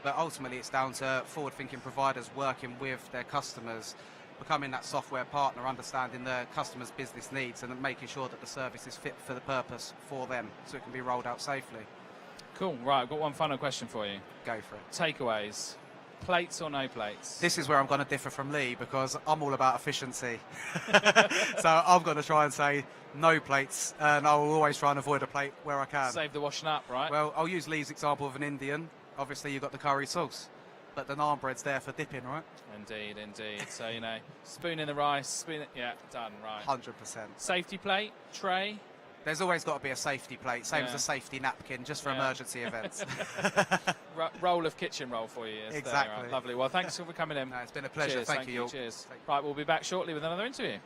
but ultimately it's down to forward-thinking providers working with their customers, becoming that software partner, understanding the customer's business needs, and then making sure that the service is fit for the purpose for them, so it can be rolled out safely. Cool. Right, I've got one final question for you. Go for it. Takeaways. Plates or no plates? This is where I'm going to differ from Lee, because I'm all about efficiency. So I'm going to try and say no plates, and I will always try and avoid a plate where I can. Save the washing up, right? Well, I'll use Lee's example of an Indian. Obviously, you've got the curry sauce, but the naan bread's there for dipping, right? Indeed, indeed. So, spoon in the rice, done, right. 100%. Safety plate, tray. There's always got to be a safety plate, same as a safety napkin, just for emergency events. Roll of kitchen roll for you. Exactly. Right. Lovely. Well, thanks for coming in. No, it's been a pleasure. Cheers, thank you. Cheers. Right, we'll be back shortly with another interview.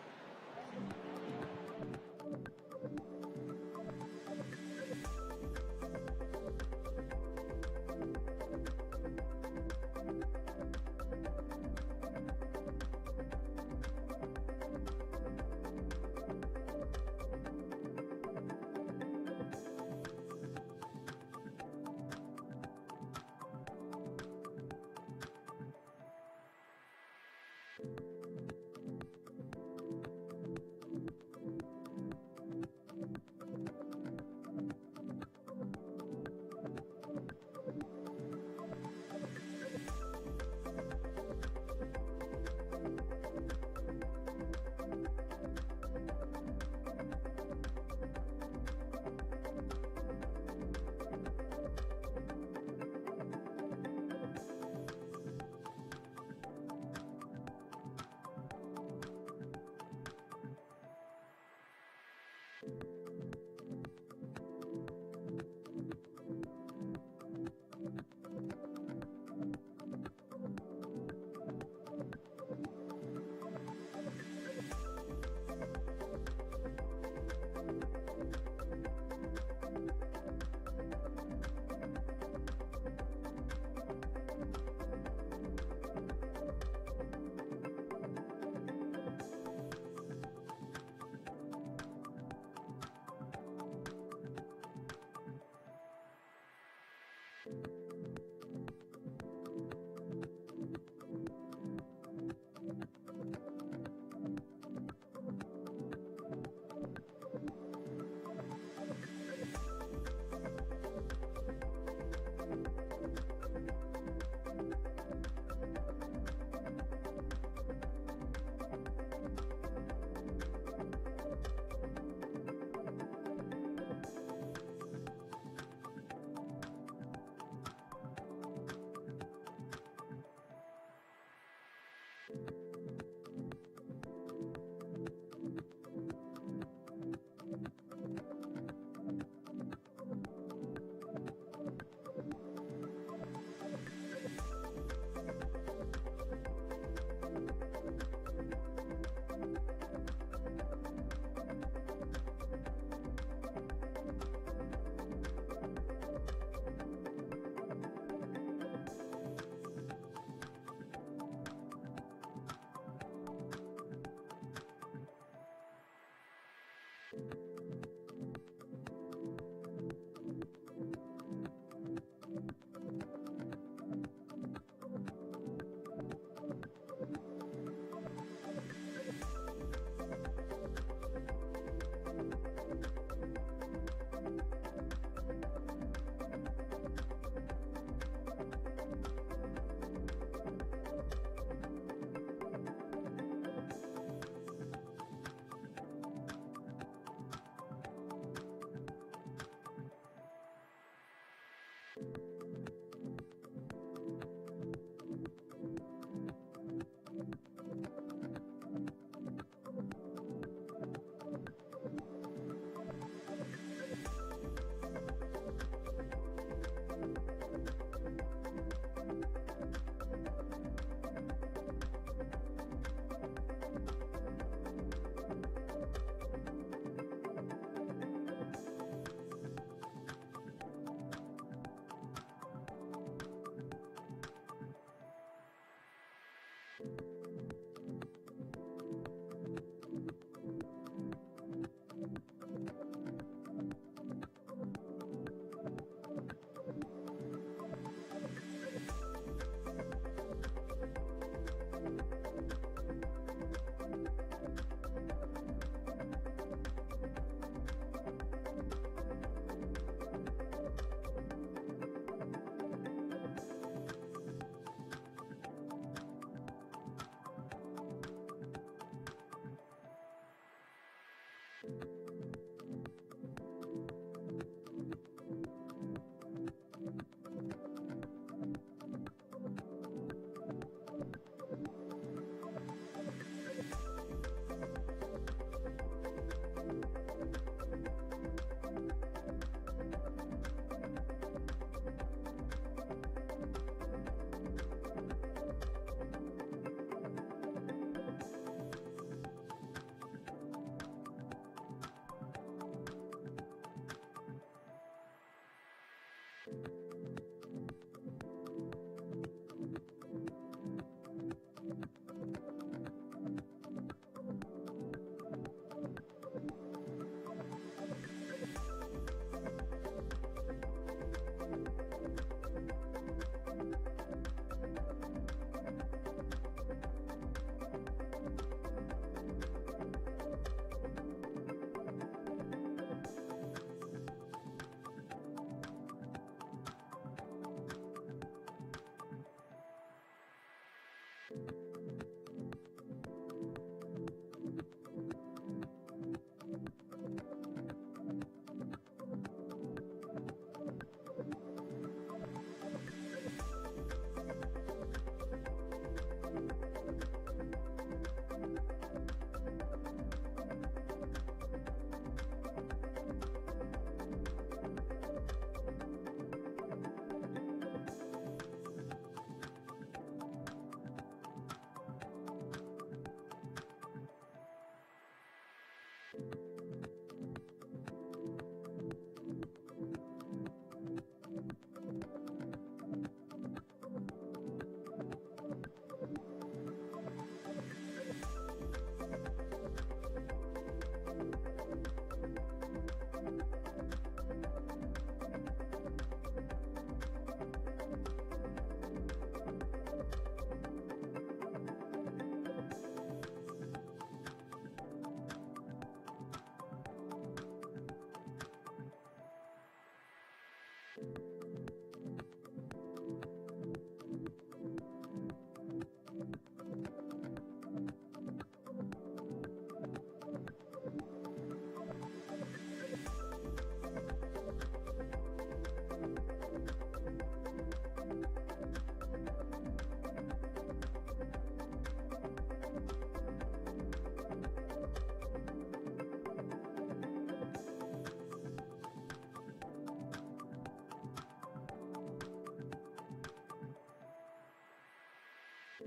So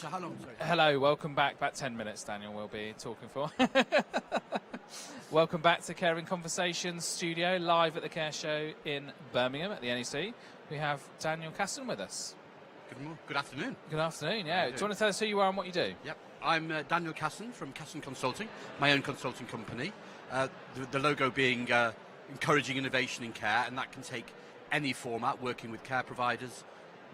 how long, sorry? Hello, welcome back. About 10 minutes, Daniel, we'll be talking for. Welcome back to Caring Conversations studio, live at the Care Show in Birmingham at the NEC. We have Daniel Casson with us. Good afternoon. Good afternoon, yeah. Do you want to tell us who you are and what you do? Yep. I'm Daniel Casson from Casson Consulting, my own consulting company. The logo being encouraging innovation in care, and that can take any format, working with care providers,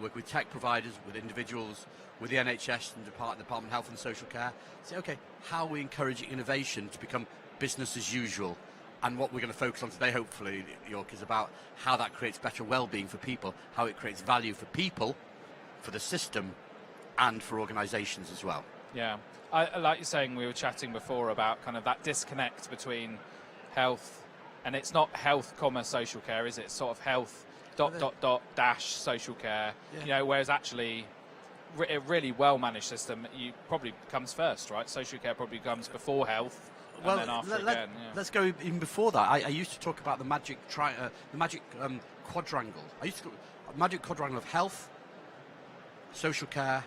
work with tech providers, with individuals, with the NHS and Department of Health and Social Care. Say, okay, how are we encouraging innovation to become business as usual? And what we're going to focus on today, hopefully, York, is about how that creates better well-being for people, how it creates value for people, for the system, and for organisations as well. Yeah, I like you're saying, we were chatting before about kind of that disconnect between health, and it's not health, social care, is it? It's sort of health, ... social care, Yeah. you know, whereas actually a really well-managed system, you probably comes first, right? Social care probably comes before health, and then after again. Yeah. Let's go even before that. I used to talk about the magic quadrangle. I used to go, magic quadrangle of health, social care,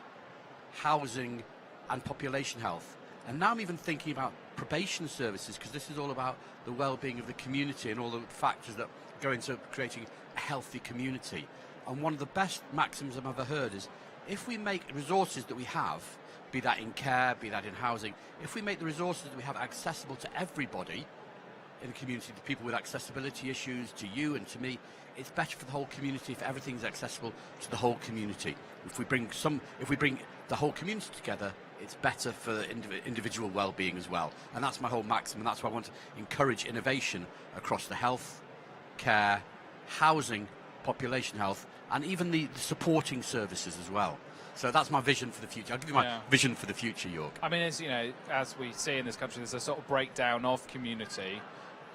housing, and population health. And now I'm even thinking about probation services, because this is all about the well-being of the community and all the factors that go into creating a healthy community. And one of the best maxims I've ever heard is, if we make resources that we have, be that in care, be that in housing, if we make the resources that we have accessible to everybody in the community, the people with accessibility issues, to you and to me, it's better for the whole community if everything's accessible to the whole community. If we bring the whole community together, it's better for individual well-being as well. And that's my whole maxim, and that's why I want to encourage innovation across the health, care, housing, population health, and even the supporting services as well. So that's my vision for the future. I'll give you my vision for the future, York. I mean, as we see in this country, there's a sort of breakdown of community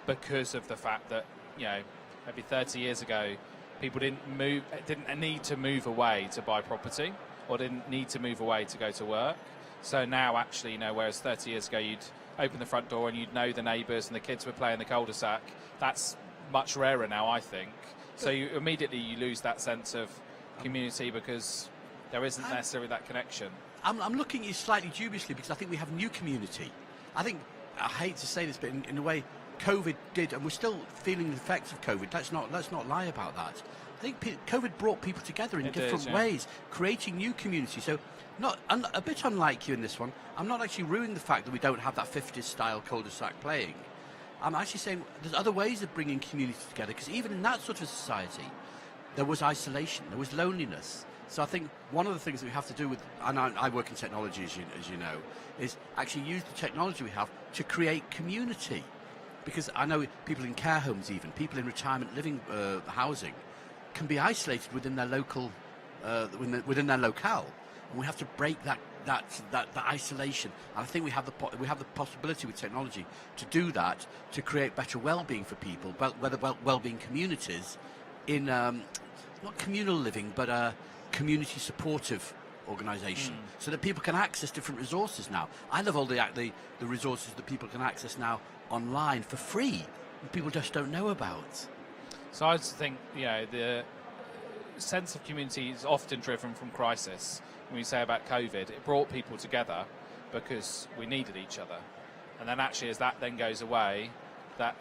because of the fact that, maybe 30 years ago, people didn't need to move away to buy property, or didn't need to move away to go to work. So now, actually, whereas 30 years ago you'd open the front door and you'd know the neighbours and the kids would play in the cul-de-sac, that's much rarer now, I think. So you immediately lose that sense of community because there isn't necessarily that connection. I'm looking at you slightly dubiously because I think we have new community. I hate to say this, but in a way, COVID did, and we're still feeling the effects of COVID. Let's not lie about that. I think COVID brought people together in different ways, creating new community. So, a bit unlike you in this one, I'm not actually ruining the fact that we don't have that 50s style cul-de-sac playing. I'm actually saying there's other ways of bringing community together, because even in that sort of society, there was isolation, there was loneliness. So I think one of the things that we have to do with, and I work in technology, as you know, is actually use the technology we have to create community. Because I know people in care homes, even people in retirement living housing, can be isolated within their local, within their locale, and we have to break that isolation. And I think we have the possibility with technology to do that, to create better well-being for people, whether well-being communities in not communal living, but community supportive organisation, so that people can access different resources now. I love all the resources that people can access now online for free, and people just don't know about. So I just think, the sense of community is often driven from crisis. When you say about COVID, it brought people together because we needed each other. And then actually, as that then goes away, that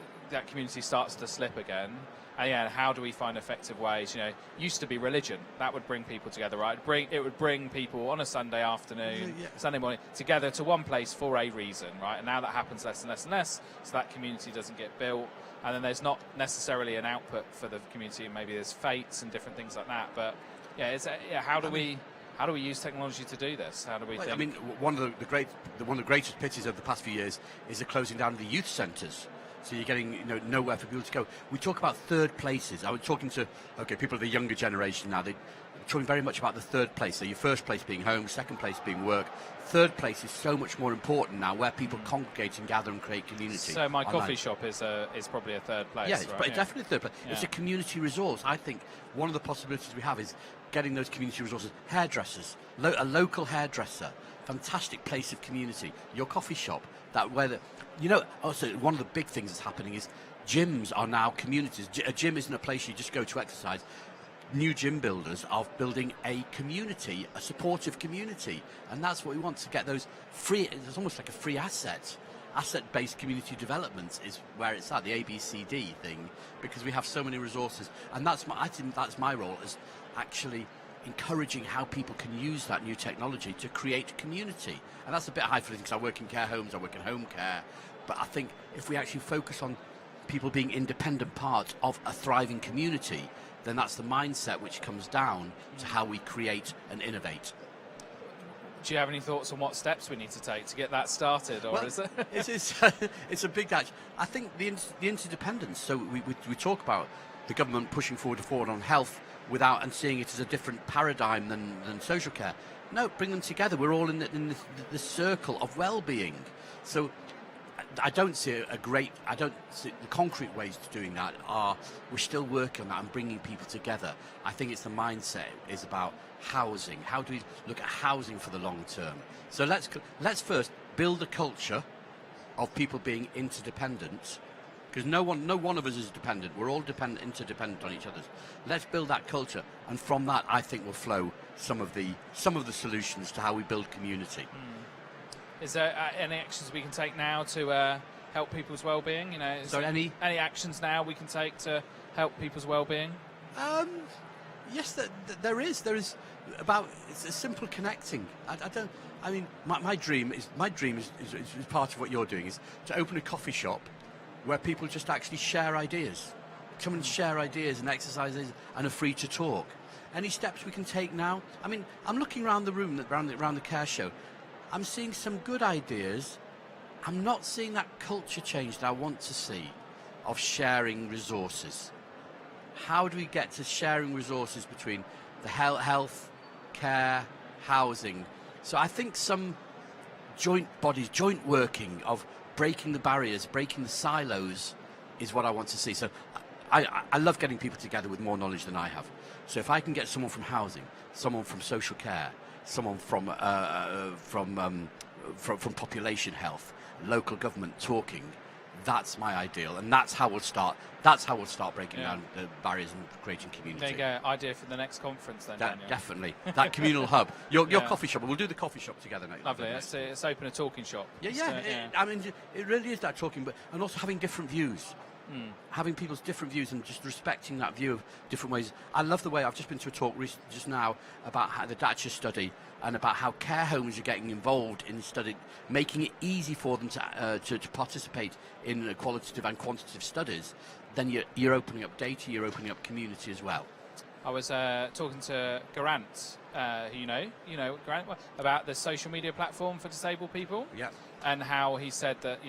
community starts to slip again. And how do we find effective ways? Used to be religion. That would bring people together, right? It would bring people on a Sunday afternoon, Sunday morning, together to one place for a reason, right? And now that happens less and less and less, so that community doesn't get built. And then there's not necessarily an output for the community. Maybe there's fates and different things like that. But how do we use technology to do this? How do we think? I mean, one of the greatest pities of the past few years is the closing down of the youth centres. So you're getting nowhere for people to go. We talk about third places. I was talking to people of the younger generation now. They're talking very much about the third place. So your first place being home, second place being work. Third place is so much more important now, where people congregate and gather and create community. So my coffee shop is probably a third place. Yeah, it's definitely a third place. Yeah. It's a community resource. I think one of the possibilities we have is getting those community resources. Hairdressers, a local hairdresser, fantastic place of community. Your coffee shop, also one of the big things that's happening is gyms are now communities. A gym isn't a place you just go to exercise. New gym builders are building a community, a supportive community, and that's what we want to get those free. It's almost like a free asset-based community development is where it's at, the ABCD thing, because we have so many resources, and I think that's my role, is actually encouraging how people can use that new technology to create community. And that's a bit high for me because I work in care homes, I work in home care, but I think if we actually focus on people being independent part of a thriving community, then that's the mindset which comes down to how we create and innovate. Do you have any thoughts on what steps we need to take to get that started, or is it? It's a big dash. I think the interdependence. So we talk about the government pushing forward on health and seeing it as a different paradigm than social care. No, bring them together. We're all in the circle of well-being. So I don't see the concrete ways to doing that we're still working on that and bringing people together. I think it's the mindset is about housing. How do we look at housing for the long term? So let's first build a culture of people being interdependent, because no one of us is dependent. We're all interdependent on each other. Let's build that culture, and from that, I think will flow some of the solutions to how we build community. Is there any actions we can take now to help people's well-being? Any actions now we can take to help people's well-being? Yes, there is. There is it's a simple connecting. I don't. I mean, my dream is part of what you're doing is to open a coffee shop where people just actually share ideas, come and share ideas and exercises, and are free to talk. Any steps we can take now? I mean, I'm looking around the room, around the Care Show. I'm seeing some good ideas. I'm not seeing that culture change that I want to see of sharing resources. How do we get to sharing resources between the health, care, housing? So I think some joint bodies, joint working of breaking the barriers, breaking the silos is what I want to see. So I love getting people together with more knowledge than I have. So if I can get someone from housing, someone from social care, someone from population health, local government talking, that's my ideal, and that's how we'll start. That's how we'll start breaking down the barriers and creating community. There you go. Idea for the next conference, then. Daniel. Definitely that communal hub. Your coffee shop. We'll do the coffee shop together next. Lovely. Let's open a talking shop. I mean, it really is that talking, and also having different views. Having people's different views and just respecting that view of different ways. I love the way I've just been to a talk just now about how the Thatcher study and about how care homes are getting involved in study, making it easy for them to participate in qualitative and quantitative studies. Then you're opening up data, you're opening up community as well. I was talking to Garant, who you know Garant, about the social media platform for disabled people. Yeah. And how he said that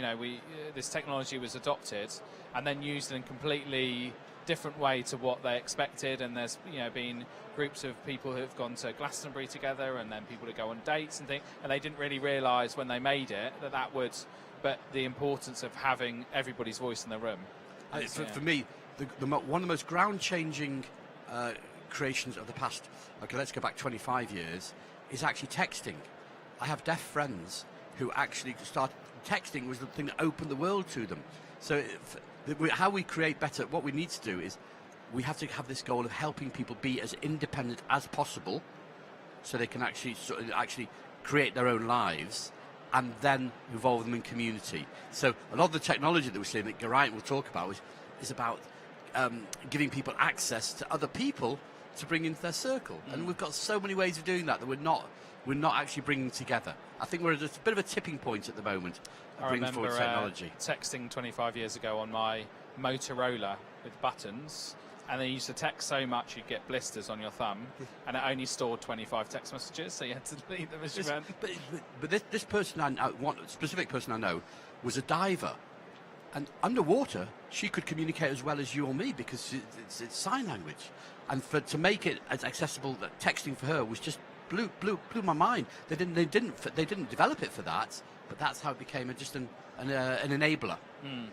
this technology was adopted and then used in a completely different way to what they expected. And there's been groups of people who have gone to Glastonbury together, and then people who go on dates and things, and they didn't really realise when they made it that would. But the importance of having everybody's voice in the room. For me, one of the most ground-changing creations of the past, let's go back 25 years, is actually texting. I have deaf friends who actually started texting was the thing that opened the world to them. So how we create better, what we need to do is we have to have this goal of helping people be as independent as possible so they can actually create their own lives and then involve them in community. So a lot of the technology that we're seeing that Geraint will talk about is about giving people access to other people to bring into their circle. And we've got so many ways of doing that we're not actually bringing together. I think we're at a bit of a tipping point at the moment of bringing forward technology. Texting 25 years ago on my Motorola with buttons, and they used to text so much you'd get blisters on your thumb, and it only stored 25 text messages, so you had to delete them as you went. But this person one specific person I know was a diver, and underwater she could communicate as well as you or me because it's sign language, and to make it as accessible that texting for her was just blew my mind. They didn't develop it for that, but that's how it became just an enabler.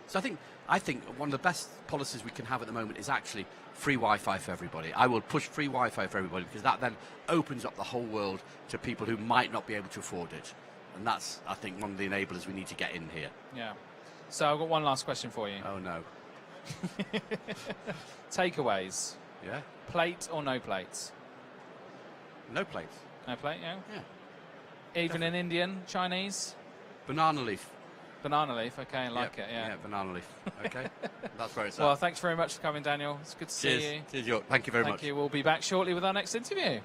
So I think one of the best policies we can have at the moment is actually free Wi-Fi for everybody. I will push free Wi-Fi for everybody because that then opens up the whole world to people who might not be able to afford it, and that's I think one of the enablers we need to get in here. Yeah. So I've got one last question for you. Oh no. Takeaways. Yeah. Plate or no plates? No plates. No plate, yeah? Yeah. Even in Indian, Chinese? Banana leaf. Banana leaf, okay, I like it, yeah. Yeah, banana leaf. Okay. That's where it's Well, at. thanks very much for coming, Daniel. It's good to see you. Cheers, York. Thank you very much. Thank you. We'll be back shortly with our next interview.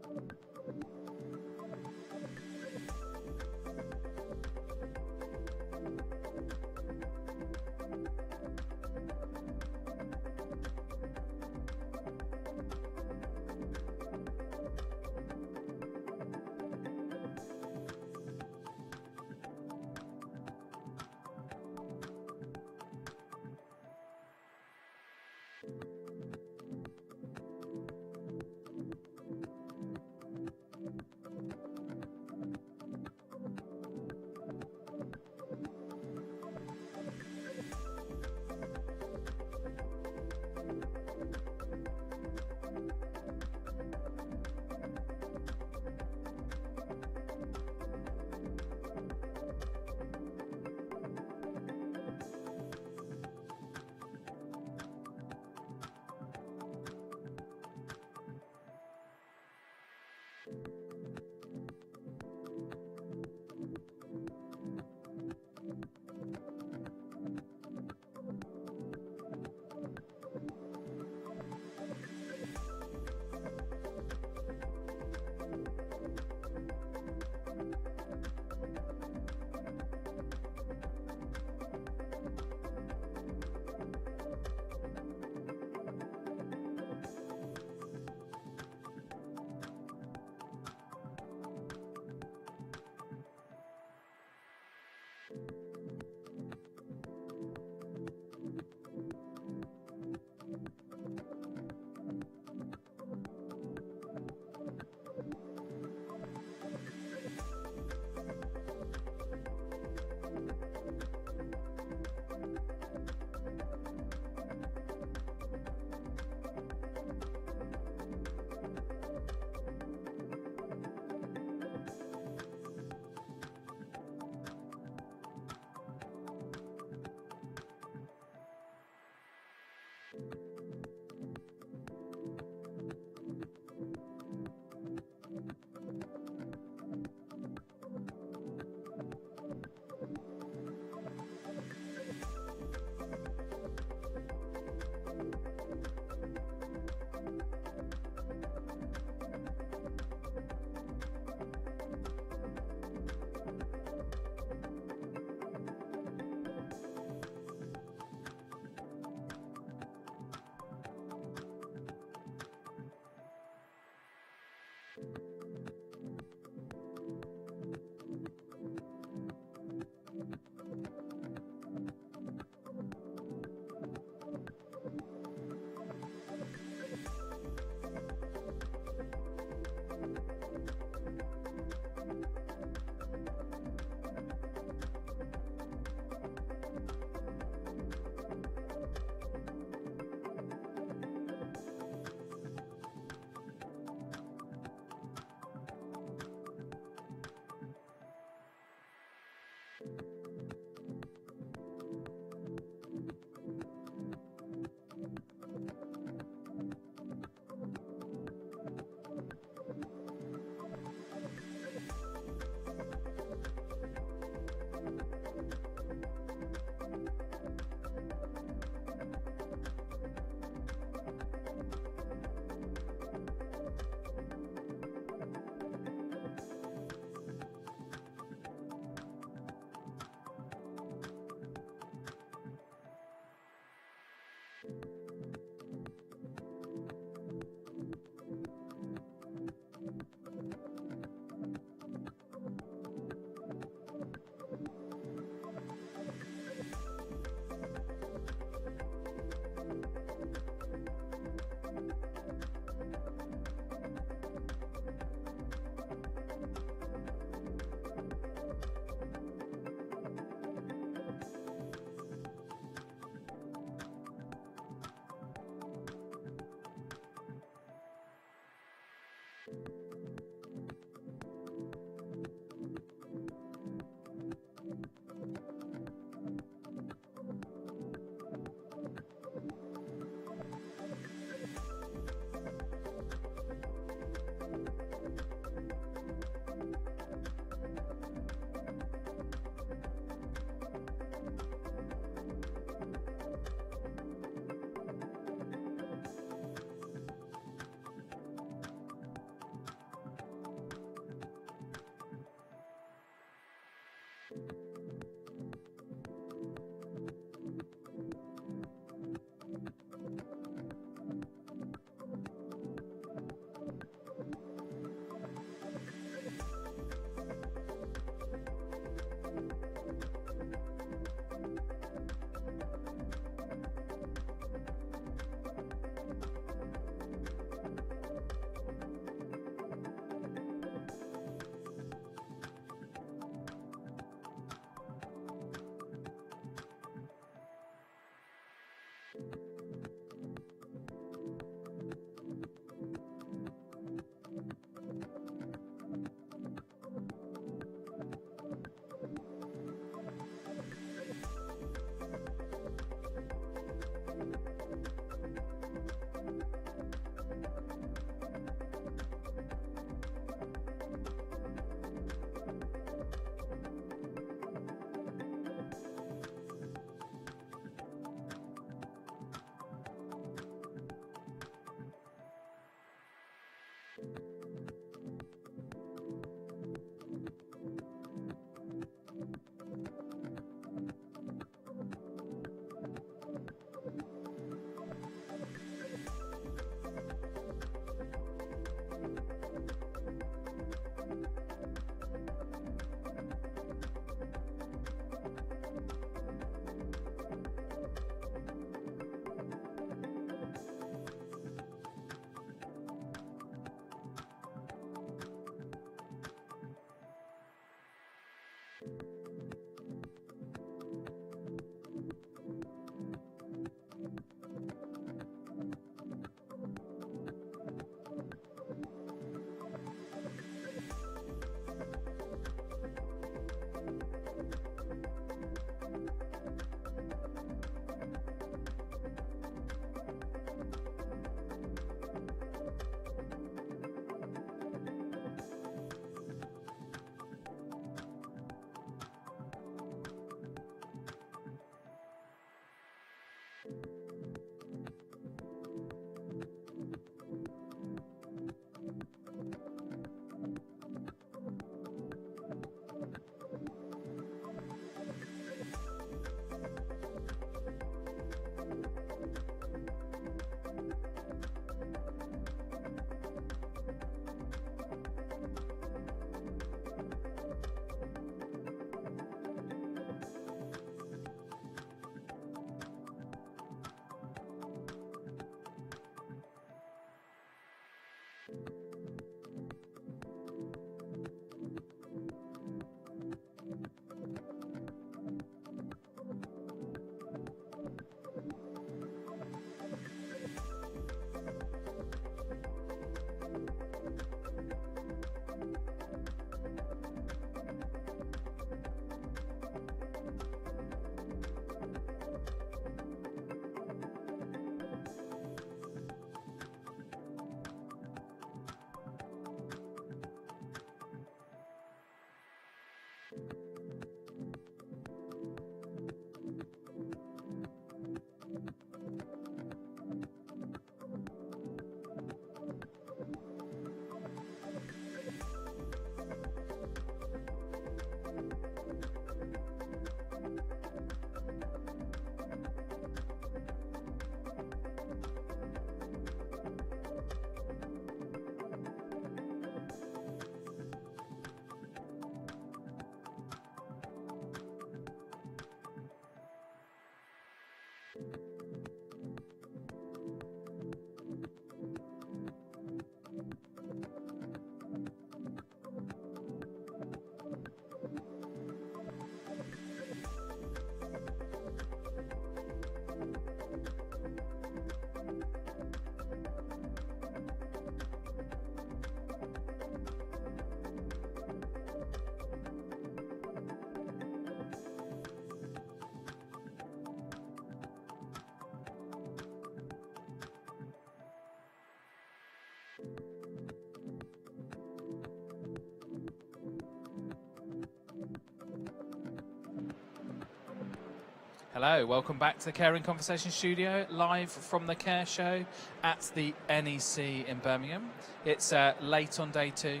Hello, welcome back to the Care and Conversation studio, live from the Care Show at the NEC in Birmingham. It's late on day 2.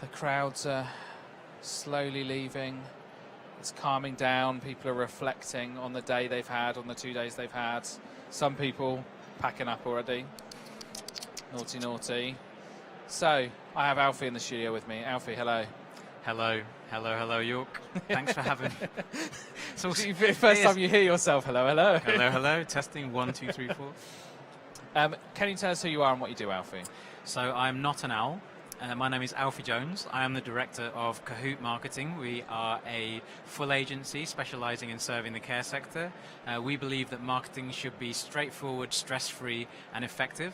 The crowds are slowly leaving. It's calming down. People are reflecting on the day they've had, on the 2 days they've had. Some people packing up already. Naughty, naughty. So, I have Alfie in the studio with me. Alfie, hello. Hello, York. Thanks for having me. So first time you hear yourself, hello. Hello. Testing 1, 2, 3, 4. Can you tell us who you are and what you do, Alfie? So I'm not an owl. My name is Alfie Jones. I am the director of Kahoot Marketing. We are a full agency specializing in serving the care sector. We believe that marketing should be straightforward, stress-free, and effective.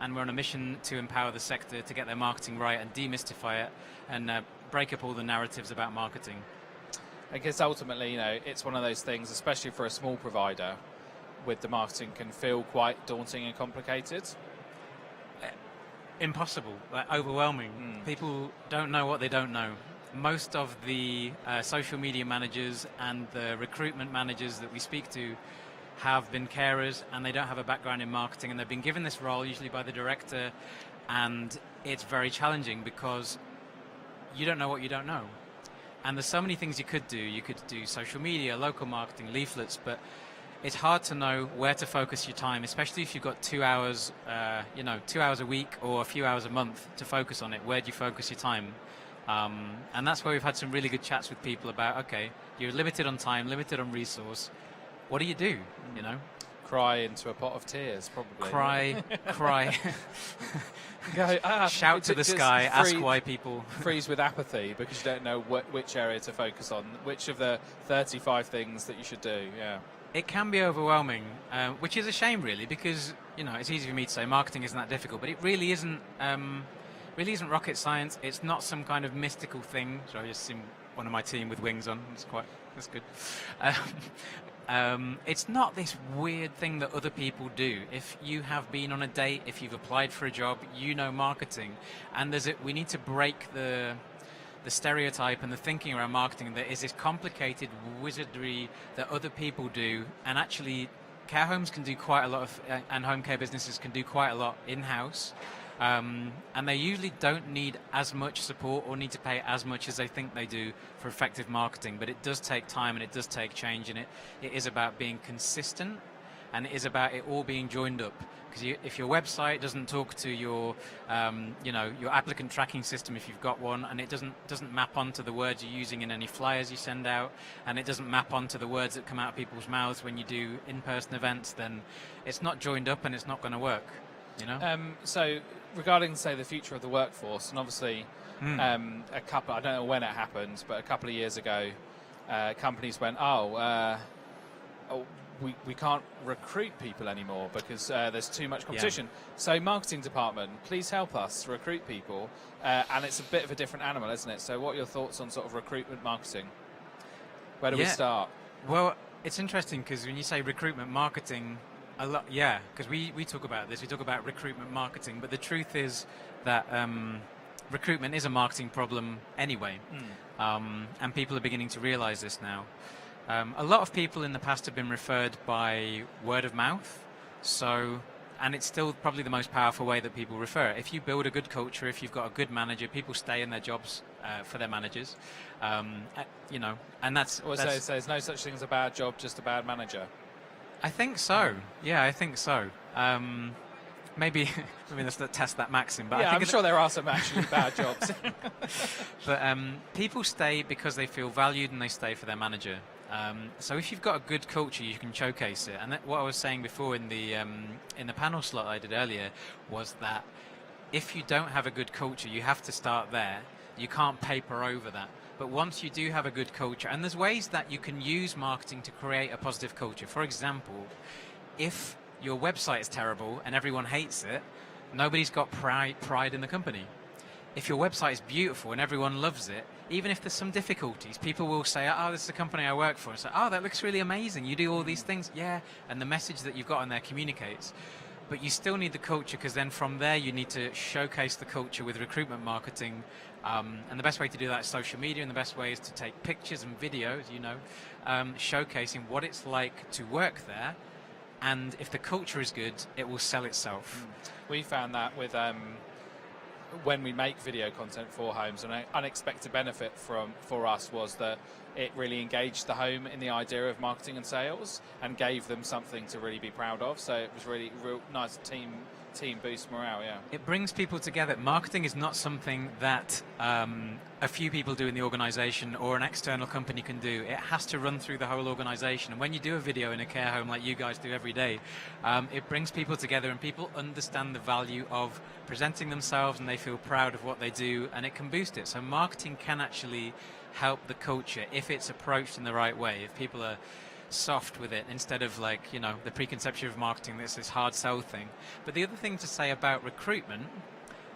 And we're on a mission to empower the sector to get their marketing right and demystify it and break up all the narratives about marketing. I guess ultimately, it's one of those things, especially for a small provider, with the marketing can feel quite daunting and complicated. Impossible, overwhelming. People don't know what they don't know. Most of the social media managers and the recruitment managers that we speak to have been carers, and they don't have a background in marketing, and they've been given this role usually by the director, and it's very challenging because you don't know what you don't know. And there's so many things you could do. You could do social media, local marketing, leaflets, but it's hard to know where to focus your time, especially if you've got 2 hours, 2 hours a week or a few hours a month to focus on it. Where do you focus your time? And that's where we've had some really good chats with people about, okay, you're limited on time, limited on resource. What do you do? Cry into a pot of tears, probably. Cry. Go, shout to the sky, ask why people... Freeze with apathy because you don't know which area to focus on, which of the 35 things that you should do, yeah. It can be overwhelming, which is a shame, really, because, it's easy for me to say marketing isn't that difficult, but it really isn't rocket science. It's not some kind of mystical thing. So I just seen one of my team with wings on. That's good. It's not this weird thing that other people do. If you have been on a date, if you've applied for a job, marketing, and we need to break the stereotype and the thinking around marketing that is this complicated wizardry that other people do, and actually care homes can do quite a lot of, and home care businesses can do quite a lot in-house. And they usually don't need as much support or need to pay as much as they think they do for effective marketing, but it does take time and it does take change, and it is about being consistent, and it is about it all being joined up. Because if your website doesn't talk to your applicant tracking system, if you've got one, and it doesn't map onto the words you're using in any flyers you send out, and it doesn't map onto the words that come out of people's mouths when you do in-person events, then it's not joined up and it's not going to work. So regarding, say, the future of the workforce, and obviously I don't know when it happened, but a couple of years ago, companies went, we can't recruit people anymore because there's too much competition. Yeah. So marketing department, please help us recruit people. And it's a bit of a different animal, isn't it? So what are your thoughts on sort of recruitment marketing? Where do we start? Well, it's interesting because when you say recruitment marketing, because we talk about this, we talk about recruitment marketing, but the truth is that recruitment is a marketing problem anyway, and people are beginning to realize this now. A lot of people in the past have been referred by word of mouth, and it's still probably the most powerful way that people refer. If you build a good culture, if you've got a good manager, people stay in their jobs for their managers, and that's... So there's no such thing as a bad job, just a bad manager? I think so. Yeah, I think so. Maybe let's test that maxim. But I'm sure there are some actually bad jobs. But people stay because they feel valued and they stay for their manager. So if you've got a good culture, you can showcase it. And what I was saying before in the panel slot I did earlier was that if you don't have a good culture, you have to start there. You can't paper over that. But once you do have a good culture, and there's ways that you can use marketing to create a positive culture. For example, if your website is terrible and everyone hates it, nobody's got pride in the company. If your website is beautiful and everyone loves it, even if there's some difficulties, people will say, this is the company I work for. And say, that looks really amazing. You do all these things. Yeah. And the message that you've got on there communicates. but you still need the culture, because then from there you need to showcase the culture with recruitment marketing. And the best way to do that is social media, and the best way is to take pictures and videos, showcasing what it's like to work there. And if the culture is good, it will sell itself. We found that with when we make video content for homes, an unexpected benefit for us was that it really engaged the home in the idea of marketing and sales and gave them something to really be proud of. So it was really real nice team boost morale. Yeah, it brings people together. Marketing is not something that a few people do in the organization or an external company can do. It has to run through the whole organization. And when you do a video in a care home like you guys do every day, it brings people together, and people understand the value of presenting themselves, and they feel proud of what they do, and it can boost it. So marketing can actually help the culture if it's approached in the right way. If people are soft with it, instead of the preconception of marketing, that's this hard sell thing. But the other thing to say about recruitment,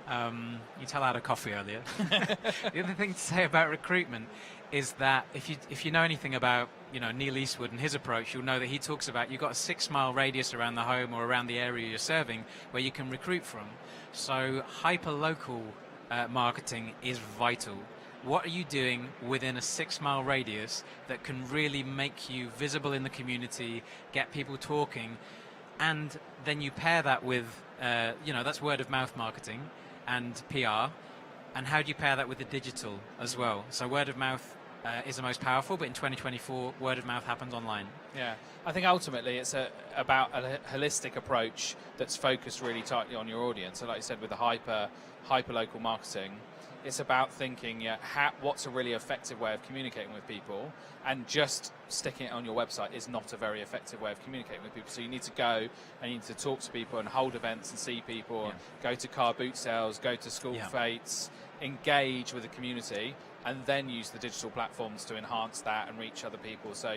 you tell I had a coffee earlier. The other thing to say about recruitment is that if you know anything about Neil Eastwood and his approach, you'll know that he talks about you've got a 6-mile radius around the home or around the area you're serving where you can recruit from. So hyper-local marketing is vital. What are you doing within a 6-mile radius that can really make you visible in the community, get people talking, and then you pair that with, that's word of mouth marketing and PR, and how do you pair that with the digital as well? So word of mouth is the most powerful, but in 2024, word of mouth happens online. Yeah, I think ultimately it's about a holistic approach that's focused really tightly on your audience. So like you said, with the hyper-local marketing, it's about thinking, what's a really effective way of communicating with people, and just sticking it on your website is not a very effective way of communicating with people. So you need to go and you need to talk to people and hold events and see people, go to car boot sales, go to school fetes, engage with the community, and then use the digital platforms to enhance that and reach other people. So,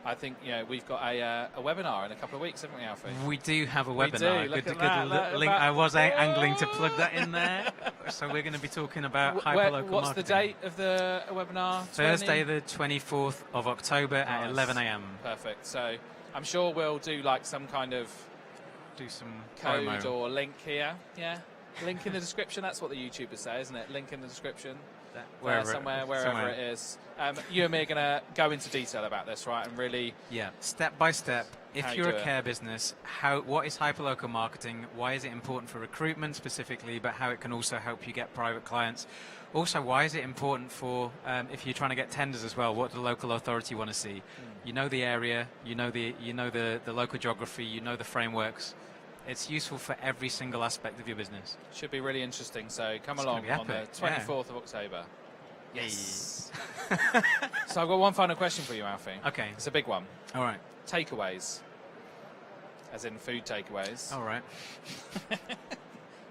I think we've got a webinar in a couple of weeks, haven't we, Alfie? We do have a webinar. We do. Good link. I was angling to plug that in there. So we're going to be talking about hyperlocal marketing. What's the date of the webinar? Thursday, the 24th of October at 11 a.m. Perfect. So I'm sure we'll do some kind of code promo or link here. Yeah. Link in the description. That's what the YouTubers say, isn't it? Link in the description. Wherever it is. You and me are going to go into detail about this, right? And really, step by step. If you're a care business, what is hyperlocal marketing? Why is it important for recruitment specifically? But how it can also help you get private clients. Also, why is it important for if you're trying to get tenders as well? What the local authority want to see? You know the area, you know the local geography, you know the frameworks. It's useful for every single aspect of your business. Should be really interesting. So come along on the 24th of October. Yes. So I've got one final question for you, Alfie. Okay. It's a big one. All right. Takeaways. As in food takeaways. All right.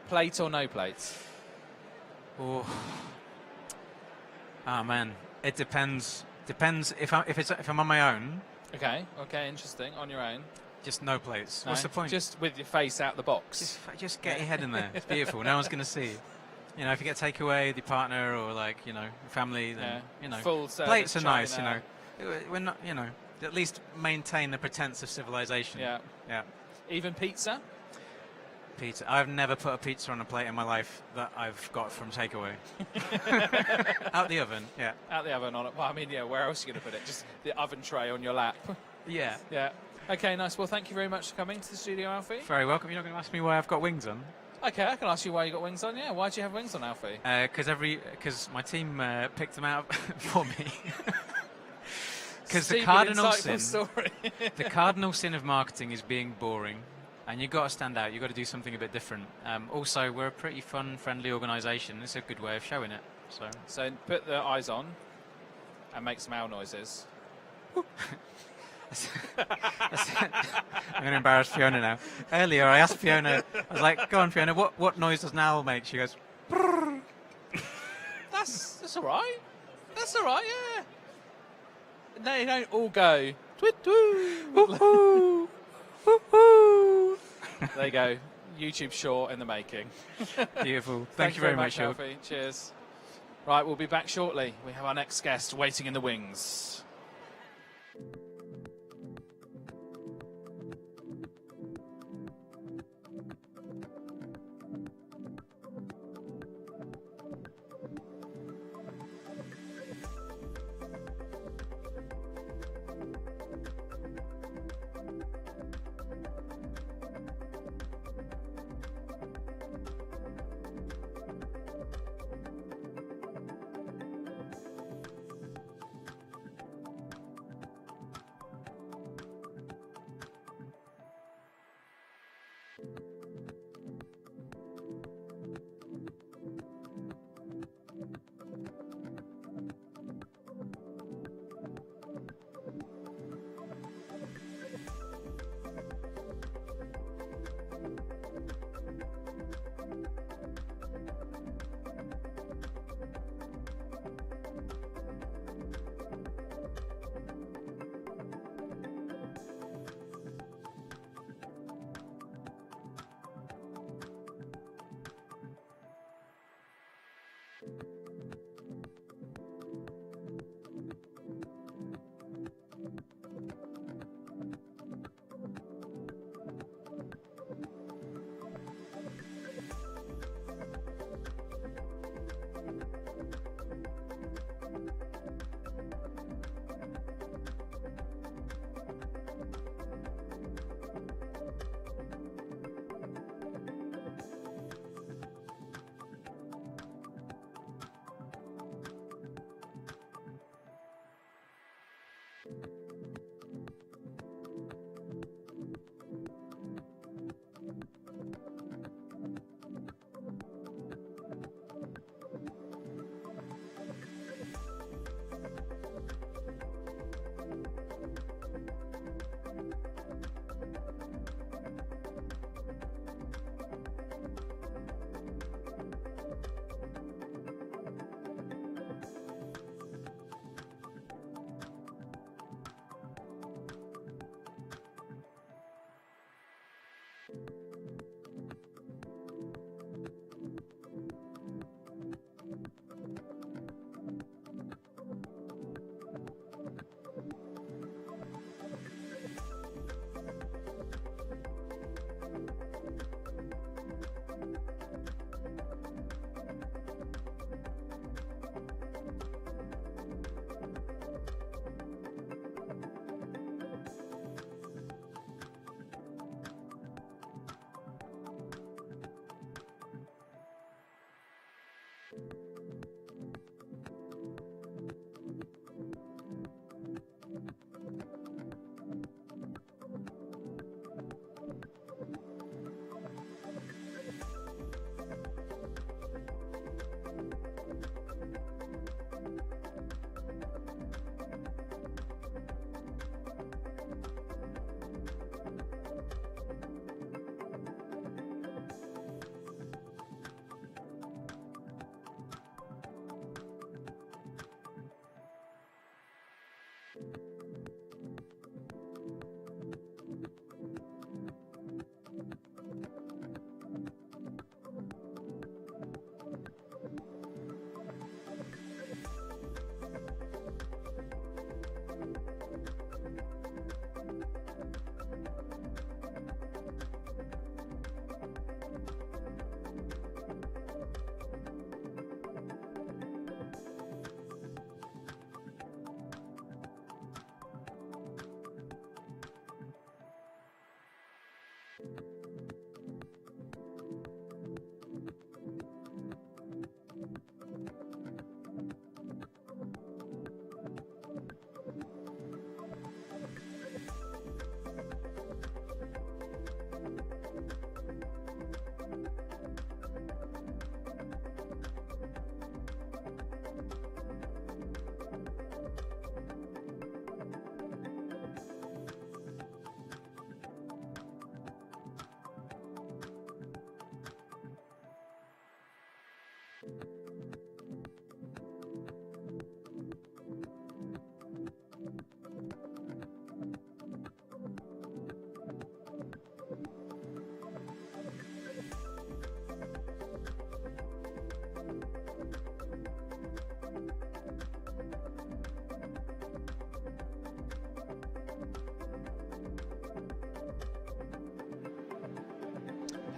Plate or no plates? Oh man, it depends. Depends if I'm on my own. Okay, interesting. On your own. Just no plates. No? What's the point? Just with your face out the box. Just get your head in there. It's beautiful. No one's going to see. If you get takeaway with your partner or family, then full plates are nice. We're not. At least maintain the pretense of civilization. Yeah. Even pizza. Pizza. I've never put a pizza on a plate in my life that I've got from takeaway. Out the oven. Yeah. Out the oven on it. Well, where else are you going to put it? Just the oven tray on your lap. Yeah. Yeah. Okay, nice. Well, thank you very much for coming to the studio, Alfie. Very welcome. You're not going to ask me why I've got wings on? Okay, I can ask you why you got wings on. Yeah, why do you have wings on, Alfie? Because my team picked them out for me. Because the cardinal sin of marketing is being boring, and you've got to stand out. You've got to do something a bit different. Also, we're a pretty fun, friendly organisation. It's a good way of showing it. So put the eyes on and make some owl noises. I'm going to embarrass Fiona now. Earlier, I asked Fiona, I was like, go on, Fiona, what noise does an owl make? She goes, brrr. That's all right. That's all right, yeah. They don't all go, twit-twoo. There you go. YouTube short in the making. Beautiful. Thank you very much, Alfie. Cheers. Right, we'll be back shortly. We have our next guest waiting in the wings.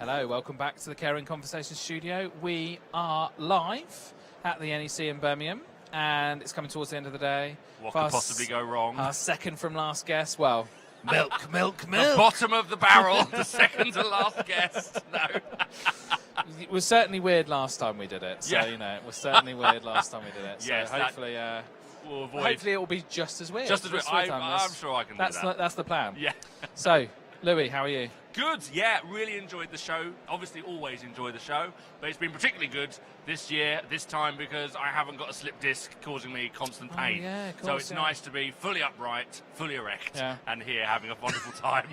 Hello, welcome back to the Caring Conversation studio. We are live at the NEC in Birmingham, and it's coming towards the end of the day. What could possibly go wrong? Our second from last guest. Well, milk. The bottom of the barrel, the second to last guest. No. It was certainly weird last time we did it. So, Yeah. it was certainly weird last time we did it. So Yes, hopefully, we'll avoid. hopefully it will be just as weird. Just as weird. This time. I'm sure I can do that. That's the plan. Yeah. So, Louis, how are you? Good, yeah, really enjoyed the show. Obviously, always enjoy the show, but it's been particularly good this year, this time, because I haven't got a slip disc causing me constant pain. yeah, of so course, it's yeah. nice to be fully upright, fully erect, Yeah. and here having a wonderful time.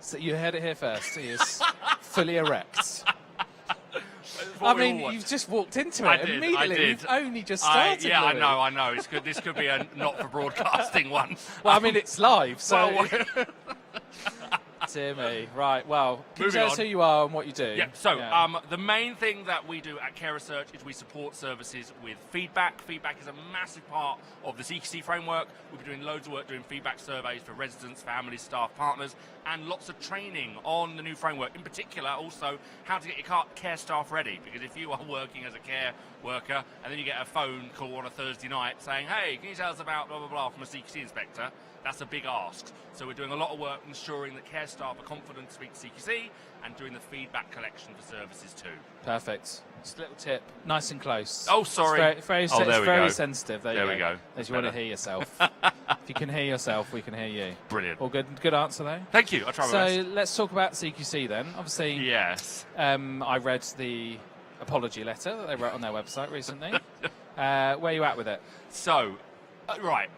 So you heard it here first. He is fully erect. That's I what we mean, all want. you've just walked into it I did, immediately. I did. We've only just started. Yeah, Louis. I know. It's good. This could be a not for broadcasting one. Well, I mean, it's live, so. Well, Dear me. Right, well, can you Moving tell us on. who you are and what you do? Yeah, so the main thing that we do at Care Research is we support services with feedback. Feedback is a massive part of the CQC framework. We've been doing loads of work doing feedback surveys for residents, families, staff, partners, and lots of training on the new framework. In particular, also, how to get your care staff ready. Because if you are working as a care worker and then you get a phone call on a Thursday night saying, hey, can you tell us about blah, blah, blah from a CQC inspector? That's a big ask. So we're doing a lot of work ensuring that care staff are confident to speak to CQC and doing the feedback collection for services too. Perfect. Just a little tip. Nice and close. Oh, sorry. It's very, Oh, there it's we very go. sensitive. There There you we go. As you want to hear yourself. If you can hear yourself, we can hear you. Brilliant. All good. Good answer, though. Thank you. I'll try my best. So let's talk about CQC then. Obviously, Yes. I read the apology letter that they wrote on their website recently. Where are you at with it? So, right.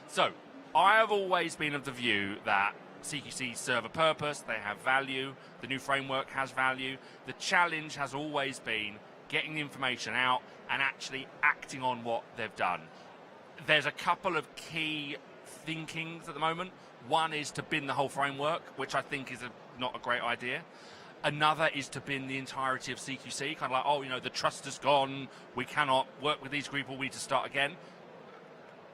So, I have always been of the view that CQC serve a purpose, they have value, the new framework has value. The challenge has always been getting the information out and actually acting on what they've done. There's a couple of key thinkings at the moment. One is to bin the whole framework, which I think is not a great idea. Another is to bin the entirety of CQC, kind of like, the trust is gone, we cannot work with these people, we need to start again.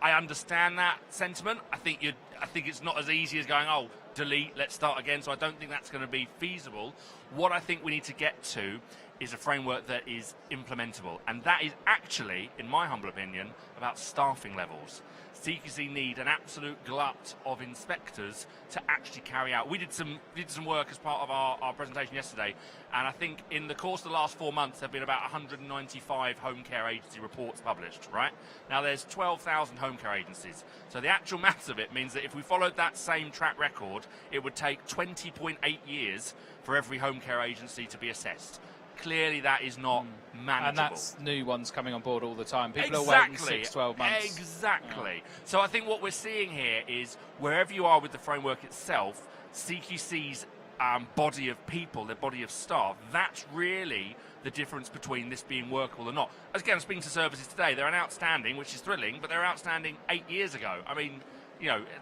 I understand that sentiment. I think it's not as easy as going, delete, let's start again. So I don't think that's going to be feasible. What I think we need to get to is a framework that is implementable. And that is actually, in my humble opinion, about staffing levels. CQC need an absolute glut of inspectors to actually carry out. We did some work as part of our presentation yesterday, and I think in the course of the last 4 months there have been about 195 home care agency reports published, right? Now there's 12,000 home care agencies. So the actual maths of it means that if we followed that same track record, it would take 20.8 years for every home care agency to be assessed. Clearly that is not manageable. And that's new ones coming on board all the time. People Exactly. are waiting 6, 12 months. Exactly. Yeah. So I think what we're seeing here is wherever you are with the framework itself, CQC's body of people, their body of staff, that's really the difference between this being workable or not. As again, I'm speaking to services today, they're outstanding, which is thrilling, but they're outstanding 8 years ago. I mean,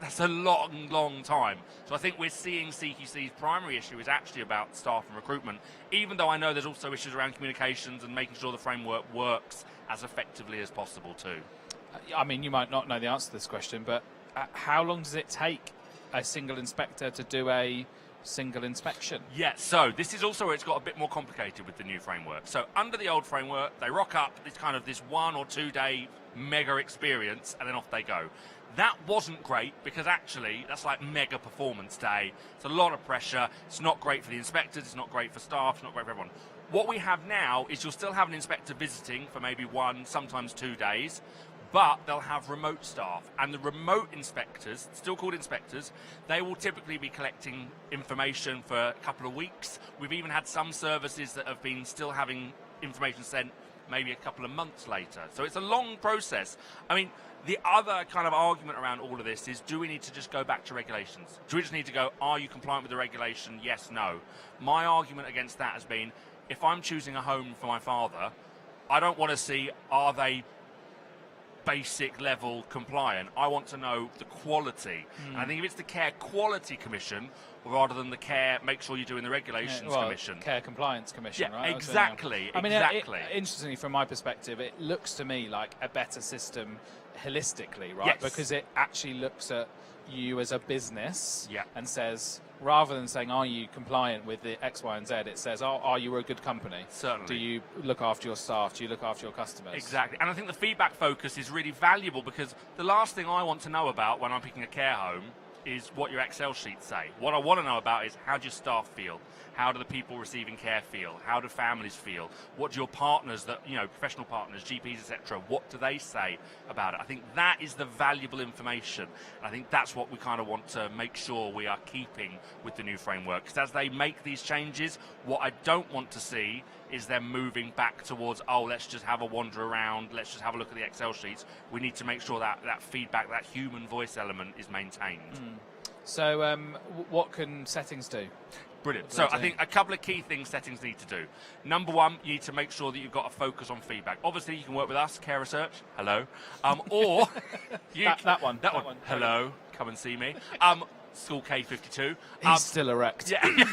that's a long, long time. So I think we're seeing CQC's primary issue is actually about staff and recruitment, even though I know there's also issues around communications and making sure the framework works as effectively as possible too. I mean, you might not know the answer to this question, but how long does it take a single inspector to do a single inspection? Yeah, so this is also where it's got a bit more complicated with the new framework. So under the old framework, they rock up this 1 or 2 day mega experience and then off they go. That wasn't great because actually that's like mega performance day. It's a lot of pressure. It's not great for the inspectors. It's not great for staff. It's not great for everyone. What we have now is you'll still have an inspector visiting for maybe 1, sometimes 2 days, but they'll have remote staff. And the remote inspectors, still called inspectors, they will typically be collecting information for a couple of weeks. We've even had some services that have been still having information sent maybe a couple of months later. So it's a long process. I mean, the other kind of argument around all of this is, do we need to just go back to regulations? Do we just need to go, are you compliant with the regulation? Yes, no. My argument against that has been, if I'm choosing a home for my father, I don't want to see, are they basic level compliant? I want to know the quality. And I think if it's the Care Quality Commission, rather than the Care, make sure you're doing the Regulations Commission. Care Compliance Commission, Yeah, right? exactly. I mean, exactly. Interestingly, from my perspective, it looks to me like a better system holistically, right? Yes. Because it actually looks at you as a business and says, rather than saying, are you compliant with the X, Y, and Z, it says, are you a good company? Certainly. Do you look after your staff? Do you look after your customers? Exactly. And I think the feedback focus is really valuable, because the last thing I want to know about when I'm picking a care home is what your Excel sheets say. What I want to know about is, how do your staff feel? How do the people receiving care feel? How do families feel? What do your partners, professional partners, GPs, etc., what do they say about it? I think that is the valuable information. And I think that's what we kind of want to make sure we are keeping with the new framework. Because as they make these changes, what I don't want to see is them moving back towards, let's just have a wander around, let's just have a look at the Excel sheets. We need to make sure that feedback, that human voice element is maintained. So what can settings do? Brilliant. So I think a couple of key things settings need to do. Number one, you need to make sure that you've got a focus on feedback. Obviously, you can work with us, Care Research, hello. Or that one. Hello, come and see me. School K52. He's still erect. Yeah.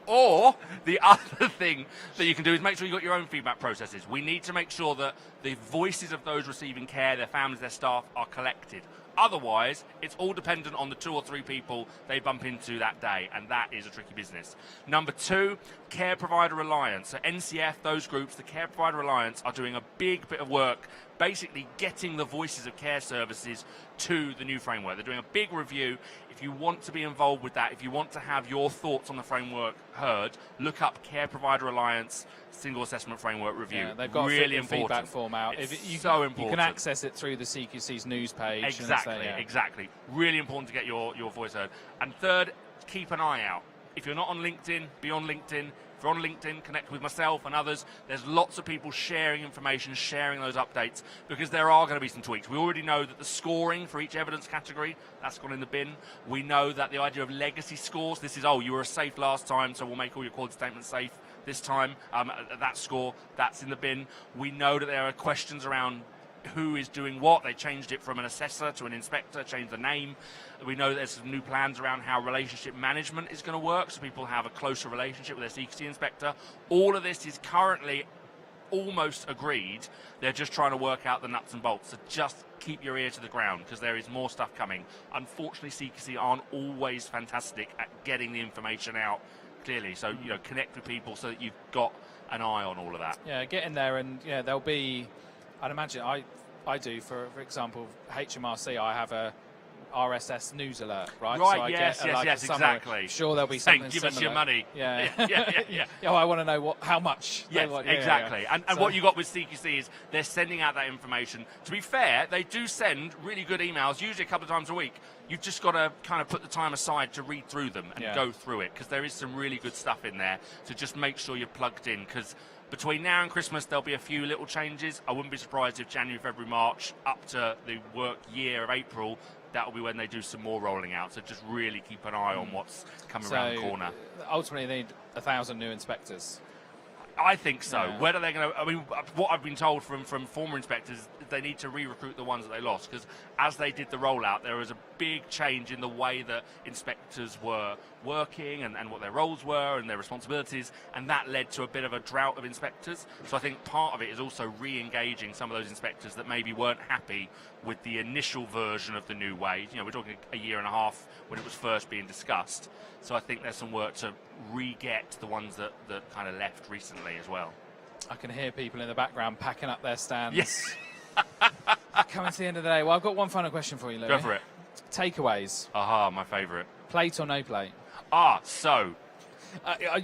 Or the other thing that you can do is make sure you've got your own feedback processes. We need to make sure that the voices of those receiving care, their families, their staff, are collected. Otherwise, it's all dependent on the 2 or 3 people they bump into that day, and that is a tricky business. Number 2, Care Provider Alliance. So NCF, those groups, the Care Provider Alliance, are doing a big bit of work basically getting the voices of care services to the new framework. They're doing a big review. If you want to be involved with that, if you want to have your thoughts on the framework heard, look up Care Provider Alliance Single Assessment Framework Review. Yeah, they've got really a important feedback form out. It's So important. You can access it through the CQC's news page. Exactly. Really important to get your voice heard. And third, keep an eye out. If you're not on LinkedIn, be on LinkedIn. If you're on LinkedIn, connect with myself and others. There's lots of people sharing information, sharing those updates, because there are going to be some tweaks. We already know that the scoring for each evidence category, that's gone in the bin. We know that the idea of legacy scores, this is, you were safe last time, so we'll make all your quality statements safe this time. That score, that's in the bin. We know that there are questions around who is doing what. They changed it from an assessor to an inspector, changed the name. We know there's some new plans around how relationship management is going to work, so people have a closer relationship with their CQC inspector. All of this is currently almost agreed. They're just trying to work out the nuts and bolts. So just keep your ear to the ground, because there is more stuff coming. Unfortunately, CQC aren't always fantastic at getting the information out clearly. So, connect with people so that you've got an eye on all of that. Yeah, get in there, and there'll be, I'd imagine, I do, for example, HMRC, I have a RSS news alert, right? Right, so I yes, exactly. I'm sure there'll be something give similar. us your money. Yeah. Yeah. I want to know how much. Yes, exactly. Yeah. And what you got with CQC is they're sending out that information. To be fair, they do send really good emails, usually a couple of times a week. You've just got to kind of put the time aside to read through them and go through it, because there is some really good stuff in there. So just make sure you're plugged in, because between now and Christmas, there'll be a few little changes. I wouldn't be surprised if January, February, March, up to the work year of April, that'll be when they do some more rolling out. So just really keep an eye on what's coming around the corner. Ultimately, they need 1,000 new inspectors. I think so. Yeah. Whether they're going to, what I've been told from former inspectors, they need to re-recruit the ones that they lost, because as they did the rollout, there was a big change in the way that inspectors were working and what their roles were and their responsibilities, and that led to a bit of a drought of inspectors. So I think part of it is also re-engaging some of those inspectors that maybe weren't happy with the initial version of the new way. We're talking a year and a half when it was first being discussed. So I think there's some work to re-get the ones that kind of left recently as well. I can hear people in the background packing up their stands. Yes. Coming to the end of the day. Well, I've got one final question for you, Louis. Go for it. Takeaways. Aha, my favourite. Plate or no plate? So.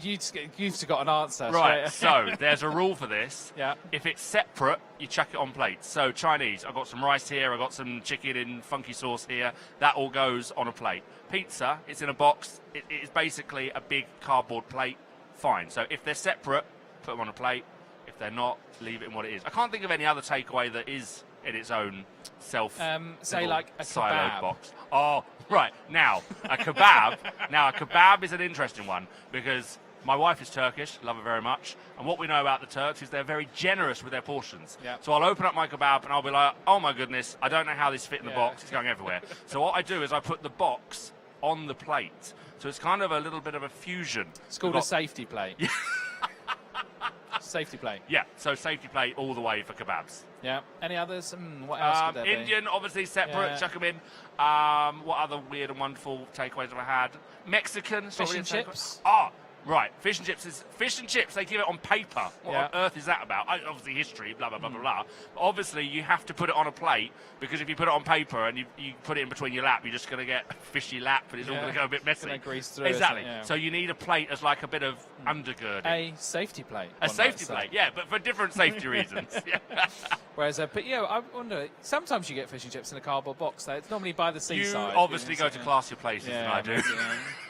You've got an answer. Right, so there's a rule for this. Yeah. If it's separate, you chuck it on plates. So Chinese, I've got some rice here, I've got some chicken in funky sauce here. That all goes on a plate. Pizza, it's in a box. It is basically a big cardboard plate. Fine. So if they're separate, put them on a plate. If they're not, leave it in what it is. I can't think of any other takeaway that is in its own say like a siloed kebab. box. Oh, right. Now, a kebab. A kebab is an interesting one, because my wife is Turkish, love her very much, and what we know about the Turks is they're very generous with their portions. Yeah. So I'll open up my kebab and I'll be like, oh my goodness, I don't know how this fit in the box, it's going everywhere. So what I do is I put the box on the plate. So it's kind of a little bit of a fusion. It's called a safety plate. Safety plate. Yeah, so safety plate all the way for kebabs. Yeah. Any others? What else could there be? Indian, obviously separate, Yeah. chuck them in. What other weird and wonderful takeaways have I had? Mexican. Fish and takeaway. chips? Right, fish and chips. They give it on paper. What on earth is that about? Obviously history, blah blah blah blah blah. But obviously you have to put it on a plate because if you put it on paper and you put it in between your lap, you're just going to get a fishy lap and it's all going to go a bit messy. Gonna grease through. Exactly. Yeah. So you need a plate as like a bit of undergirding. A safety plate. A safety plate, yeah, but for different safety reasons. Yeah. Whereas, but yeah, I wonder. Sometimes you get fish and chips in a cardboard box. Though it's normally by the You seaside. obviously go to classier places than I do.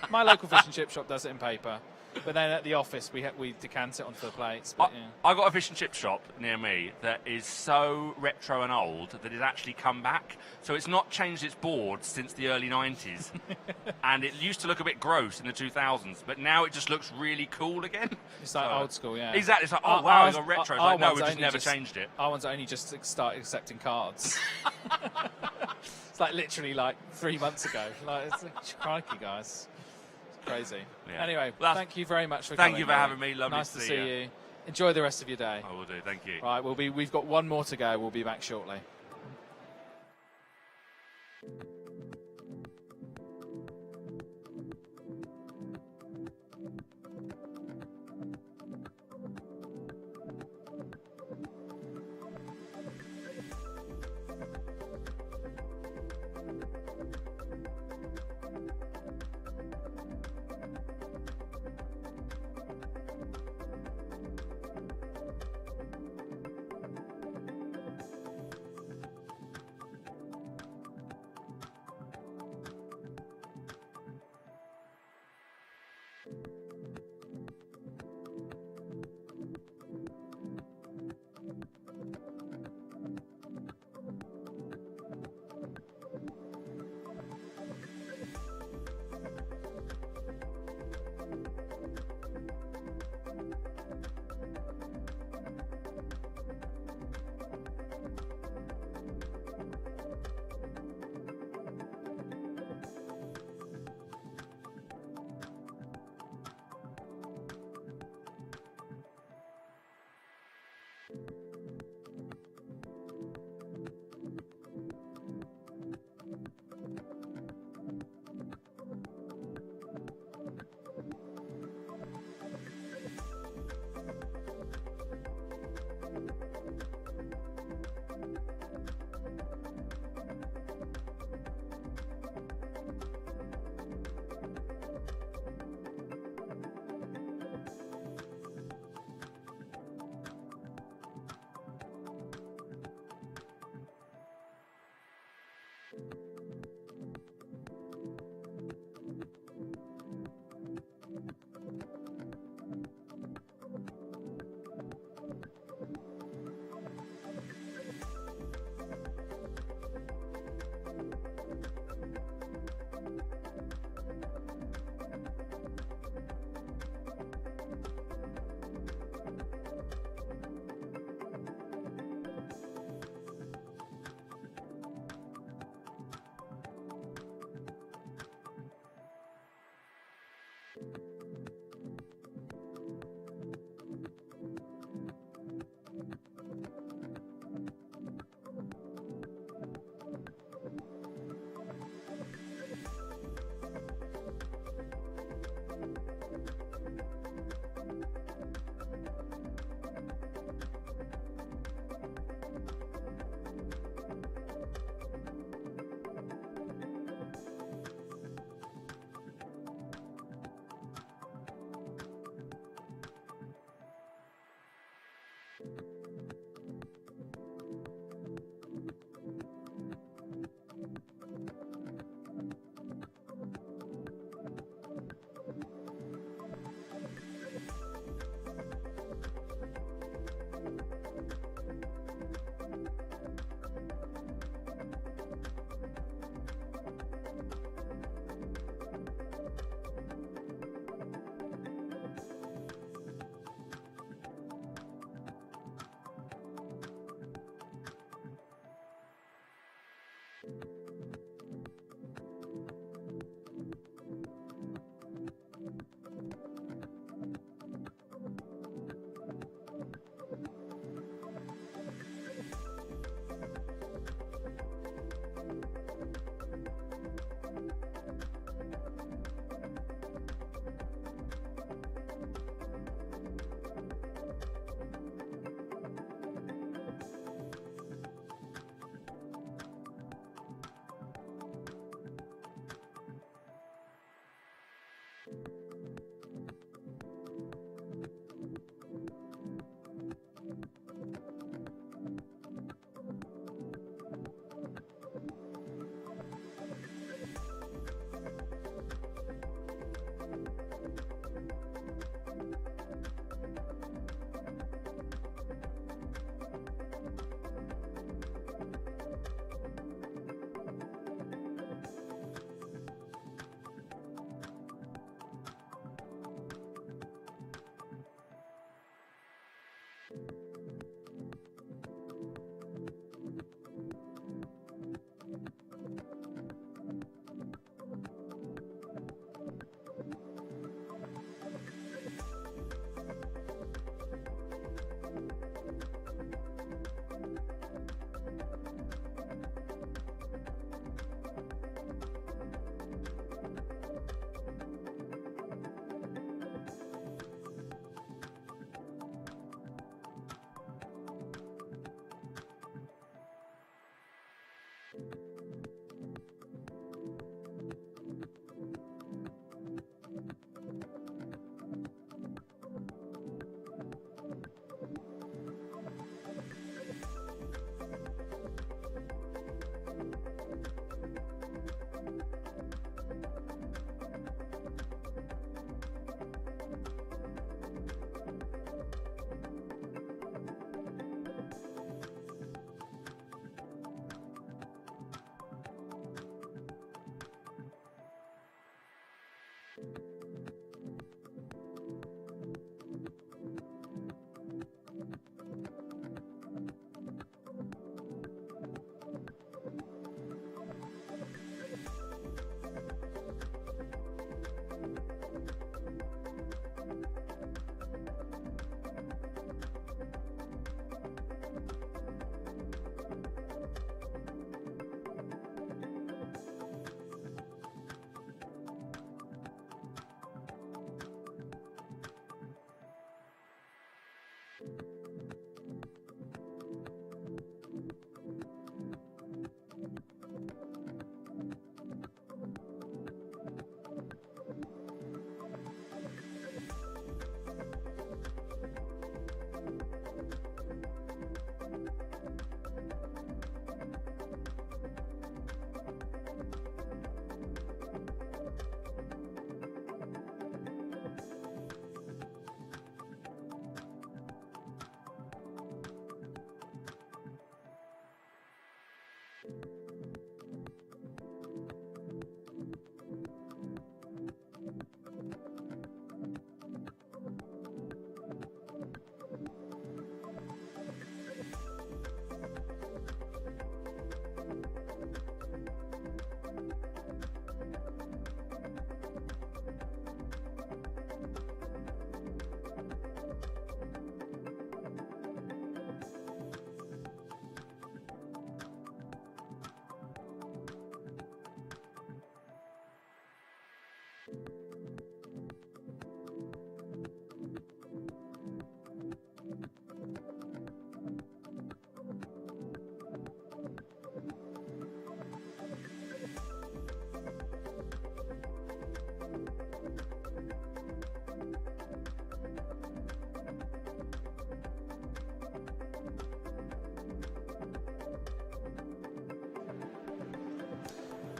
My local fish and chip shop does it in paper, but then at the office we decant it onto the plates. But, I got a fish and chip shop near me that is so retro and old that it's actually come back. So it's not changed its board since the early 90s. And it used to look a bit gross in the 2000s, but now it just looks really cool again. It's like old school, yeah. Exactly. It's like, oh, wow, it's got retro. It's like, no, we just never changed it. Our ones only just started accepting cards. It's like literally like 3 months ago. Like, it's crikey, guys. It's crazy. Yeah. Anyway, Well, thank you very much for coming. Thank you for having me. Lovely nice to see see you. Enjoy the rest of your day. I will do. Thank you. Right, we've got one more to go. We'll be back shortly.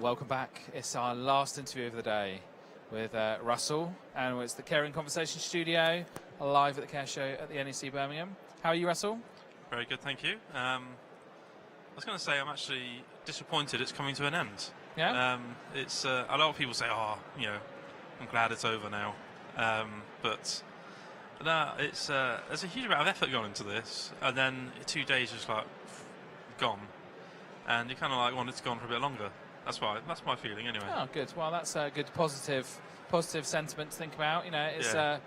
Welcome back. It's our last interview of the day with Russell, and it's the Caring Conversation Studio, live at the Care Show at the NEC Birmingham. How are you, Russell? Very good, thank you. I was going to say I'm actually disappointed it's coming to an end. Yeah? It's a lot of people say, I'm glad it's over now. But no, it's there's a huge amount of effort gone into this, and then 2 days just like gone, and you kind of like want it to go on for a bit longer. That's my feeling anyway. Oh, good. Well, that's a good positive sentiment to think about. It's a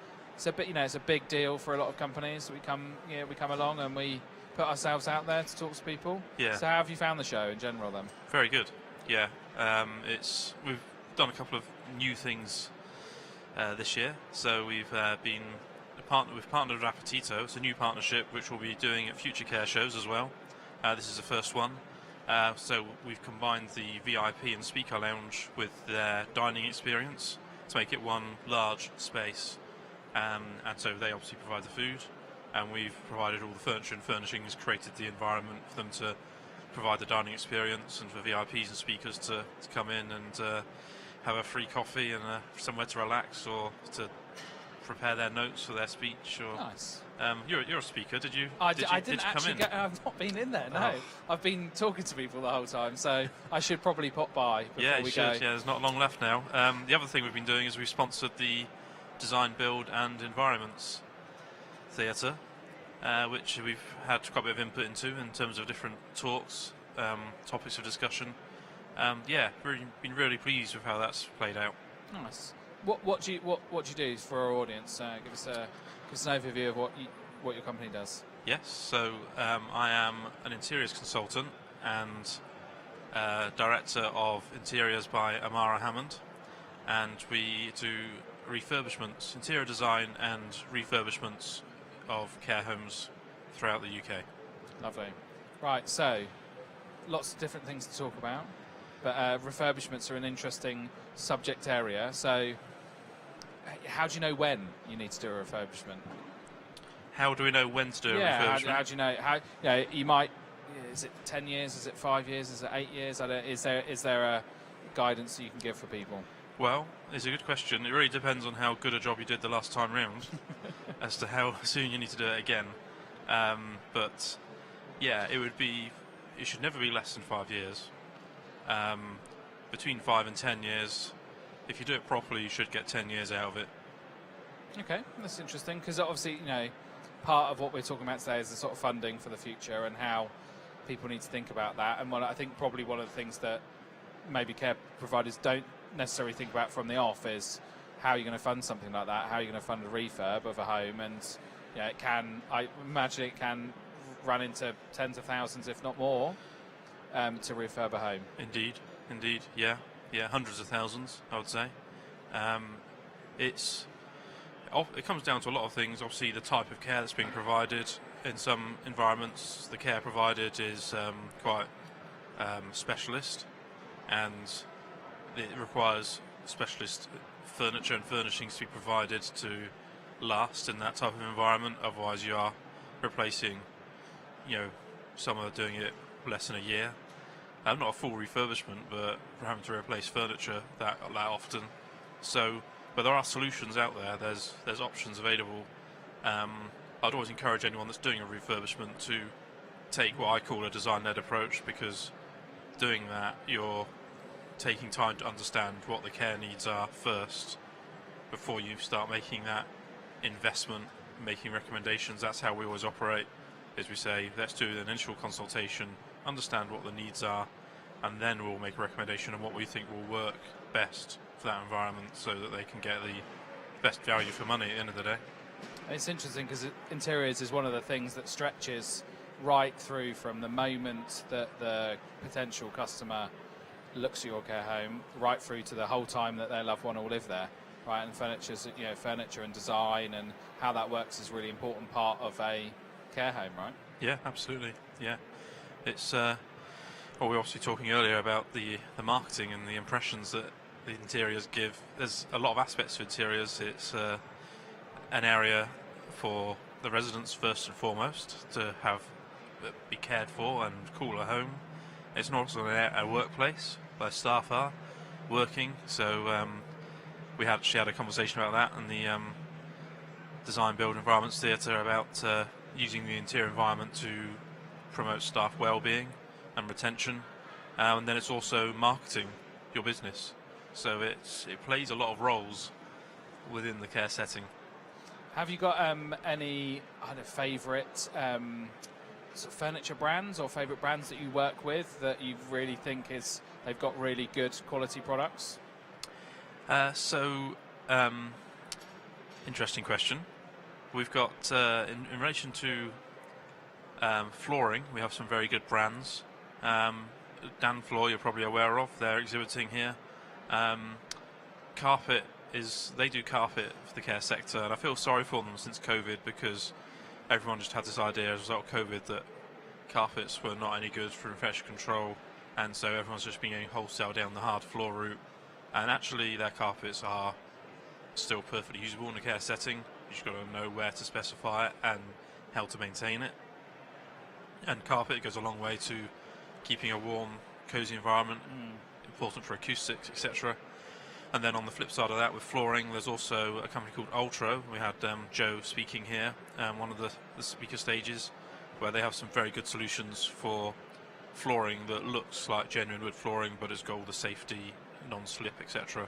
bit, it's a big deal for a lot of companies. We come along and we put ourselves out there to talk to people. Yeah. So how have you found the show in general then? Very good. Yeah. We've done a couple of new things this year. So we've partnered with Appetito. It's a new partnership which we'll be doing at future Care shows as well. This is the first one. So we've combined the VIP and speaker lounge with their dining experience to make it one large space. And so they obviously provide the food, and we've provided all the furniture and furnishings, created the environment for them to provide the dining experience, and for VIPs and speakers to come in and have a free coffee and somewhere to relax or to prepare their notes for their speech. Or, nice. You're a speaker. Did you? I did didn't you come actually in? I've not been in there. No, I've been talking to people the whole time, so I should probably pop by before Yeah, you we should. go. Yeah, there's not long left now. The other thing we've been doing is we've sponsored the Design, Build and Environments Theatre, which we've had quite a bit of input into in terms of different talks, topics of discussion. Been really pleased with how that's played out. Nice. What do you do for our audience? Give us an overview of what your company does. Yes, so I am an interiors consultant and director of interiors by Amara Hammond, and we do refurbishments, interior design and refurbishments of care homes throughout the UK. Lovely. Right, so lots of different things to talk about, but refurbishments are an interesting subject area. So how do you know when you need to do a refurbishment? How do we know when to do a refurbishment? How do you know? You might. Is it 10 years? Is it 5 years? Is it 8 years? Is there a guidance that you can give for people? Well, it's a good question. It really depends on how good a job you did the last time round as to how soon you need to do it again. But yeah, it should never be less than 5 years. Between 5 and 10 years, if you do it properly, you should get 10 years out of it. Okay, that's interesting, because obviously, part of what we're talking about today is the sort of funding for the future and how people need to think about that. And I think probably one of the things that maybe care providers don't necessarily think about from the off is how you're going to fund something like that, how you're going to fund a refurb of a home. And I imagine it can run into tens of thousands, if not more, to refurb a home. Indeed, yeah, hundreds of thousands, I would say. It comes down to a lot of things. Obviously, the type of care that's being provided. In some environments, the care provided is quite specialist, and it requires specialist furniture and furnishings to be provided to last in that type of environment. Otherwise, you are replacing, some are doing it less than a year. Not a full refurbishment, but having to replace furniture that often. So, but there are solutions out there. There's options available. I'd always encourage anyone that's doing a refurbishment to take what I call a design-led approach, because doing that, you're taking time to understand what the care needs are first before you start making that investment, making recommendations. That's how we always operate, is we say, let's do an initial consultation, understand what the needs are, and then we'll make a recommendation on what we think will work best for that environment so that they can get the best value for money at the end of the day. It's interesting because interiors is one of the things that stretches right through from the moment that the potential customer looks at your care home right through to the whole time that their loved one will live there, right? And furniture and design and how that works is a really important part of a care home, right? Yeah, absolutely. Yeah, it's we were obviously talking earlier about the marketing and the impressions that the interiors give. There's a lot of aspects to interiors. It's an area for the residents first and foremost to be cared for and call a home. It's also a workplace their staff are working. So we actually had a conversation about that in the Design Build Environments Theatre about using the interior environment to promote staff well-being and retention. And then it's also marketing your business. So it plays a lot of roles within the care setting. Have you got any favourite sort of furniture brands or favourite brands that you work with that you really think they've got really good quality products? Interesting question. We've got in relation to flooring, we have some very good brands. Dan Floor, you're probably aware of. They're exhibiting here. Carpet they do carpet for the care sector, and I feel sorry for them since COVID, because everyone just had this idea as a result of COVID that carpets were not any good for infection control, and so everyone's just been going wholesale down the hard floor route. And actually, their carpets are still perfectly usable in a care setting. You just got to know where to specify it and how to maintain it. And carpet goes a long way to keeping a warm, cosy environment, important for acoustics, etc. And then on the flip side of that, with flooring, there's also a company called Ultra. We had Joe speaking here, one of the speaker stages, where they have some very good solutions for flooring that looks like genuine wood flooring, but has got all the safety, non-slip, etc.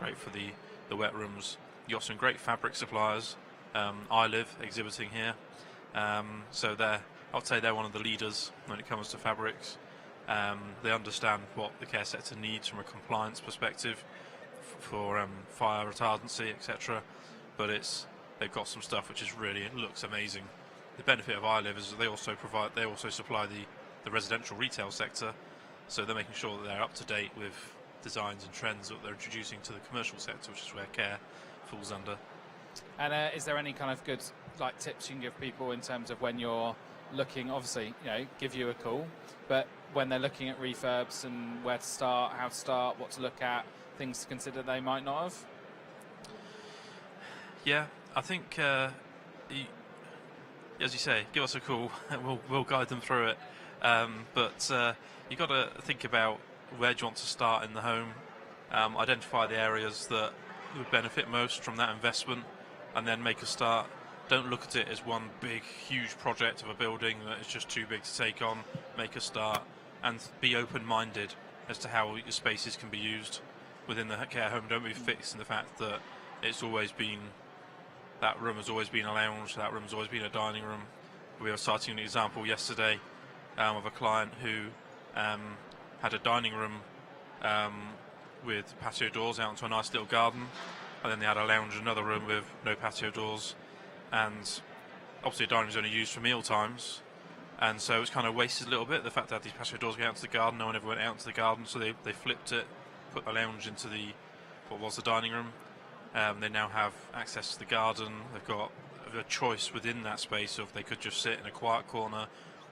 Great for the wet rooms. You've got some great fabric suppliers. I Live exhibiting here. So I'd say they're one of the leaders when it comes to fabrics. They understand what the care sector needs from a compliance perspective for fire retardancy, etc. But they've got some stuff which looks amazing. The benefit of I Live is that they also supply the residential retail sector, so they're making sure that they're up to date with designs and trends that they're introducing to the commercial sector, which is where care falls under. And is there any kind of good tips you can give people in terms of when you're looking, obviously, give you a call, but when they're looking at refurbs and where to start, how to start, what to look at, things to consider they might not have? Yeah, I think, as you say, give us a call and we'll guide them through it. But you've got to think about where do you want to start in the home, identify the areas that would benefit most from that investment, and then make a start. Don't look at it as one big, huge project of a building that is just too big to take on. Make a start and be open-minded as to how your spaces can be used within the care home. Don't be fixed in the fact that that room has always been a lounge, that room has always been a dining room. We were citing an example yesterday of a client who had a dining room with patio doors out into a nice little garden, and then they had a lounge in another room with no patio doors. And obviously, a dining room is only used for meal times, and so it's kind of wasted a little bit. The fact that these patio doors go out to the garden, no one ever went out to the garden, so they flipped it, put the lounge into what was the dining room. They now have access to the garden. They've got a choice within that space of they could just sit in a quiet corner,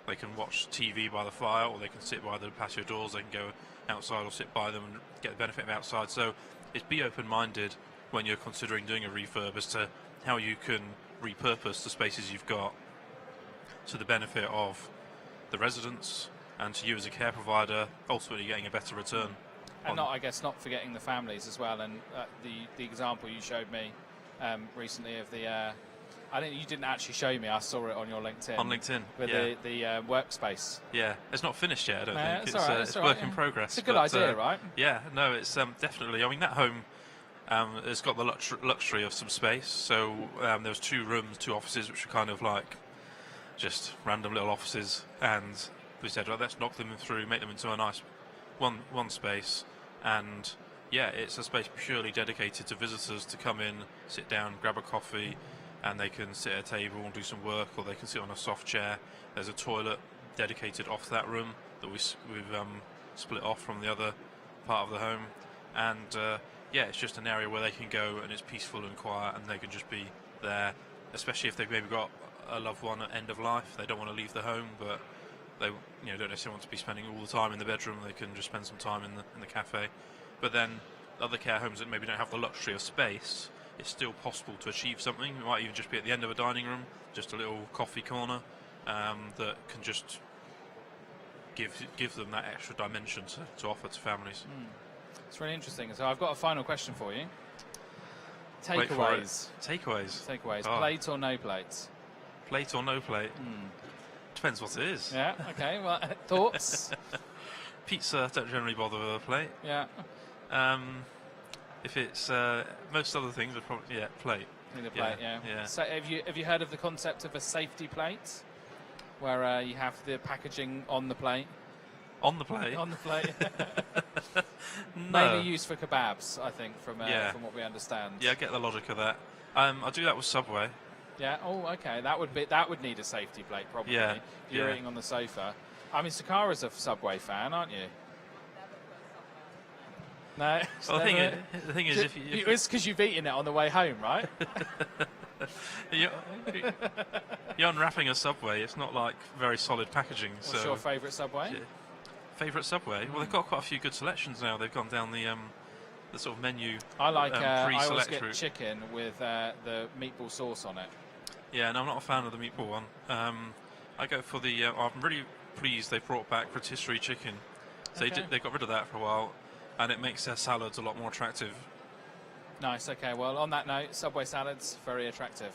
they can watch TV by the fire, or they can sit by the patio doors. They can go outside or sit by them and get the benefit of outside. So it's be open-minded when you're considering doing a refurb as to how you can repurpose the spaces you've got to the benefit of the residents and to you as a care provider, ultimately getting a better return. And not forgetting the families as well. And the example you showed me recently of I think you didn't actually show me. I saw it on your LinkedIn. On LinkedIn, with the workspace. Yeah, it's not finished yet. I don't think it's right, work in progress. It's a good idea, right? Yeah, no, it's definitely. I mean, that home has got the luxury of some space. So there was 2 rooms, 2 offices, which were kind of like just random little offices, and we said, well, let's knock them through, make them into a nice one space, and yeah, it's a space purely dedicated to visitors to come in, sit down, grab a coffee, and they can sit at a table and do some work, or they can sit on a soft chair. There's a toilet dedicated off that room that we've split off from the other part of the home, and yeah, it's just an area where they can go and it's peaceful and quiet, and they can just be there, especially if they've maybe got a loved one at end of life. They don't want to leave the home, but they don't necessarily want to be spending all the time in the bedroom. They can just spend some time in the cafe. But then other care homes that maybe don't have the luxury of space, it's still possible to achieve something. It might even just be at the end of a dining room, just a little coffee corner that can just give them that extra dimension to offer to families. It's really interesting. So I've got a final question for you. Wait for it. Takeaways. Takeaways. Oh. Plate or no plates? Plate or no plate? Depends what it is. Yeah. Okay. Well, thoughts? Pizza, don't generally bother with a plate. Yeah. If it's most other things, are probably plate. Need a plate. Yeah. So have you heard of the concept of a safety plate, where you have the packaging on the plate? On the plate. On the plate. No. Mainly used for kebabs, I think, from what we understand. Yeah, I get the logic of that. I do that with Subway. Yeah. Oh, okay. That would need a safety plate probably. Yeah. If you're eating on the sofa. I mean, Sakara's a Subway fan, aren't you? No. Well, the thing is, if it's because you've eaten it on the way home, right? you're unwrapping a Subway. It's not like very solid packaging. What's your favourite Subway? Favourite Subway? Well, they've got quite a few good selections now. They've gone down the sort of menu. I like. I always pre-select get route. chicken with the meatball sauce on it. Yeah, no, I'm not a fan of the meatball one. I go for the. I'm really pleased they brought back rotisserie chicken. So they got rid of that for a while, and it makes their salads a lot more attractive. Nice. Okay. Well, on that note, Subway salads very attractive.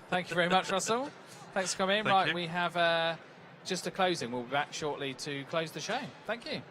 Thank you very much, Russell. Thanks for coming in. Thank you. We have just a closing. We'll be back shortly to close the show. Thank you.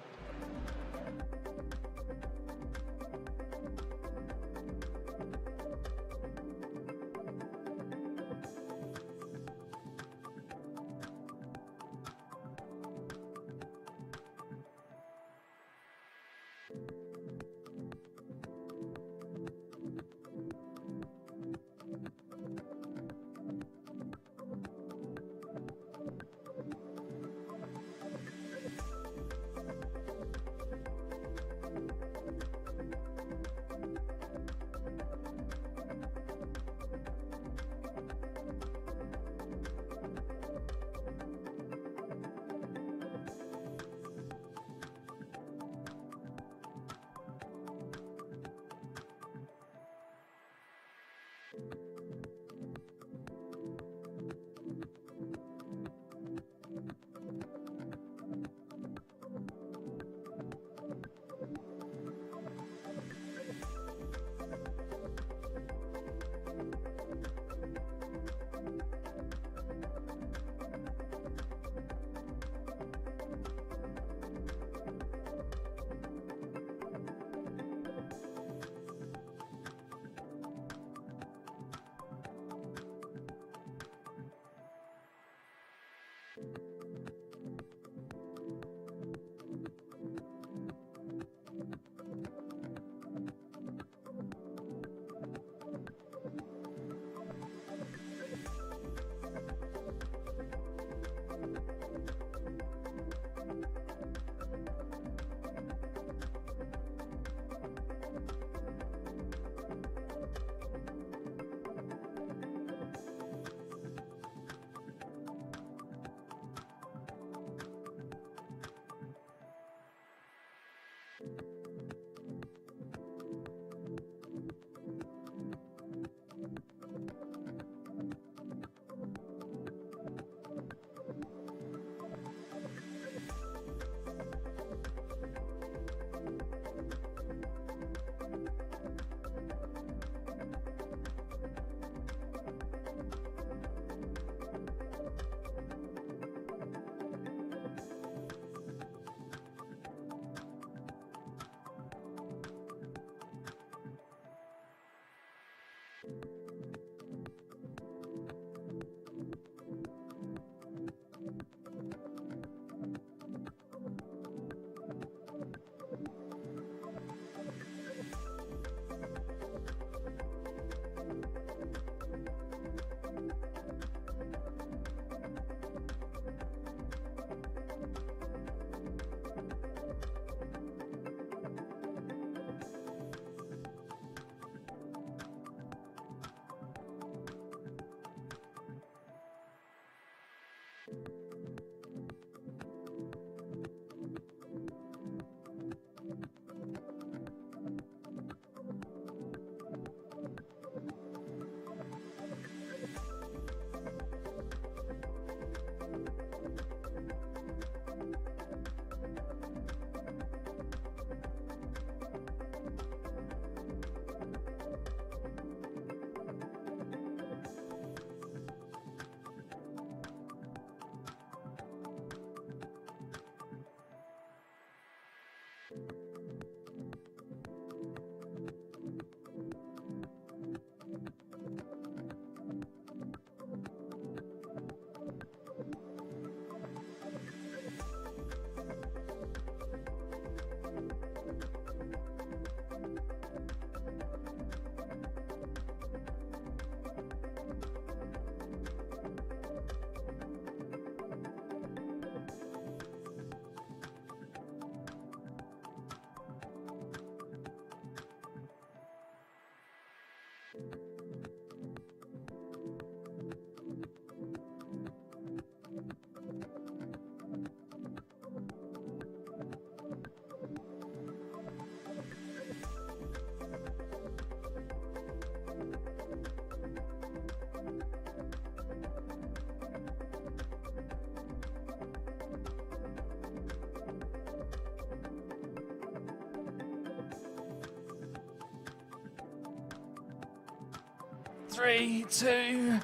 3, 2,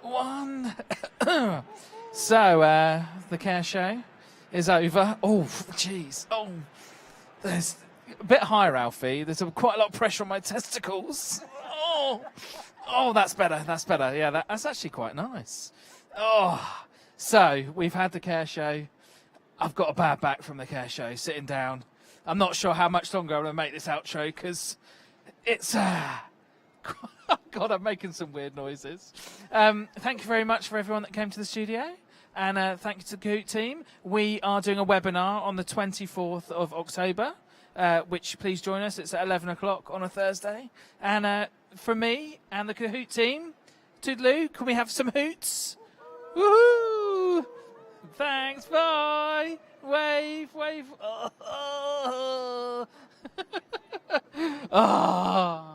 1. So, the Care Show is over. Oh, jeez. Oh, there's a bit higher, Alfie. There's quite a lot of pressure on my testicles. Oh, that's better. That's better. Yeah, that's actually quite nice. Oh, so we've had the Care Show. I've got a bad back from the Care Show, sitting down. I'm not sure how much longer I'm going to make this outro because it's... God, I'm making some weird noises. Thank you very much for everyone that came to the studio. And thank you to the Kahoot team. We are doing a webinar on the 24th of October, which please join us. It's at 11 o'clock on a Thursday. And from me and the Kahoot team, toodaloo, can we have some hoots? Woohoo! Thanks, bye. Wave, wave. Oh. Oh.